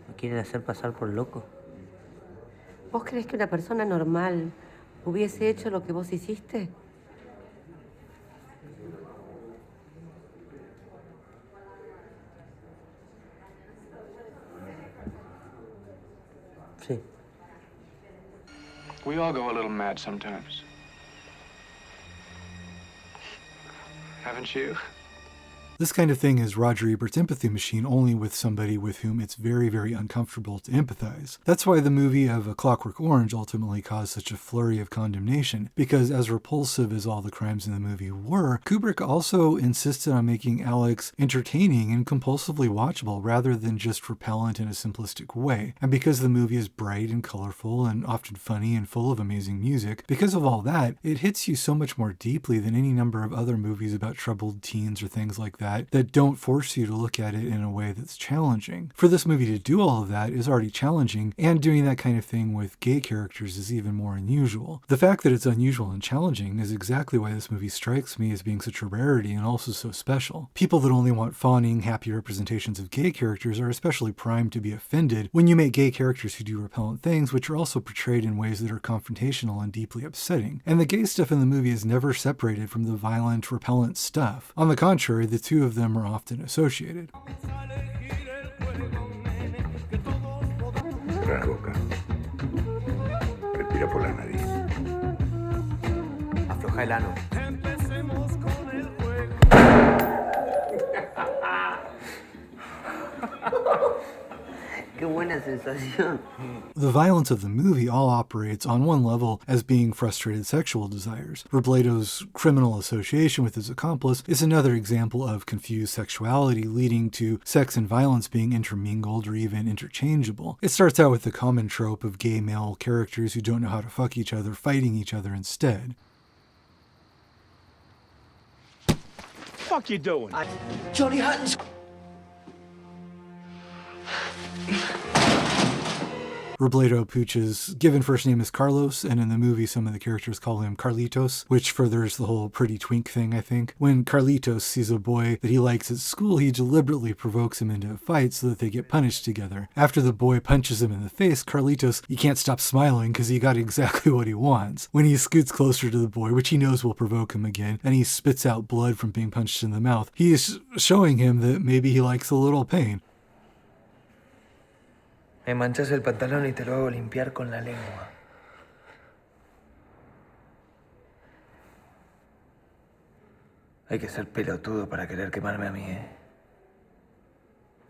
¿Me quieren hacer pasar por loco? ¿Vos crees que una persona normal hubiese hecho lo que vos hiciste? Sí. We all go a little mad sometimes. Haven't you? This kind of thing is Roger Ebert's empathy machine, only with somebody with whom it's very, very uncomfortable to empathize. That's why the movie of A Clockwork Orange ultimately caused such a flurry of condemnation, because as repulsive as all the crimes in the movie were, Kubrick also insisted on making Alex entertaining and compulsively watchable rather than just repellent in a simplistic way. And because the movie is bright and colorful and often funny and full of amazing music, because of all that, it hits you so much more deeply than any number of other movies about troubled teens or things like that don't force you to look at it in a way that's challenging. For this movie to do all of that is already challenging, and doing that kind of thing with gay characters is even more unusual. The fact that it's unusual and challenging is exactly why this movie strikes me as being such a rarity and also so special. People that only want fawning, happy representations of gay characters are especially primed to be offended when you make gay characters who do repellent things, which are also portrayed in ways that are confrontational and deeply upsetting. And the gay stuff in the movie is never separated from the violent, repellent stuff. On the contrary, the two of them are often associated. Cierra la boca. Respira por la nariz. Afloja el ano. Qué buena sensación. The violence of the movie all operates on one level as being frustrated sexual desires. Robledo's criminal association with his accomplice is another example of confused sexuality leading to sex and violence being intermingled or even interchangeable. It starts out with the common trope of gay male characters who don't know how to fuck each other fighting each other instead. Fuck you doing? Johnny Hutton's... Robledo Puch's given first name is Carlos, and in the movie some of the characters call him Carlitos, which furthers the whole pretty twink thing, I think. When Carlitos sees a boy that he likes at school, he deliberately provokes him into a fight so that they get punished together. After the boy punches him in the face, Carlitos, he can't stop smiling because he got exactly what he wants. When he scoots closer to the boy, which he knows will provoke him again, and he spits out blood from being punched in the mouth, he is showing him that maybe he likes a little pain. Me manchas el pantalón y te lo hago limpiar con la lengua. Hay que ser pelotudo para querer quemarme a mí, ¿eh?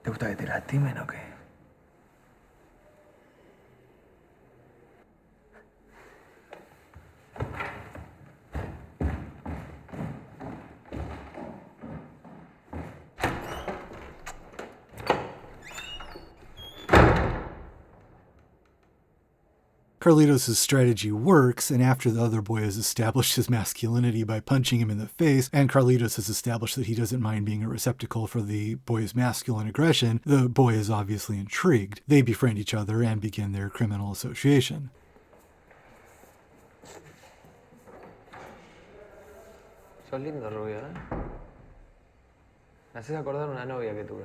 ¿Te gusta que te lastimen o qué? Carlitos' strategy works, and after the other boy has established his masculinity by punching him in the face, and Carlitos has established that he doesn't mind being a receptacle for the boy's masculine aggression, the boy is obviously intrigued. They befriend each other and begin their criminal association. Sos lindo, rubio, ¿eh? Me haces acordar una novia que tuve.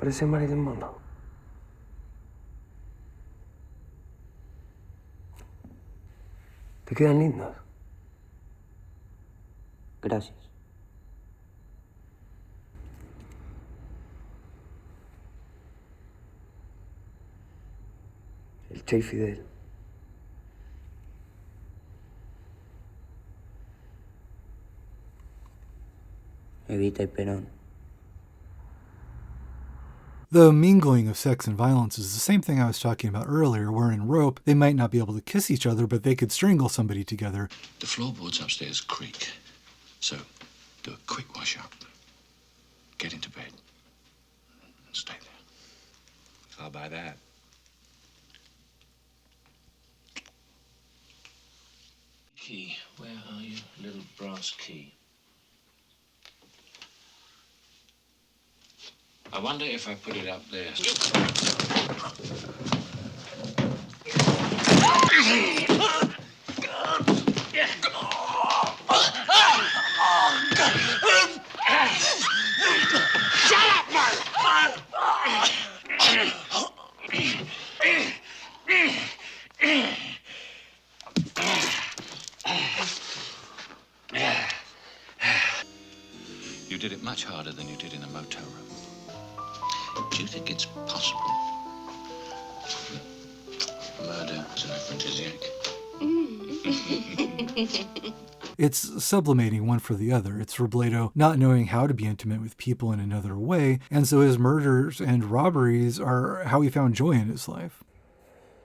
Parece Marilyn Monroe. Te quedan lindos. Gracias. El Che y Fidel. Evita y Perón. The mingling of sex and violence is the same thing I was talking about earlier, where in Rope, they might not be able to kiss each other, but they could strangle somebody together. The floorboards upstairs creak. So, do a quick wash up. Get into bed. And stay there. I'll buy that. Key. Where are you? Little brass key. I wonder if I put it up there. Shut up, Mark! You did it much harder than you did in a motel room. Do you think it's possible that murder is an aphrodisiac? It's sublimating one for the other. It's Robledo not knowing how to be intimate with people in another way, and so his murders and robberies are how he found joy in his life.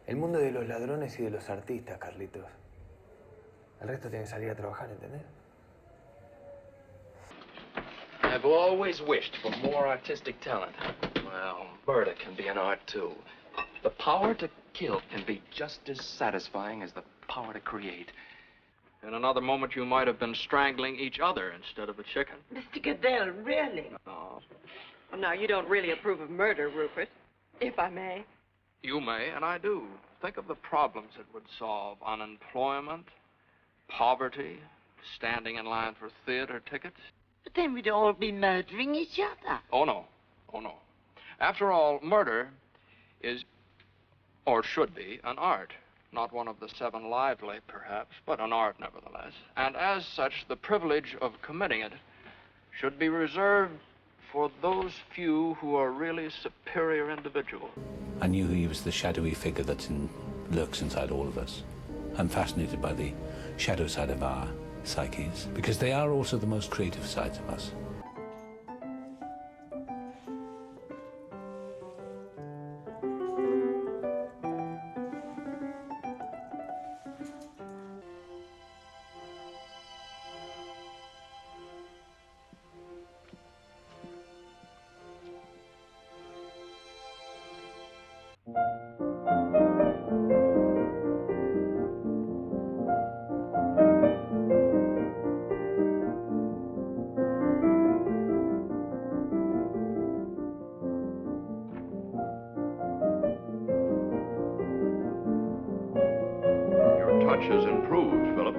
El mundo de los ladrones y de los artistas, Carlitos. El resto tiene que salir a trabajar, ¿entendés? I've always wished for more artistic talent. Well, murder can be an art, too. The power to kill can be just as satisfying as the power to create. In another moment, you might have been strangling each other instead of a chicken. Mr. Goodell, really? Oh, Well, now, you don't really approve of murder, Rupert, if I may. you may, and I do. Think of the problems it would solve. Unemployment, poverty, standing in line for theater tickets. But then we'd all be murdering each other. Oh, no. Oh, no. After all, murder is, or should be, an art. Not one of the seven lively, perhaps, but an art, nevertheless. And as such, the privilege of committing it should be reserved for those few who are really superior individuals. I knew he was the shadowy figure that lurks inside all of us. I'm fascinated by the shadow side of our psyches, because they are also the most creative sides of us. Your touch has improved, Philip.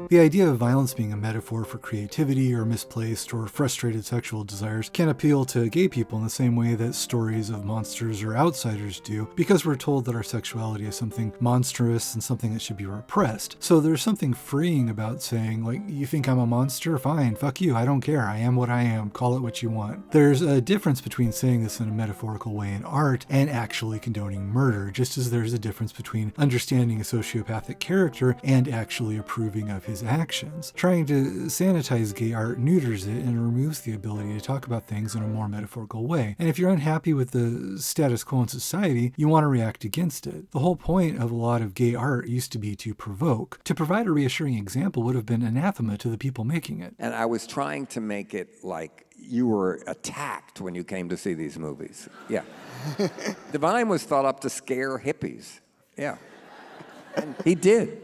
The idea of violence being a metaphor for creativity or misplaced or frustrated sexual desires can appeal to gay people in the same way that stories of monsters or outsiders do, because we're told that our sexuality is something monstrous and something that should be repressed. So there's something freeing about saying, like, you think I'm a monster? Fine, fuck you, I don't care, I am what I am, call it what you want. There's a difference between saying this in a metaphorical way in art and actually condoning murder, just as there's a difference between understanding a sociopathic character and actually approving of his actions. Trying to sanitize gay art neuters it and removes the ability to talk about things in a more metaphorical way. And if you're unhappy with the status quo in society, you want to react against it. The whole point of a lot of gay art used to be to provoke. To provide a reassuring example would have been anathema to the people making it. And I was trying to make it like you were attacked when you came to see these movies. Yeah. Divine was thought up to scare hippies. Yeah. And he did.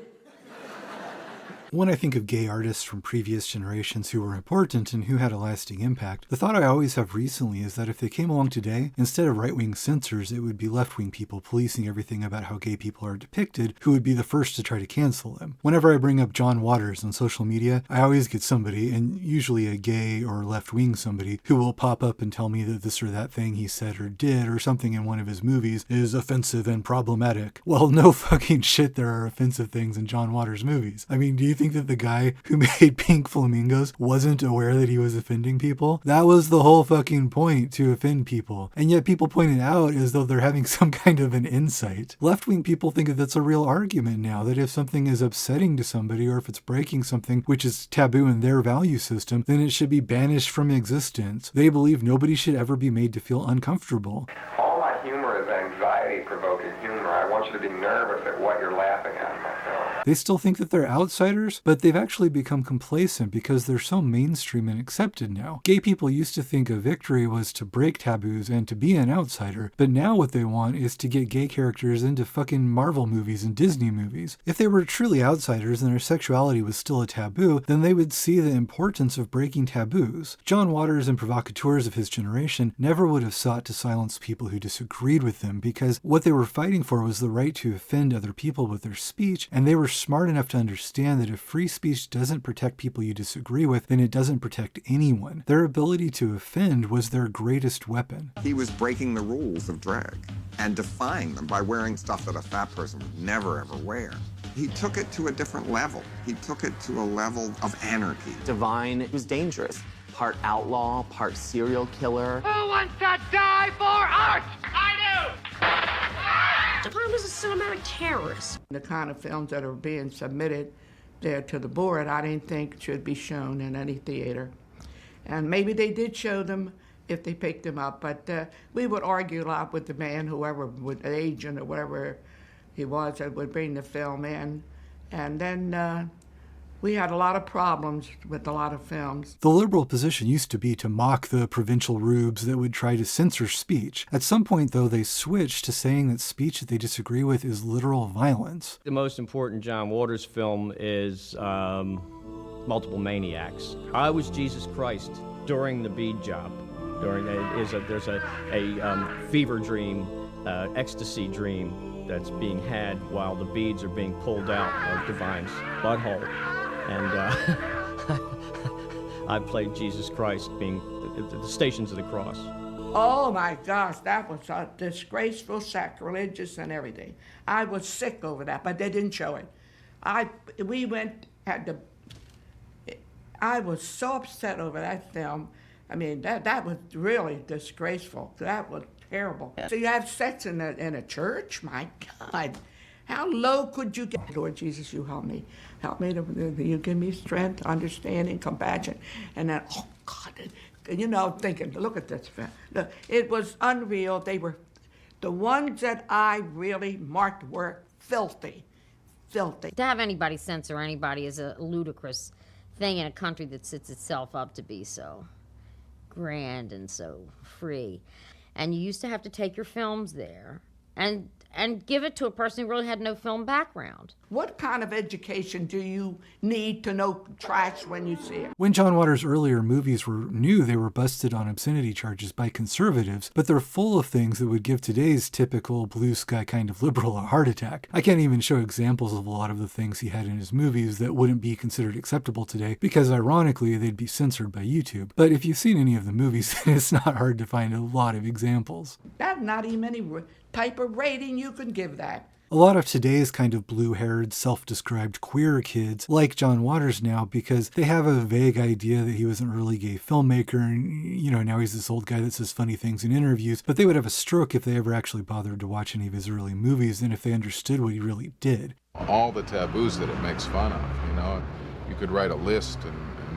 When I think of gay artists from previous generations who were important and who had a lasting impact, the thought I always have recently is that if they came along today, instead of right-wing censors, it would be left-wing people policing everything about how gay people are depicted who would be the first to try to cancel them. Whenever I bring up John Waters on social media, I always get somebody, and usually a gay or left-wing somebody, who will pop up and tell me that this or that thing he said or did or something in one of his movies is offensive and problematic. Well, no fucking shit there are offensive things in John Waters' movies. I mean, do you think that the guy who made Pink Flamingos wasn't aware that he was offending people? That was the whole fucking point, to offend people. And yet people point it out as though they're having some kind of an insight. Left-wing people think that that's a real argument now, that if something is upsetting to somebody or if it's breaking something which is taboo in their value system, then it should be banished from existence. They believe nobody should ever be made to feel uncomfortable. All my humor is anxiety-provoking humor. I want you to be nervous at what you're laughing at in my film. They still think that they're outsiders, but they've actually become complacent because they're so mainstream and accepted now. Gay people used to think a victory was to break taboos and to be an outsider, but now what they want is to get gay characters into fucking Marvel movies and Disney movies. If they were truly outsiders and their sexuality was still a taboo, then they would see the importance of breaking taboos. John Waters and provocateurs of his generation never would have sought to silence people who disagreed with them because what they were fighting for was the right to offend other people with their speech, and they were smart enough to understand that if free speech doesn't protect people you disagree with, then it doesn't protect anyone. Their ability to offend was their greatest weapon. He was breaking the rules of drag and defying them by wearing stuff that a fat person would never ever wear. He took it to a different level. He took it to a level of anarchy. Divine was dangerous. Part outlaw, part serial killer. Who wants to die for art? I do! Divine was a cinematic terrorist. The kind of films that are being submitted there to the board, I didn't think should be shown in any theater. And maybe they did show them if they picked them up, but we would argue a lot with the man, whoever, with the agent or whatever he was that would bring the film in. And then we had a lot of problems with a lot of films. The liberal position used to be to mock the provincial rubes that would try to censor speech. At some point, though, they switched to saying that speech that they disagree with is literal violence. The most important John Waters film is Multiple Maniacs. I was Jesus Christ during the bead job. There's a fever dream, ecstasy dream that's being had while the beads are being pulled out of Divine's butthole. And I played Jesus Christ being the Stations of the Cross. Oh my gosh, that was disgraceful, sacrilegious, and everything. I was sick over that, but they didn't show it. I was so upset over that film. I mean, that was really disgraceful. That was terrible. Yeah. So you have sex in a church? My God. How low could you get? Lord Jesus, you help me. Help me. You give me strength, understanding, compassion. And then, oh, God, you know, thinking, look at this. Look, it was unreal. They were, the ones that I really marked were filthy. Filthy. To have anybody censor anybody is a ludicrous thing in a country that sets itself up to be so grand and so free. And you used to have to take your films there and give it to a person who really had no film background. What kind of education do you need to know trash when you see it? When John Waters' earlier movies were new, they were busted on obscenity charges by conservatives, but they're full of things that would give today's typical blue sky kind of liberal a heart attack. I can't even show examples of a lot of the things he had in his movies that wouldn't be considered acceptable today, because ironically, they'd be censored by YouTube. But if you've seen any of the movies, then it's not hard to find a lot of examples. That's not even any type of rating you can give that. A lot of today's kind of blue-haired, self-described queer kids like John Waters now because they have a vague idea that he was an early gay filmmaker and, you know, now he's this old guy that says funny things in interviews, but they would have a stroke if they ever actually bothered to watch any of his early movies and if they understood what he really did. All the taboos that it makes fun of, you know, you could write a list and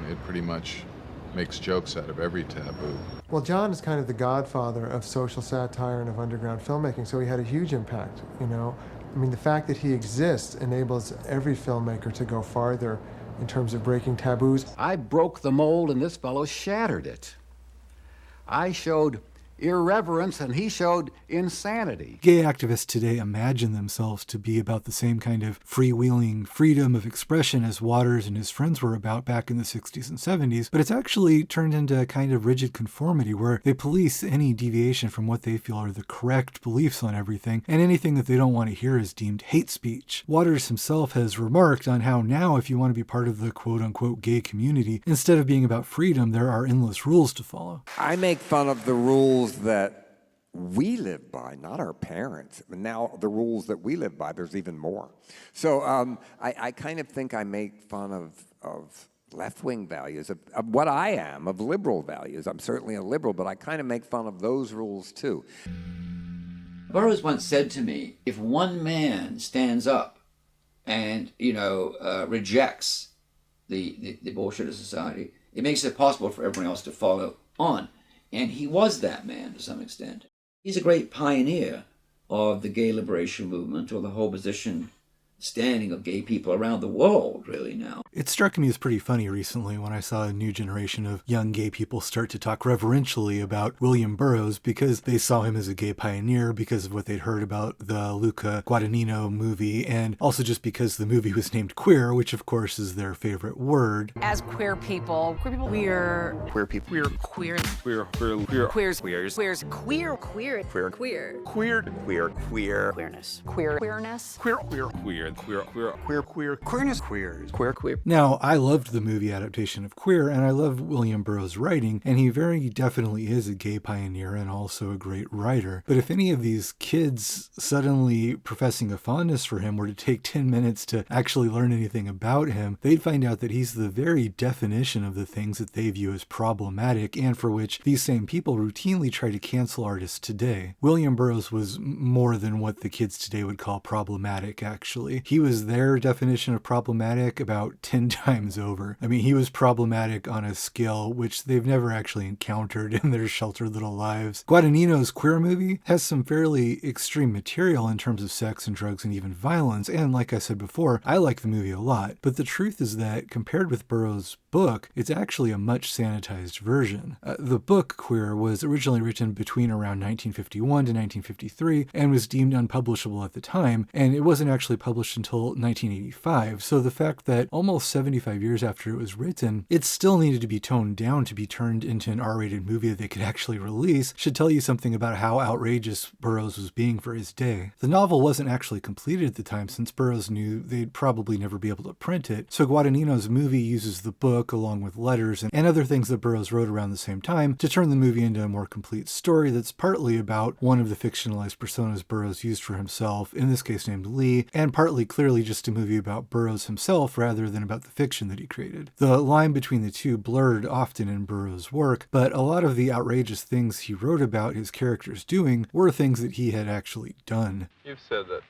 it pretty much makes jokes out of every taboo. Well, John is kind of the godfather of social satire and of underground filmmaking, so he had a huge impact, you know. I mean, the fact that he exists enables every filmmaker to go farther in terms of breaking taboos. I broke the mold and this fellow shattered it. I showed irreverence and he showed insanity. Gay activists today imagine themselves to be about the same kind of freewheeling freedom of expression as Waters and his friends were about back in the 60s and 70s, but it's actually turned into a kind of rigid conformity where they police any deviation from what they feel are the correct beliefs on everything, and anything that they don't want to hear is deemed hate speech. Waters himself has remarked on how now, if you want to be part of the quote-unquote gay community, instead of being about freedom, there are endless rules to follow. I make fun of the rules that we live by, not our parents. Now the rules that we live by, there's even more. So I kind of think I make fun of left-wing values, of what I am, of liberal values. I'm certainly a liberal, but I kind of make fun of those rules too. Burroughs once said to me, if one man stands up and, rejects the bullshit of society, it makes it possible for everyone else to follow on. And he was that man to some extent. He's a great pioneer of the gay liberation movement, or the whole position standing of gay people around the world, really, now. It struck me as pretty funny recently when I saw a new generation of young gay people start to talk reverentially about William Burroughs because they saw him as a gay pioneer, because of what they'd heard about the Luca Guadagnino movie, and also just because the movie was named Queer, which of course is their favorite word. As queer people, we're Queer people. queers, Queers. queers, queer, queerness, Queerness. Now, I loved the movie adaptation of Queer, and I loved William Burroughs' writing, and he very definitely is a gay pioneer and also a great writer. But if any of these kids suddenly professing a fondness for him were to take 10 minutes to actually learn anything about him, they'd find out that he's the very definition of the things that they view as problematic, and for which these same people routinely try to cancel artists today. William Burroughs was more than what the kids today would call problematic, actually. He was their definition of problematic about 10 times over. I mean, he was problematic on a scale which they've never actually encountered in their sheltered little lives. Guadagnino's Queer movie has some fairly extreme material in terms of sex and drugs and even violence, and like I said before, I like the movie a lot. But the truth is that compared with Burroughs' book, it's actually a much sanitized version. The book Queer was originally written between around 1951 to 1953 and was deemed unpublishable at the time, and it wasn't actually published until 1985. So the fact that almost 75 years after it was written, it still needed to be toned down to be turned into an R-rated movie that they could actually release should tell you something about how outrageous Burroughs was being for his day. The novel wasn't actually completed at the time, since Burroughs knew they'd probably never be able to print it, so Guadagnino's movie uses the book along with letters and other things that Burroughs wrote around the same time to turn the movie into a more complete story that's partly about one of the fictionalized personas Burroughs used for himself, in this case named Lee, and partly clearly just a movie about Burroughs himself rather than about the fiction that he created. The line between the two blurred often in Burroughs' work, but a lot of the outrageous things he wrote about his characters doing were things that he had actually done. You've said that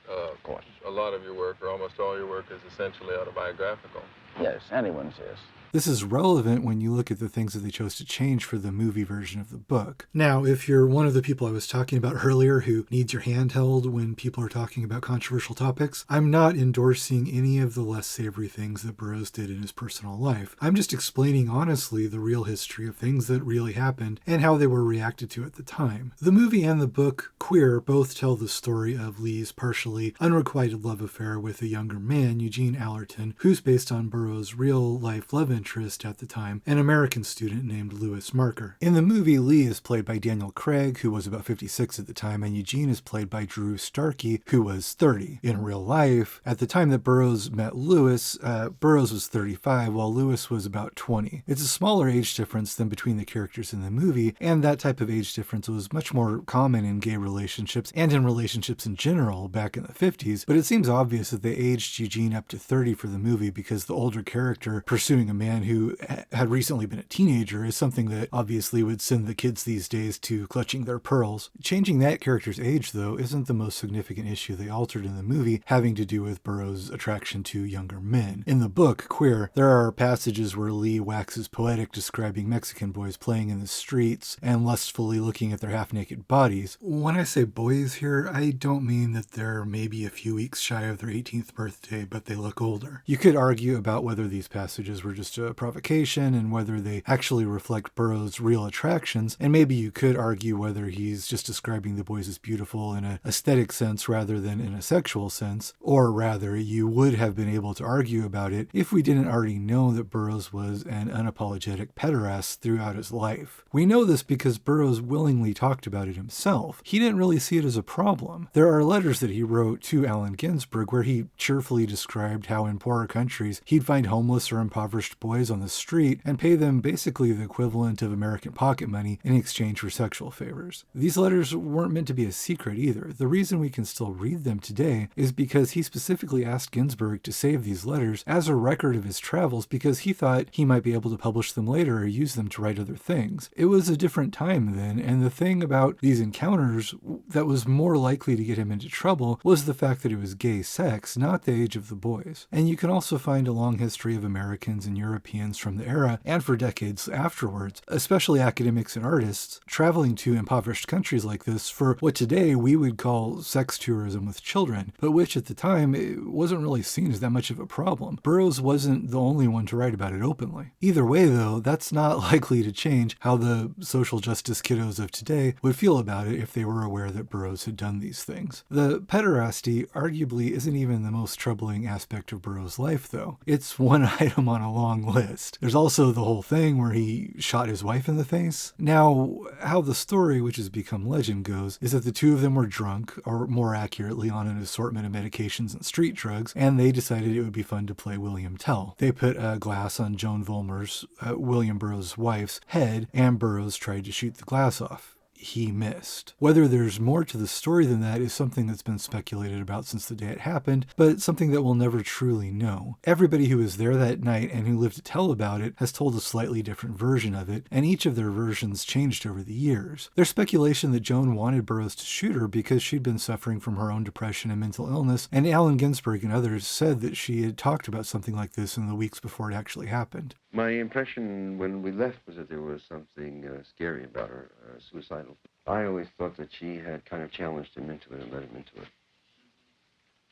a lot of your work, or almost all your work, is essentially autobiographical. Yes, anyone's is. This is relevant when you look at the things that they chose to change for the movie version of the book. Now, if you're one of the people I was talking about earlier who needs your hand held when people are talking about controversial topics, I'm not endorsing any of the less savory things that Burroughs did in his personal life. I'm just explaining honestly the real history of things that really happened and how they were reacted to at the time. The movie and the book Queer both tell the story of Lee's partially unrequited love affair with a younger man, Eugene Allerton, who's based on Burroughs' real-life love interest at the time, an American student named Louis Marker. In the movie, Lee is played by Daniel Craig, who was about 56 at the time, and Eugene is played by Drew Starkey, who was 30. In real life, at the time that Burroughs met Louis, Burroughs was 35, while Louis was about 20. It's a smaller age difference than between the characters in the movie, and that type of age difference was much more common in gay relationships and in relationships in general back in the 50s, but it seems obvious that they aged Eugene up to 30 for the movie because the older character pursuing a man who had recently been a teenager is something that obviously would send the kids these days to clutching their pearls. Changing that character's age, though, isn't the most significant issue they altered in the movie, having to do with Burroughs' attraction to younger men. In the book, Queer, there are passages where Lee waxes poetic describing Mexican boys playing in the streets and lustfully looking at their half-naked bodies. When I say boys here, I don't mean that they're maybe a few weeks shy of their 18th birthday, but they look older. You could argue about whether these passages were just a provocation and whether they actually reflect Burroughs' real attractions, and maybe you could argue whether he's just describing the boys as beautiful in an aesthetic sense rather than in a sexual sense, or rather, you would have been able to argue about it if we didn't already know that Burroughs was an unapologetic pederast throughout his life. We know this because Burroughs willingly talked about it himself. He didn't really see it as a problem. There are letters that he wrote to Allen Ginsberg where he cheerfully described how in poorer countries he'd find homeless or impoverished boys on the street and pay them basically the equivalent of American pocket money in exchange for sexual favors. These letters weren't meant to be a secret either. The reason we can still read them today is because he specifically asked Ginsberg to save these letters as a record of his travels because he thought he might be able to publish them later or use them to write other things. It was a different time then, and the thing about these encounters that was more likely to get him into trouble was the fact that it was gay sex, not the age of the boys. And you can also find a long history of Americans and Europeans from the era and for decades afterwards, especially academics and artists, traveling to impoverished countries like this for what today we would call sex tourism with children, but which at the time it wasn't really seen as that much of a problem. Burroughs wasn't the only one to write about it openly. Either way though, that's not likely to change how the social justice kiddos of today would feel about it if they were aware that Burroughs had done these things. The pederasty arguably isn't even the most troubling aspect of Burroughs' life though. It's one item on a long list. There's also the whole thing where he shot his wife in the face. Now, how the story, which has become legend, goes is that the two of them were drunk, or more accurately on an assortment of medications and street drugs, and they decided it would be fun to play William Tell. They put a glass on Joan Vollmer's, William Burroughs' wife's, head, and Burroughs tried to shoot the glass off. He missed. Whether there's more to the story than that is something that's been speculated about since the day it happened, but something that we'll never truly know. Everybody who was there that night and who lived to tell about it has told a slightly different version of it, and each of their versions changed over the years. There's speculation that Joan wanted Burroughs to shoot her because she'd been suffering from her own depression and mental illness, and Allen Ginsberg and others said that she had talked about something like this in the weeks before it actually happened. My impression when we left was that there was something scary about her, suicidal. I always thought that she had kind of challenged him into it and led him into it.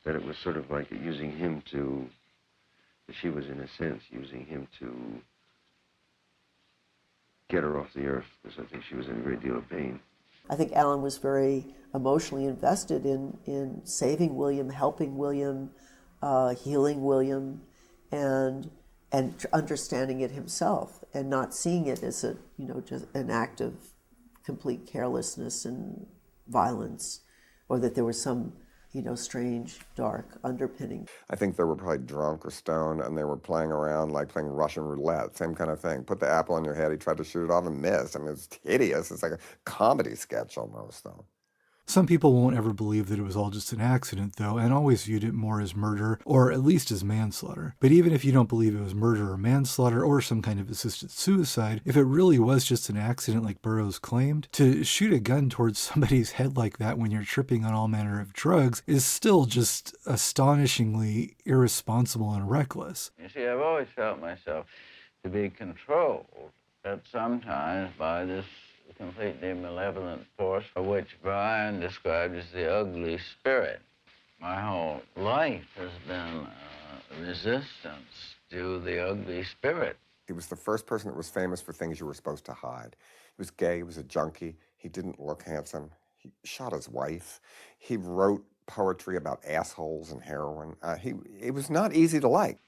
That it was sort of like using him to, that she was in a sense using him to get her off the earth, because I think she was in a great deal of pain. I think Allen was very emotionally invested in saving William, helping William, healing William, and understanding it himself and not seeing it as a, just an act of complete carelessness and violence, or that there was some, strange, dark underpinning. I think they were probably drunk or stoned, and they were playing around like playing Russian roulette, same kind of thing. Put the apple on your head, he tried to shoot it off and missed. I mean, it's hideous. It's like a comedy sketch almost, though. Some people won't ever believe that it was all just an accident, though, and always viewed it more as murder, or at least as manslaughter. But even if you don't believe it was murder or manslaughter or some kind of assisted suicide, if it really was just an accident like Burroughs claimed, to shoot a gun towards somebody's head like that when you're tripping on all manner of drugs is still just astonishingly irresponsible and reckless. You see, I've always felt myself to be controlled, at sometimes by this completely malevolent force, which Brian described as the ugly spirit. My whole life has been resistance to the ugly spirit. He was the first person that was famous for things you were supposed to hide. He was gay, he was a junkie, he didn't look handsome, he shot his wife, he wrote poetry about assholes and heroin. He was not easy to like.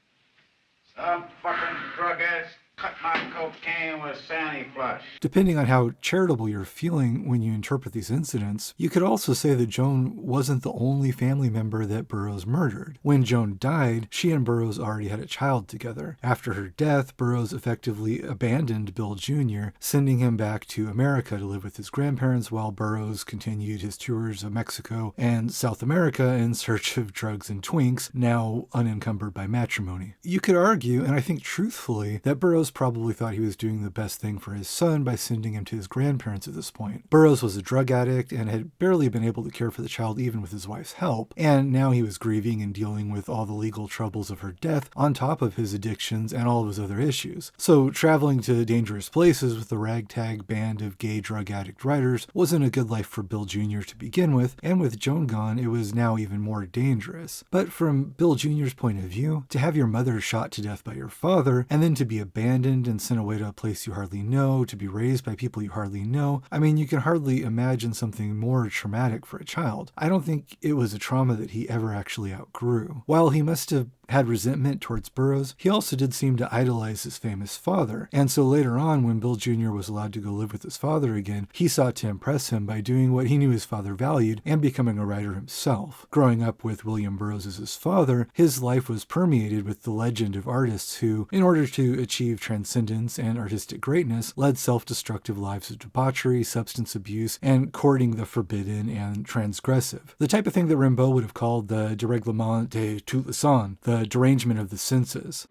Some fucking drug-ass cut my cocaine with Sandy Flush. Depending on how charitable you're feeling when you interpret these incidents, you could also say that Joan wasn't the only family member that Burroughs murdered. When Joan died, she and Burroughs already had a child together. After her death, Burroughs effectively abandoned Bill Jr., sending him back to America to live with his grandparents while Burroughs continued his tours of Mexico and South America in search of drugs and twinks, now unencumbered by matrimony. You could argue, and I think truthfully, that Burroughs Burroughs probably thought he was doing the best thing for his son by sending him to his grandparents at this point. Burroughs was a drug addict and had barely been able to care for the child even with his wife's help, and now he was grieving and dealing with all the legal troubles of her death on top of his addictions and all of his other issues. So traveling to dangerous places with the ragtag band of gay drug addict writers wasn't a good life for Bill Jr. to begin with, and with Joan gone, it was now even more dangerous. But from Bill Jr.'s point of view, to have your mother shot to death by your father, and then to be abandoned and sent away to a place you hardly know, to be raised by people you hardly know, I mean, you can hardly imagine something more traumatic for a child. I don't think it was a trauma that he ever actually outgrew. While he must have had resentment towards Burroughs, he also did seem to idolize his famous father, and so later on, when Bill Jr. was allowed to go live with his father again, he sought to impress him by doing what he knew his father valued and becoming a writer himself. Growing up with William Burroughs as his father, his life was permeated with the legend of artists who, in order to achieve transcendence and artistic greatness, led self-destructive lives of debauchery, substance abuse, and courting the forbidden and transgressive. The type of thing that Rimbaud would have called the dérèglement de tout le sang, the derangement of the senses.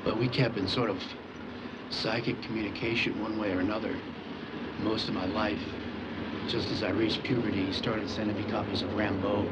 But we kept in sort of psychic communication one way or another most of my life. Just as I reached puberty, he started sending me copies of Rimbaud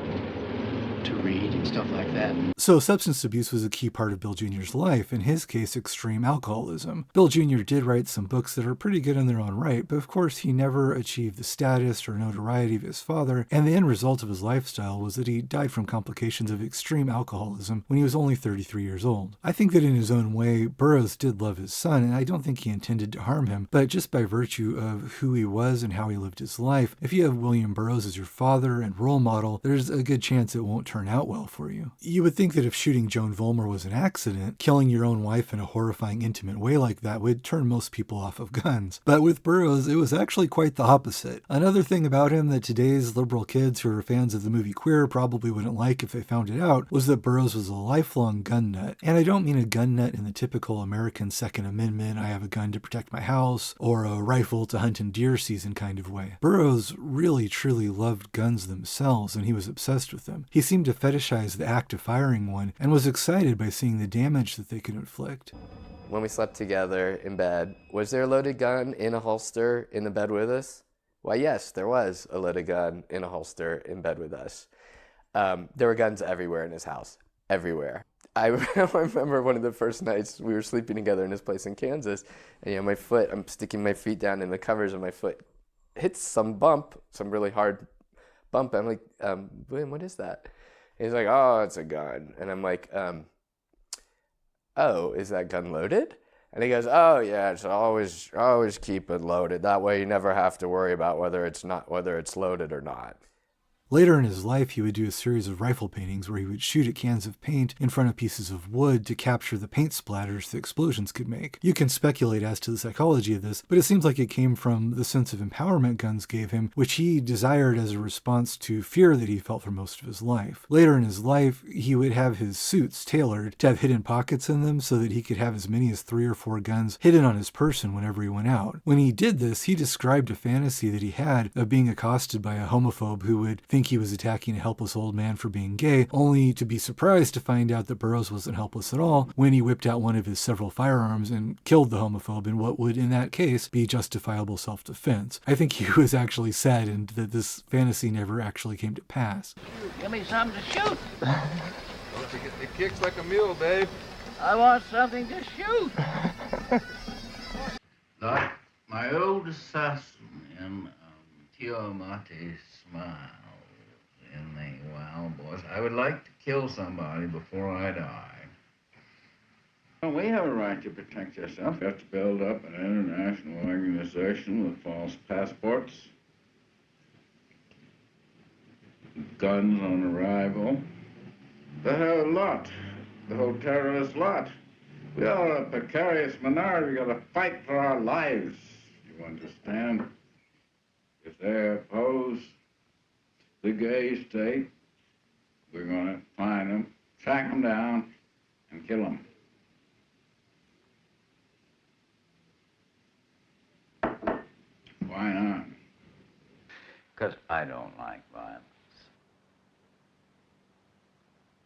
to read and stuff like that. So substance abuse was a key part of Bill Jr.'s life, in his case, extreme alcoholism. Bill Jr. did write some books that are pretty good in their own right, but of course he never achieved the status or notoriety of his father, and the end result of his lifestyle was that he died from complications of extreme alcoholism when he was only 33 years old. I think that in his own way, Burroughs did love his son, and I don't think he intended to harm him, but just by virtue of who he was and how he lived his life, if you have William Burroughs as your father and role model, there's a good chance it won't turn out well for you. You would think that if shooting Joan Vollmer was an accident, killing your own wife in a horrifying, intimate way like that would turn most people off of guns. But with Burroughs, it was actually quite the opposite. Another thing about him that today's liberal kids who are fans of the movie Queer probably wouldn't like if they found it out was that Burroughs was a lifelong gun nut. And I don't mean a gun nut in the typical American Second Amendment, I have a gun to protect my house, or a rifle to hunt in deer season kind of way. Burroughs really truly loved guns themselves, and he was obsessed with them. He seemed to fetishize the act of firing one and was excited by seeing the damage that they could inflict. When we slept together in bed, was there a loaded gun in a holster in the bed with us? Why, yes, there was a loaded gun in a holster in bed with us. There were guns everywhere in his house, everywhere. I remember one of the first nights we were sleeping together in his place in Kansas, and my foot, I'm sticking my feet down in the covers, and my foot hits some bump, some really hard bump. I'm like, William, what is that? He's like, oh, it's a gun. And I'm like, oh, is that gun loaded? And he goes, oh yeah, it's always keep it loaded. That way you never have to worry about whether it's loaded or not. Later in his life, he would do a series of rifle paintings where he would shoot at cans of paint in front of pieces of wood to capture the paint splatters the explosions could make. You can speculate as to the psychology of this, but it seems like it came from the sense of empowerment guns gave him, which he desired as a response to fear that he felt for most of his life. Later in his life, he would have his suits tailored to have hidden pockets in them so that he could have as many as 3 or 4 guns hidden on his person whenever he went out. When he did this, he described a fantasy that he had of being accosted by a homophobe who would think he was attacking a helpless old man for being gay, only to be surprised to find out that Burroughs wasn't helpless at all when he whipped out one of his several firearms and killed the homophobe in what would, in that case, be justifiable self-defense. I think he was actually sad and that this fantasy never actually came to pass. Give me something to shoot. It kicks like a mule, Dave. I want something to shoot. Like my old assassin in Tiamati's smile in the Wild Boys, I would like to kill somebody before I die. Well, we have a right to protect yourself. You have to build up an international organization with false passports, guns on arrival. The whole lot, the whole terrorist lot. We are a precarious minority. We got to fight for our lives, you understand? If they oppose the gay state, we're going to find them, track them down, and kill them. Why not? Because I don't like violence.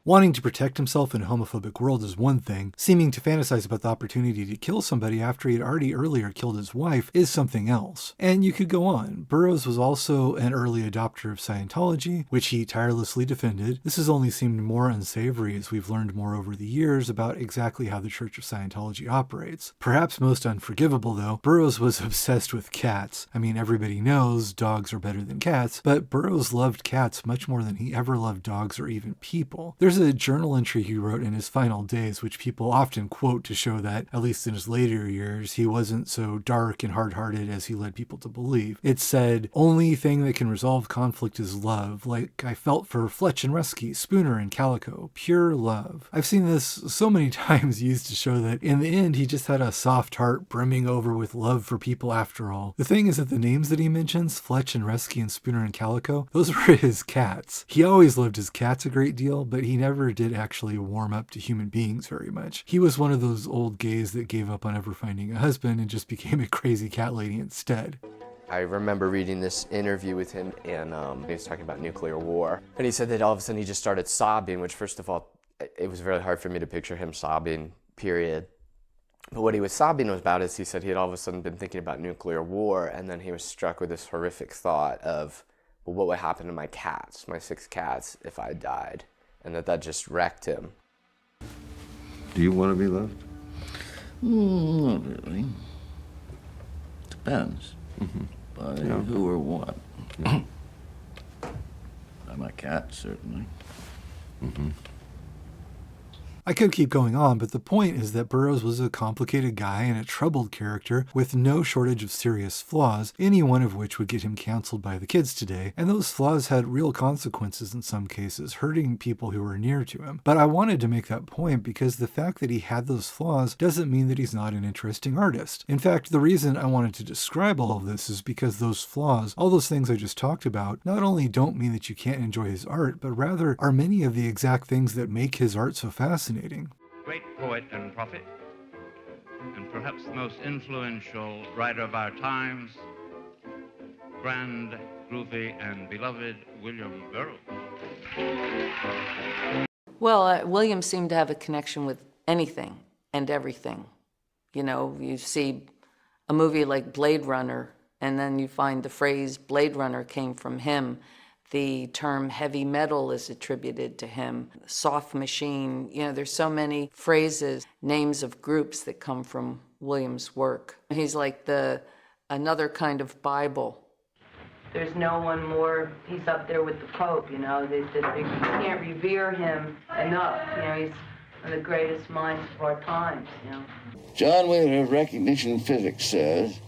Wanting to protect himself in a homophobic world is one thing. Seeming to fantasize about the opportunity to kill somebody after he had already earlier killed his wife is something else. And you could go on. Burroughs was also an early adopter of Scientology, which he tirelessly defended. This has only seemed more unsavory as we've learned more over the years about exactly how the Church of Scientology operates. Perhaps most unforgivable, though, Burroughs was obsessed with cats. I mean, everybody knows dogs are better than cats, but Burroughs loved cats much more than he ever loved dogs or even people. There's a journal entry he wrote in his final days, which people often quote to show that, at least in his later years, he wasn't so dark and hard-hearted as he led people to believe. It said, "Only thing that can resolve conflict is love, like I felt for Fletch and Resky, Spooner and Calico. Pure love." I've seen this so many times used to show that in the end he just had a soft heart brimming over with love for people after all. The thing is that the names that he mentions, Fletch and Resky and Spooner and Calico, those were his cats. He always loved his cats a great deal, but he never did actually warm up to human beings very much. He was one of those old gays that gave up on ever finding a husband and just became a crazy cat lady instead. I remember reading this interview with him, and he was talking about nuclear war. And he said that all of a sudden he just started sobbing, which first of all, it was very hard for me to picture him sobbing, period. But what he was sobbing about is he said he had all of a sudden been thinking about nuclear war, and then he was struck with this horrific thought of, well, what would happen to my cats, my 6 cats, if I died? And that just wrecked him. Do you want to be loved? Not really. Depends. By Yeah. who or what. By my cat, certainly. I could keep going on, but the point is that Burroughs was a complicated guy and a troubled character with no shortage of serious flaws, any one of which would get him canceled by the kids today, and those flaws had real consequences in some cases, hurting people who were near to him. But I wanted to make that point because the fact that he had those flaws doesn't mean that he's not an interesting artist. In fact, the reason I wanted to describe all of this is because those flaws, all those things I just talked about, not only don't mean that you can't enjoy his art, but rather are many of the exact things that make his art so fascinating. Great poet and prophet, and perhaps the most influential writer of our times, grand, groovy, and beloved William Burroughs. Well, William seemed to have a connection with anything and everything. You know, you see a movie like Blade Runner, and then you find the phrase Blade Runner came from him. The term heavy metal is attributed to him. Soft machine, you know, there's so many phrases, names of groups that come from William's work. He's like another kind of Bible. There's no one more, he's up there with the Pope, you know, you can't revere him enough. You know, he's one of the greatest minds of our times, you know. John Wheeler of recognition physics says,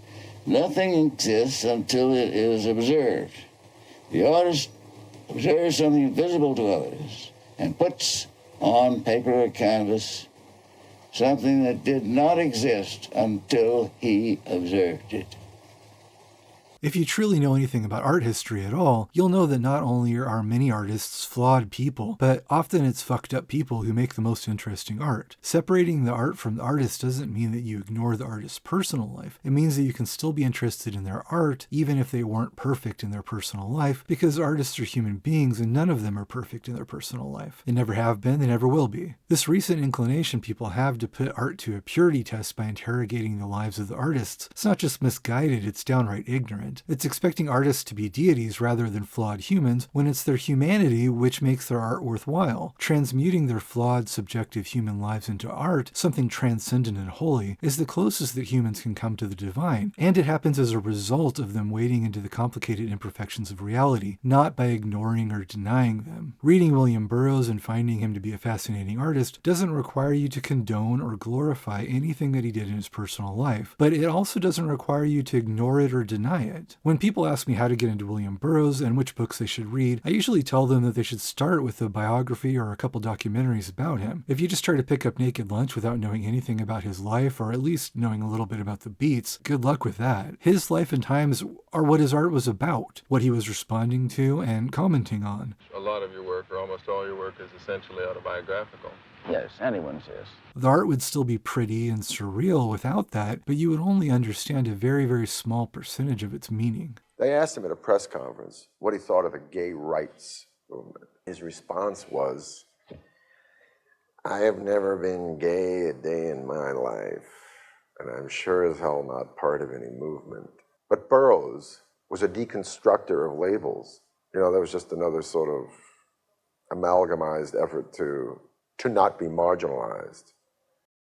nothing exists until it is observed. The artist observes something visible to others and puts on paper or canvas something that did not exist until he observed it. If you truly know anything about art history at all, you'll know that not only are many artists flawed people, but often it's fucked up people who make the most interesting art. Separating the art from the artist doesn't mean that you ignore the artist's personal life. It means that you can still be interested in their art, even if they weren't perfect in their personal life, because artists are human beings and none of them are perfect in their personal life. They never have been, they never will be. This recent inclination people have to put art to a purity test by interrogating the lives of the artists, it's not just misguided, it's downright ignorant. It's expecting artists to be deities rather than flawed humans when it's their humanity which makes their art worthwhile. Transmuting their flawed, subjective human lives into art, something transcendent and holy, is the closest that humans can come to the divine, and it happens as a result of them wading into the complicated imperfections of reality, not by ignoring or denying them. Reading William Burroughs and finding him to be a fascinating artist doesn't require you to condone or glorify anything that he did in his personal life, but it also doesn't require you to ignore it or deny it. When people ask me how to get into William Burroughs and which books they should read, I usually tell them that they should start with a biography or a couple documentaries about him. If you just try to pick up Naked Lunch without knowing anything about his life, or at least knowing a little bit about the beats, good luck with that. His life and times are what his art was about, what he was responding to and commenting on. A lot of your work, or almost all your work, is essentially autobiographical. Yes, anyone's is. The art would still be pretty and surreal without that, but you would only understand a very, very small percentage of its meaning. They asked him at a press conference what he thought of the gay rights movement. His response was, I have never been gay a day in my life, and I'm sure as hell not part of any movement. But Burroughs was a deconstructor of labels. You know, that was just another sort of amalgamized effort to not be marginalized.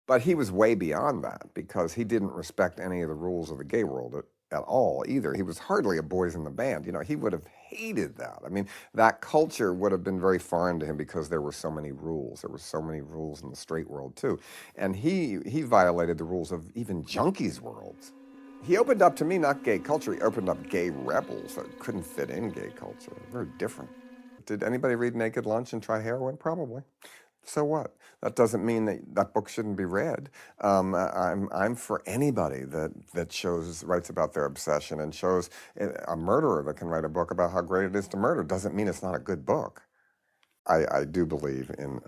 But he was way beyond that because he didn't respect any of the rules of the gay world at all either. He was hardly a boys in the band. You know, he would have hated that. I mean, that culture would have been very foreign to him because there were so many rules. There were so many rules in the straight world too. And he violated the rules of even junkies' worlds. He opened up to me, not gay culture, he opened up gay rebels that couldn't fit in gay culture. Very different. Did anybody read Naked Lunch and try heroin? Probably. So what? That doesn't mean that book shouldn't be read. I'm for anybody that writes about their obsession and shows a murderer that can write a book about how great it is to murder. Doesn't mean it's not a good book. I do believe in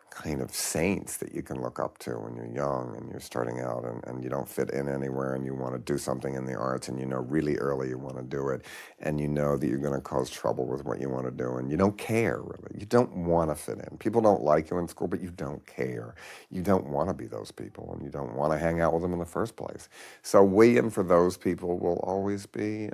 kind of saints that you can look up to when you're young and you're starting out and you don't fit in anywhere and you want to do something in the arts and you know really early you want to do it and you know that you're going to cause trouble with what you want to do and you don't care really. You don't want to fit in. People don't like you in school, but you don't care. You don't want to be those people and you don't want to hang out with them in the first place. So William, for those people, will always be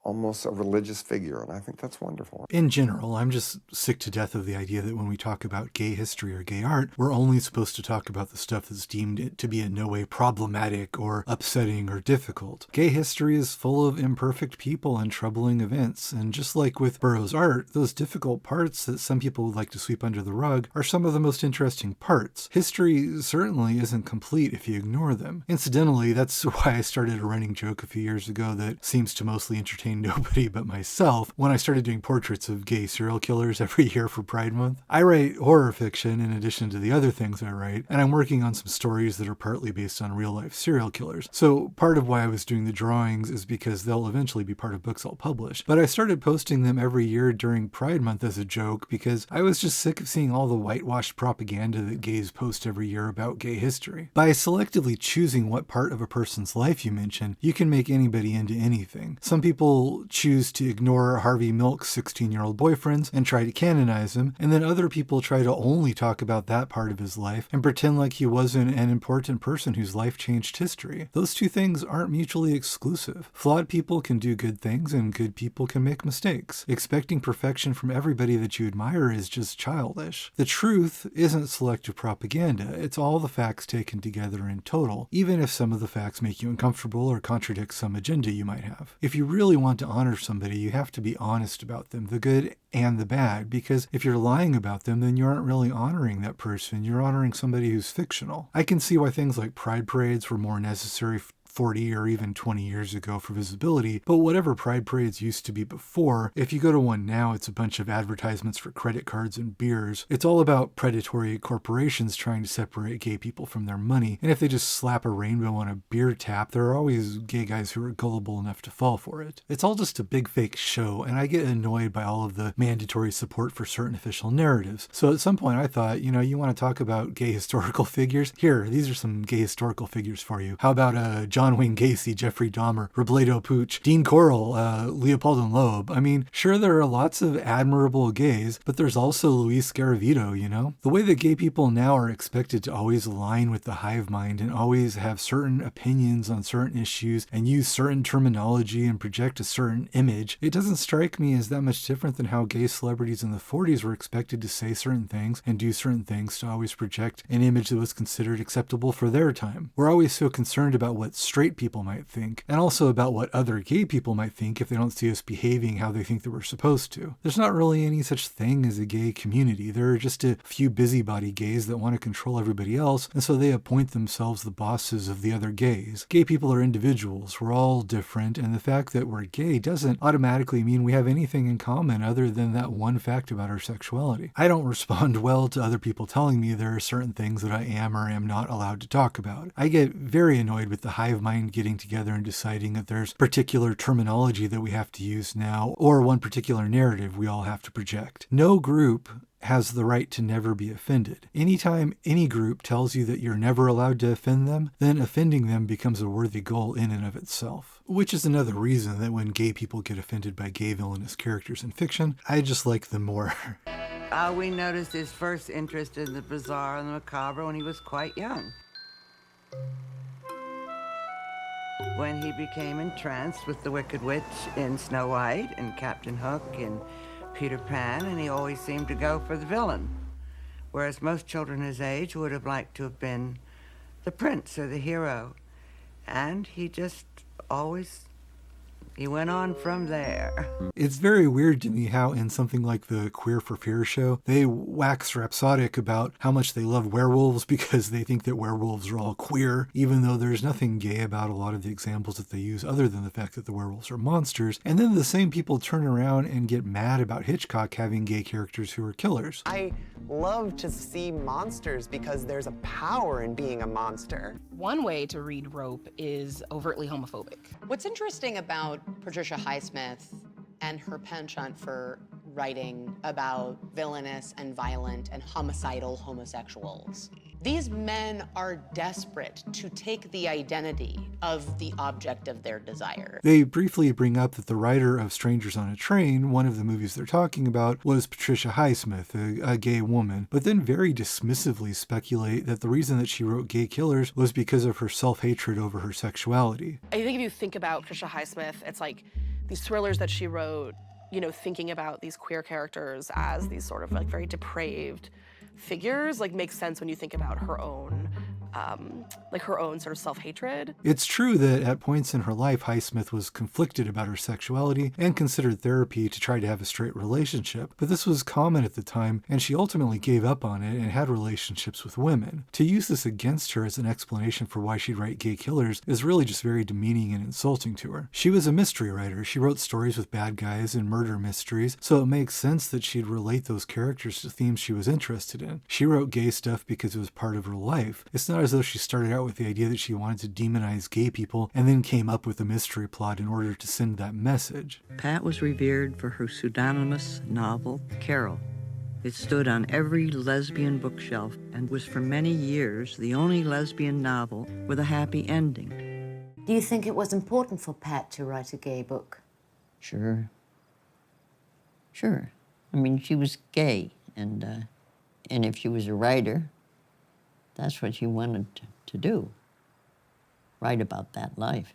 almost a religious figure, and I think that's wonderful. In general, I'm just sick to death of the idea that when we talk about gay history or gay art, we're only supposed to talk about the stuff that's deemed to be in no way problematic or upsetting or difficult. Gay history is full of imperfect people and troubling events, and just like with Burroughs' art, those difficult parts that some people would like to sweep under the rug are some of the most interesting parts. History certainly isn't complete if you ignore them. Incidentally, that's why I started a running joke a few years ago that seems to mostly entertain nobody but myself when I started doing portraits of gay serial killers every year for Pride Month. I write horror fiction in addition to the other things I write, and I'm working on some stories that are partly based on real-life serial killers. So part of why I was doing the drawings is because they'll eventually be part of books I'll publish. But I started posting them every year during Pride Month as a joke because I was just sick of seeing all the whitewashed propaganda that gays post every year about gay history. By selectively choosing what part of a person's life you mention, you can make anybody into anything. Some people choose to ignore Harvey Milk's 16-year-old boyfriends and try to canonize him, and then other people try to only talk about that part of his life and pretend like he wasn't an important person whose life changed history. Those two things aren't mutually exclusive. Flawed people can do good things and good people can make mistakes. Expecting perfection from everybody that you admire is just childish. The truth isn't selective propaganda, it's all the facts taken together in total, even if some of the facts make you uncomfortable or contradict some agenda you might have. If you really want to honor somebody, you have to be honest about them, the good and the bad, because if you're lying about them, then you aren't really honoring that person, you're honoring somebody who's fictional. I can see why things like pride parades were more necessary 40 or even 20 years ago for visibility, but whatever pride parades used to be before, if you go to one now, it's a bunch of advertisements for credit cards and beers. It's all about predatory corporations trying to separate gay people from their money, and if they just slap a rainbow on a beer tap, there are always gay guys who are gullible enough to fall for it. It's all just a big fake show, and I get annoyed by all of the mandatory support for certain official narratives. So at some point I thought, you want to talk about gay historical figures? Here, these are some gay historical figures for you. How about John Wayne Gacy, Jeffrey Dahmer, Robledo Pooch, Dean Corll, Leopold and Loeb? I mean, sure, there are lots of admirable gays, but there's also Luis Garavito, The way that gay people now are expected to always align with the hive mind and always have certain opinions on certain issues and use certain terminology and project a certain image, it doesn't strike me as that much different than how gay celebrities in the 40s were expected to say certain things and do certain things to always project an image that was considered acceptable for their time. We're always so concerned about what straight people might think, and also about what other gay people might think if they don't see us behaving how they think that we're supposed to. There's not really any such thing as a gay community. There are just a few busybody gays that want to control everybody else, and so they appoint themselves the bosses of the other gays. Gay people are individuals. We're all different, and the fact that we're gay doesn't automatically mean we have anything in common other than that one fact about our sexuality. I don't respond well to other people telling me there are certain things that I am or am not allowed to talk about. I get very annoyed with the hive mind getting together and deciding that there's particular terminology that we have to use now, or one particular narrative we all have to project. No group has the right to never be offended. Anytime any group tells you that you're never allowed to offend them, then offending them becomes a worthy goal in and of itself. Which is another reason that when gay people get offended by gay villainous characters in fiction, I just like them more. We noticed his first interest in the bizarre and the macabre when he was quite young. When he became entranced with the Wicked Witch in Snow White and Captain Hook and Peter Pan, and he always seemed to go for the villain, whereas most children his age would have liked to have been the prince or the hero. And he just he went on from there. It's very weird to me how in something like the Queer for Fear show, they wax rhapsodic about how much they love werewolves because they think that werewolves are all queer, even though there's nothing gay about a lot of the examples that they use other than the fact that the werewolves are monsters. And then the same people turn around and get mad about Hitchcock having gay characters who are killers. I love to see monsters because there's a power in being a monster. One way to read Rope is overtly homophobic. What's interesting about Patricia Highsmith and her penchant for writing about villainous and violent and homicidal homosexuals. These men are desperate to take the identity of the object of their desire. They briefly bring up that the writer of Strangers on a Train, one of the movies they're talking about, was Patricia Highsmith, a gay woman, but then very dismissively speculate that the reason that she wrote Gay Killers was because of her self-hatred over her sexuality. I think if you think about Patricia Highsmith, it's like these thrillers that she wrote, you know, thinking about these queer characters as these sort of like very depraved figures, like makes sense when you think about her own sort of self-hatred. It's true that at points in her life, Highsmith was conflicted about her sexuality and considered therapy to try to have a straight relationship, but this was common at the time, and she ultimately gave up on it and had relationships with women. To use this against her as an explanation for why she'd write Gay Killers is really just very demeaning and insulting to her. She was a mystery writer. She wrote stories with bad guys and murder mysteries, so it makes sense that she'd relate those characters to themes she was interested in. She wrote gay stuff because it was part of her life. It's not as though she started out with the idea that she wanted to demonize gay people and then came up with a mystery plot in order to send that message. Pat was revered for her pseudonymous novel, Carol. It stood on every lesbian bookshelf and was for many years the only lesbian novel with a happy ending. Do you think it was important for Pat to write a gay book? Sure. I mean, she was gay, and if she was a writer, that's what she wanted to do, write about that life.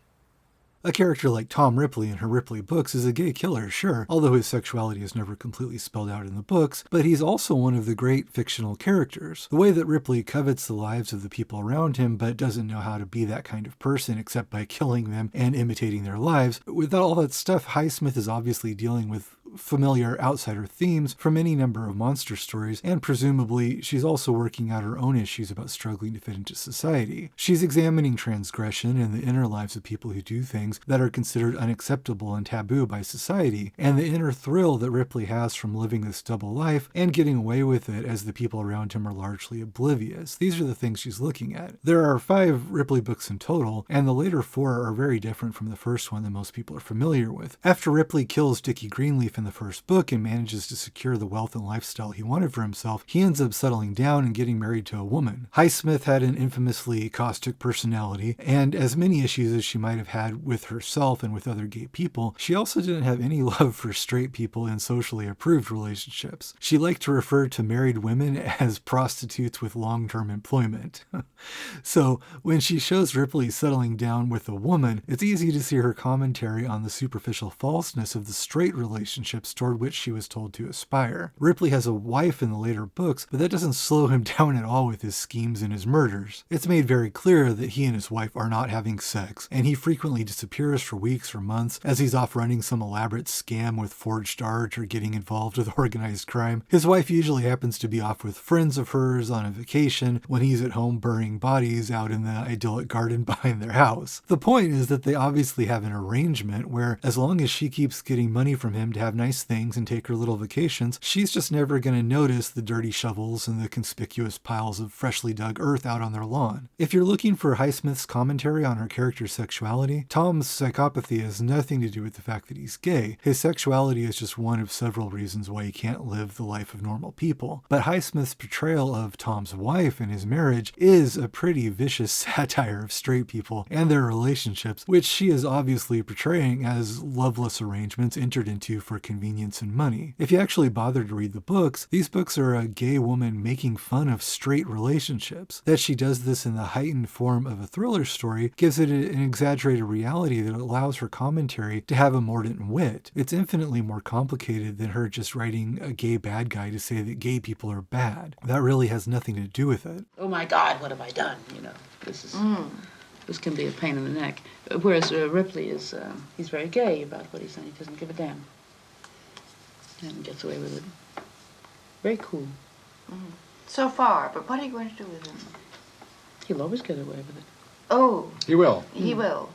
A character like Tom Ripley in her Ripley books is a gay killer, sure, although his sexuality is never completely spelled out in the books, but he's also one of the great fictional characters. The way that Ripley covets the lives of the people around him but doesn't know how to be that kind of person except by killing them and imitating their lives, without all that stuff, Highsmith is obviously dealing with familiar outsider themes from any number of monster stories, and presumably she's also working out her own issues about struggling to fit into society. She's examining transgression and the inner lives of people who do things that are considered unacceptable and taboo by society, and the inner thrill that Ripley has from living this double life and getting away with it as the people around him are largely oblivious. These are the things she's looking at. There are 5 Ripley books in total, and the later 4 are very different from the first one that most people are familiar with. After Ripley kills Dickie Greenleaf in the first book and manages to secure the wealth and lifestyle he wanted for himself, he ends up settling down and getting married to a woman. Highsmith had an infamously caustic personality, and as many issues as she might have had with herself and with other gay people, she also didn't have any love for straight people in socially approved relationships. She liked to refer to married women as prostitutes with long-term employment. So when she shows Ripley settling down with a woman, it's easy to see her commentary on the superficial falseness of the straight relationships toward which she was told to aspire. Ripley has a wife in the later books, but that doesn't slow him down at all with his schemes and his murders. It's made very clear that he and his wife are not having sex, and he frequently disappears for weeks or months as he's off running some elaborate scam with forged art or getting involved with organized crime. His wife usually happens to be off with friends of hers on a vacation when he's at home burying bodies out in the idyllic garden behind their house. The point is that they obviously have an arrangement where, as long as she keeps getting money from him to have nice things and take her little vacations, she's just never going to notice the dirty shovels and the conspicuous piles of freshly dug earth out on their lawn. If you're looking for Highsmith's commentary on her character's sexuality, Tom's psychopathy has nothing to do with the fact that he's gay. His sexuality is just one of several reasons why he can't live the life of normal people. But Highsmith's portrayal of Tom's wife and his marriage is a pretty vicious satire of straight people and their relationships, which she is obviously portraying as loveless arrangements entered into for convenience and money. If you actually bother to read the books, these books are a gay woman making fun of straight relationships. That she does this in the heightened form of a thriller story gives it an exaggerated reality that allows her commentary to have a mordant wit. It's infinitely more complicated than her just writing a gay bad guy to say that gay people are bad. That really has nothing to do with it. Oh my God, what have I done? This can be a pain in the neck. Whereas Ripley is, he's very gay about what he's done. He doesn't give a damn. And gets away with it. Very cool. So far, but what are you going to do with him? He'll always get away with it. Oh. He will. He will.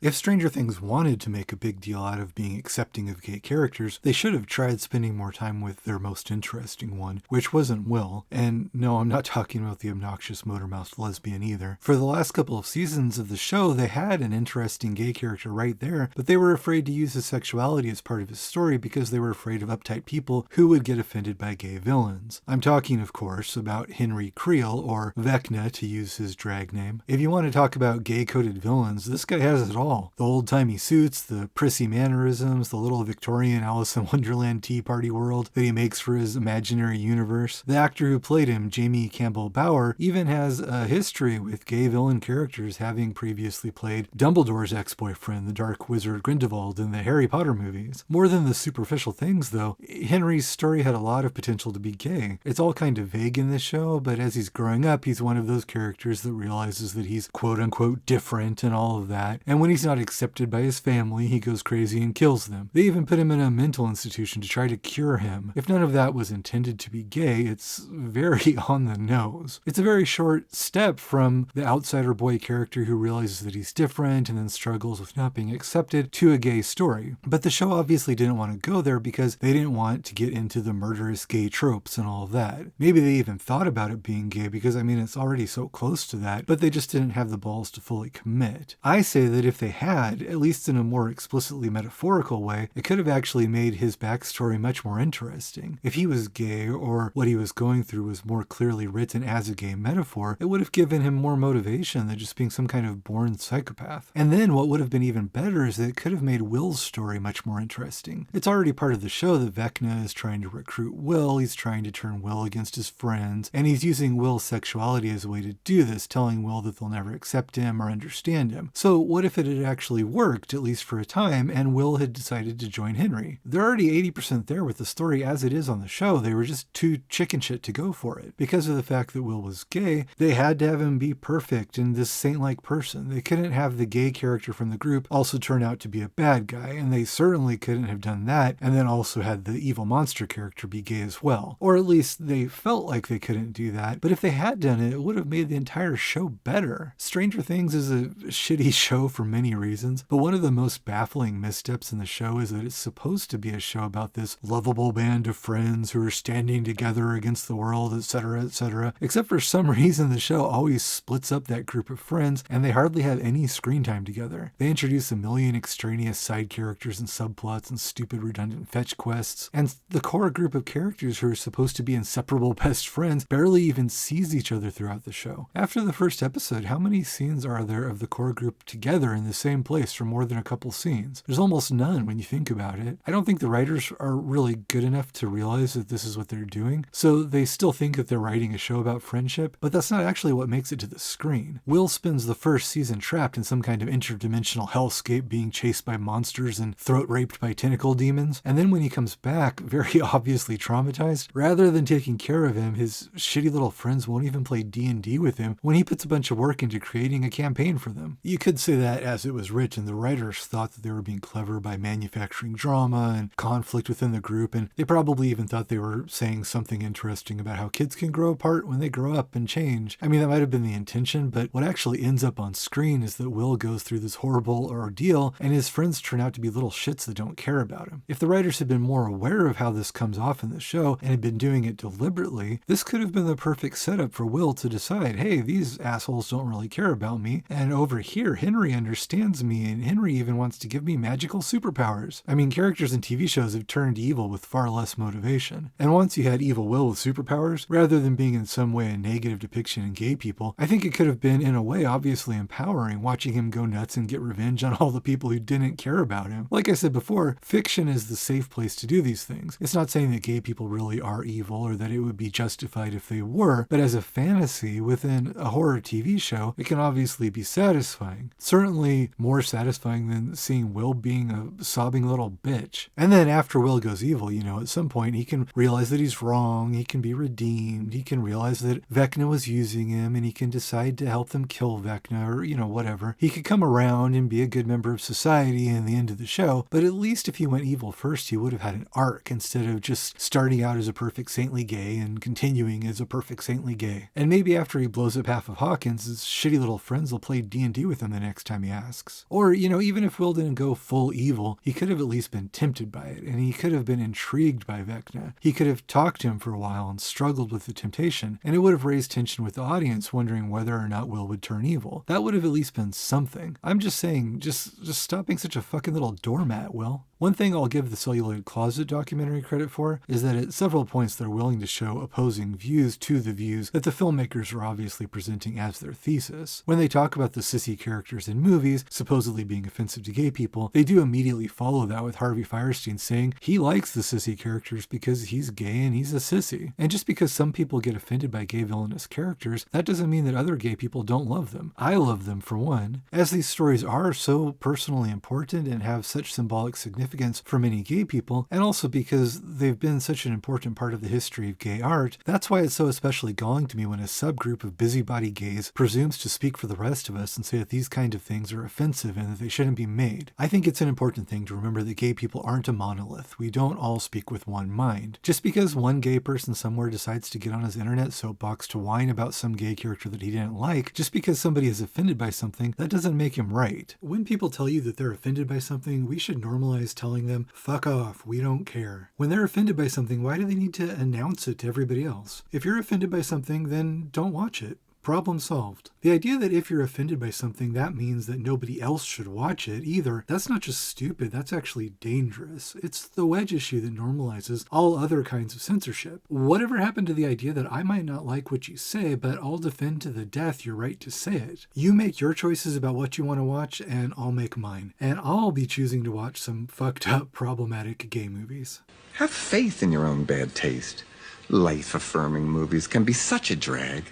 If Stranger Things wanted to make a big deal out of being accepting of gay characters, they should have tried spending more time with their most interesting one, which wasn't Will. And no, I'm not talking about the obnoxious motor-mouthed lesbian either. For the last couple of seasons of the show, they had an interesting gay character right there, but they were afraid to use his sexuality as part of his story because they were afraid of uptight people who would get offended by gay villains. I'm talking, of course, about Henry Creel, or Vecna to use his drag name. If you want to talk about gay-coded villains, this guy has it all. The old-timey suits, the prissy mannerisms, the little Victorian Alice in Wonderland Tea Party world that he makes for his imaginary universe. The actor who played him, Jamie Campbell Bower, even has a history with gay villain characters, having previously played Dumbledore's ex-boyfriend, the dark wizard Grindelwald in the Harry Potter movies. More than the superficial things, though, Henry's story had a lot of potential to be gay. It's all kind of vague in this show, but as he's growing up, he's one of those characters that realizes that he's quote-unquote different and all of that. And when he's not accepted by his family, he goes crazy and kills them. They even put him in a mental institution to try to cure him. If none of that was intended to be gay, it's very on the nose. It's a very short step from the outsider boy character who realizes that he's different and then struggles with not being accepted to a gay story. But the show obviously didn't want to go there because they didn't want to get into the murderous gay tropes and all of that. Maybe they even thought about it being gay because, I mean, it's already so close to that, but they just didn't have the balls to fully commit. I say that if they had, at least in a more explicitly metaphorical way, it could have actually made his backstory much more interesting. If he was gay, or what he was going through was more clearly written as a gay metaphor, it would have given him more motivation than just being some kind of born psychopath. And then what would have been even better is that it could have made Will's story much more interesting. It's already part of the show that Vecna is trying to recruit Will, he's trying to turn Will against his friends, and he's using Will's sexuality as a way to do this, telling Will that they'll never accept him or understand him. So what if it had actually worked, at least for a time, and Will had decided to join Henry? They're already 80% there with the story as it is on the show. They were just too chicken shit to go for it. Because of the fact that Will was gay, they had to have him be perfect and this saint-like person. They couldn't have the gay character from the group also turn out to be a bad guy, and they certainly couldn't have done that and then also had the evil monster character be gay as well. Or at least they felt like they couldn't do that, but if they had done it, it would have made the entire show better. Stranger Things is a shitty show for many reasons, but one of the most baffling missteps in the show is that it's supposed to be a show about this lovable band of friends who are standing together against the world, etc., etc. Except for some reason, the show always splits up that group of friends, and they hardly have any screen time together. They introduce a million extraneous side characters and subplots and stupid redundant fetch quests, and the core group of characters who are supposed to be inseparable best friends barely even sees each other throughout the show. After the first episode, how many scenes are there of the core group together in the same place for more than a couple scenes? There's almost none when you think about it. I don't think the writers are really good enough to realize that this is what they're doing, so they still think that they're writing a show about friendship, but that's not actually what makes it to the screen. Will spends the first season trapped in some kind of interdimensional hellscape, being chased by monsters and throat raped by tentacle demons, and then when he comes back, very obviously traumatized, rather than taking care of him, his shitty little friends won't even play D&D with him when he puts a bunch of work into creating a campaign for them. You could say that as because it was rich, and the writers thought that they were being clever by manufacturing drama and conflict within the group, and they probably even thought they were saying something interesting about how kids can grow apart when they grow up and change. I mean, that might have been the intention, but what actually ends up on screen is that Will goes through this horrible ordeal, and his friends turn out to be little shits that don't care about him. If the writers had been more aware of how this comes off in the show and had been doing it deliberately, this could have been the perfect setup for Will to decide, hey, these assholes don't really care about me, and over here, Henry understands me, and Henry even wants to give me magical superpowers. I mean, characters in TV shows have turned evil with far less motivation. And once you had evil Will with superpowers, rather than being in some way a negative depiction in gay people, I think it could have been, in a way, obviously empowering, watching him go nuts and get revenge on all the people who didn't care about him. Like I said before, fiction is the safe place to do these things. It's not saying that gay people really are evil or that it would be justified if they were, but as a fantasy within a horror TV show, it can obviously be satisfying. Certainly more satisfying than seeing Will being a sobbing little bitch. And then after Will goes evil, at some point he can realize that he's wrong, he can be redeemed, he can realize that Vecna was using him, and he can decide to help them kill Vecna, or whatever. He could come around and be a good member of society in the end of the show, but at least if he went evil first, he would have had an arc instead of just starting out as a perfect saintly gay and continuing as a perfect saintly gay. And maybe after he blows up half of Hawkins, his shitty little friends will play D&D with him the next time he asks. Or, even if Will didn't go full evil, he could have at least been tempted by it, and he could have been intrigued by Vecna. He could have talked to him for a while and struggled with the temptation, and it would have raised tension with the audience, wondering whether or not Will would turn evil. That would have at least been something. I'm just saying, just stop being such a fucking little doormat, Will. One thing I'll give the Celluloid Closet documentary credit for is that at several points they're willing to show opposing views to the views that the filmmakers are obviously presenting as their thesis. When they talk about the sissy characters in movies, supposedly being offensive to gay people, they do immediately follow that with Harvey Fierstein saying he likes the sissy characters because he's gay and he's a sissy. And just because some people get offended by gay villainous characters, that doesn't mean that other gay people don't love them. I love them for one. As these stories are so personally important and have such symbolic significance for many gay people, and also because they've been such an important part of the history of gay art, that's why it's so especially galling to me when a subgroup of busybody gays presumes to speak for the rest of us and say that these kind of things are offensive and that they shouldn't be made. I think it's an important thing to remember that gay people aren't a monolith. We don't all speak with one mind. Just because one gay person somewhere decides to get on his internet soapbox to whine about some gay character that he didn't like, just because somebody is offended by something, that doesn't make him right. When people tell you that they're offended by something, we should normalize telling them, fuck off, we don't care. When they're offended by something, why do they need to announce it to everybody else? If you're offended by something, then don't watch it. Problem solved. The idea that if you're offended by something, that means that nobody else should watch it either, that's not just stupid, that's actually dangerous. It's the wedge issue that normalizes all other kinds of censorship. Whatever happened to the idea that I might not like what you say, but I'll defend to the death your right to say it? You make your choices about what you want to watch, and I'll make mine. And I'll be choosing to watch some fucked up, problematic gay movies. Have faith in your own bad taste. Life-affirming movies can be such a drag.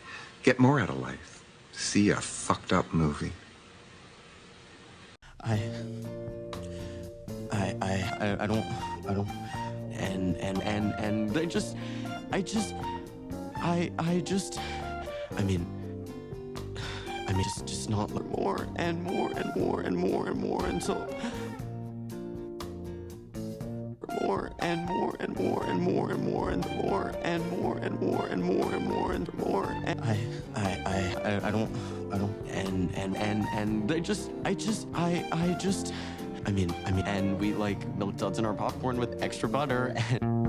Get more out of life. See a fucked up movie. I don't, and just not more and more and more and more and more until more and more and more and more and more and more and more and more and more and more and more and I don't and we like milk duds in our popcorn with extra butter and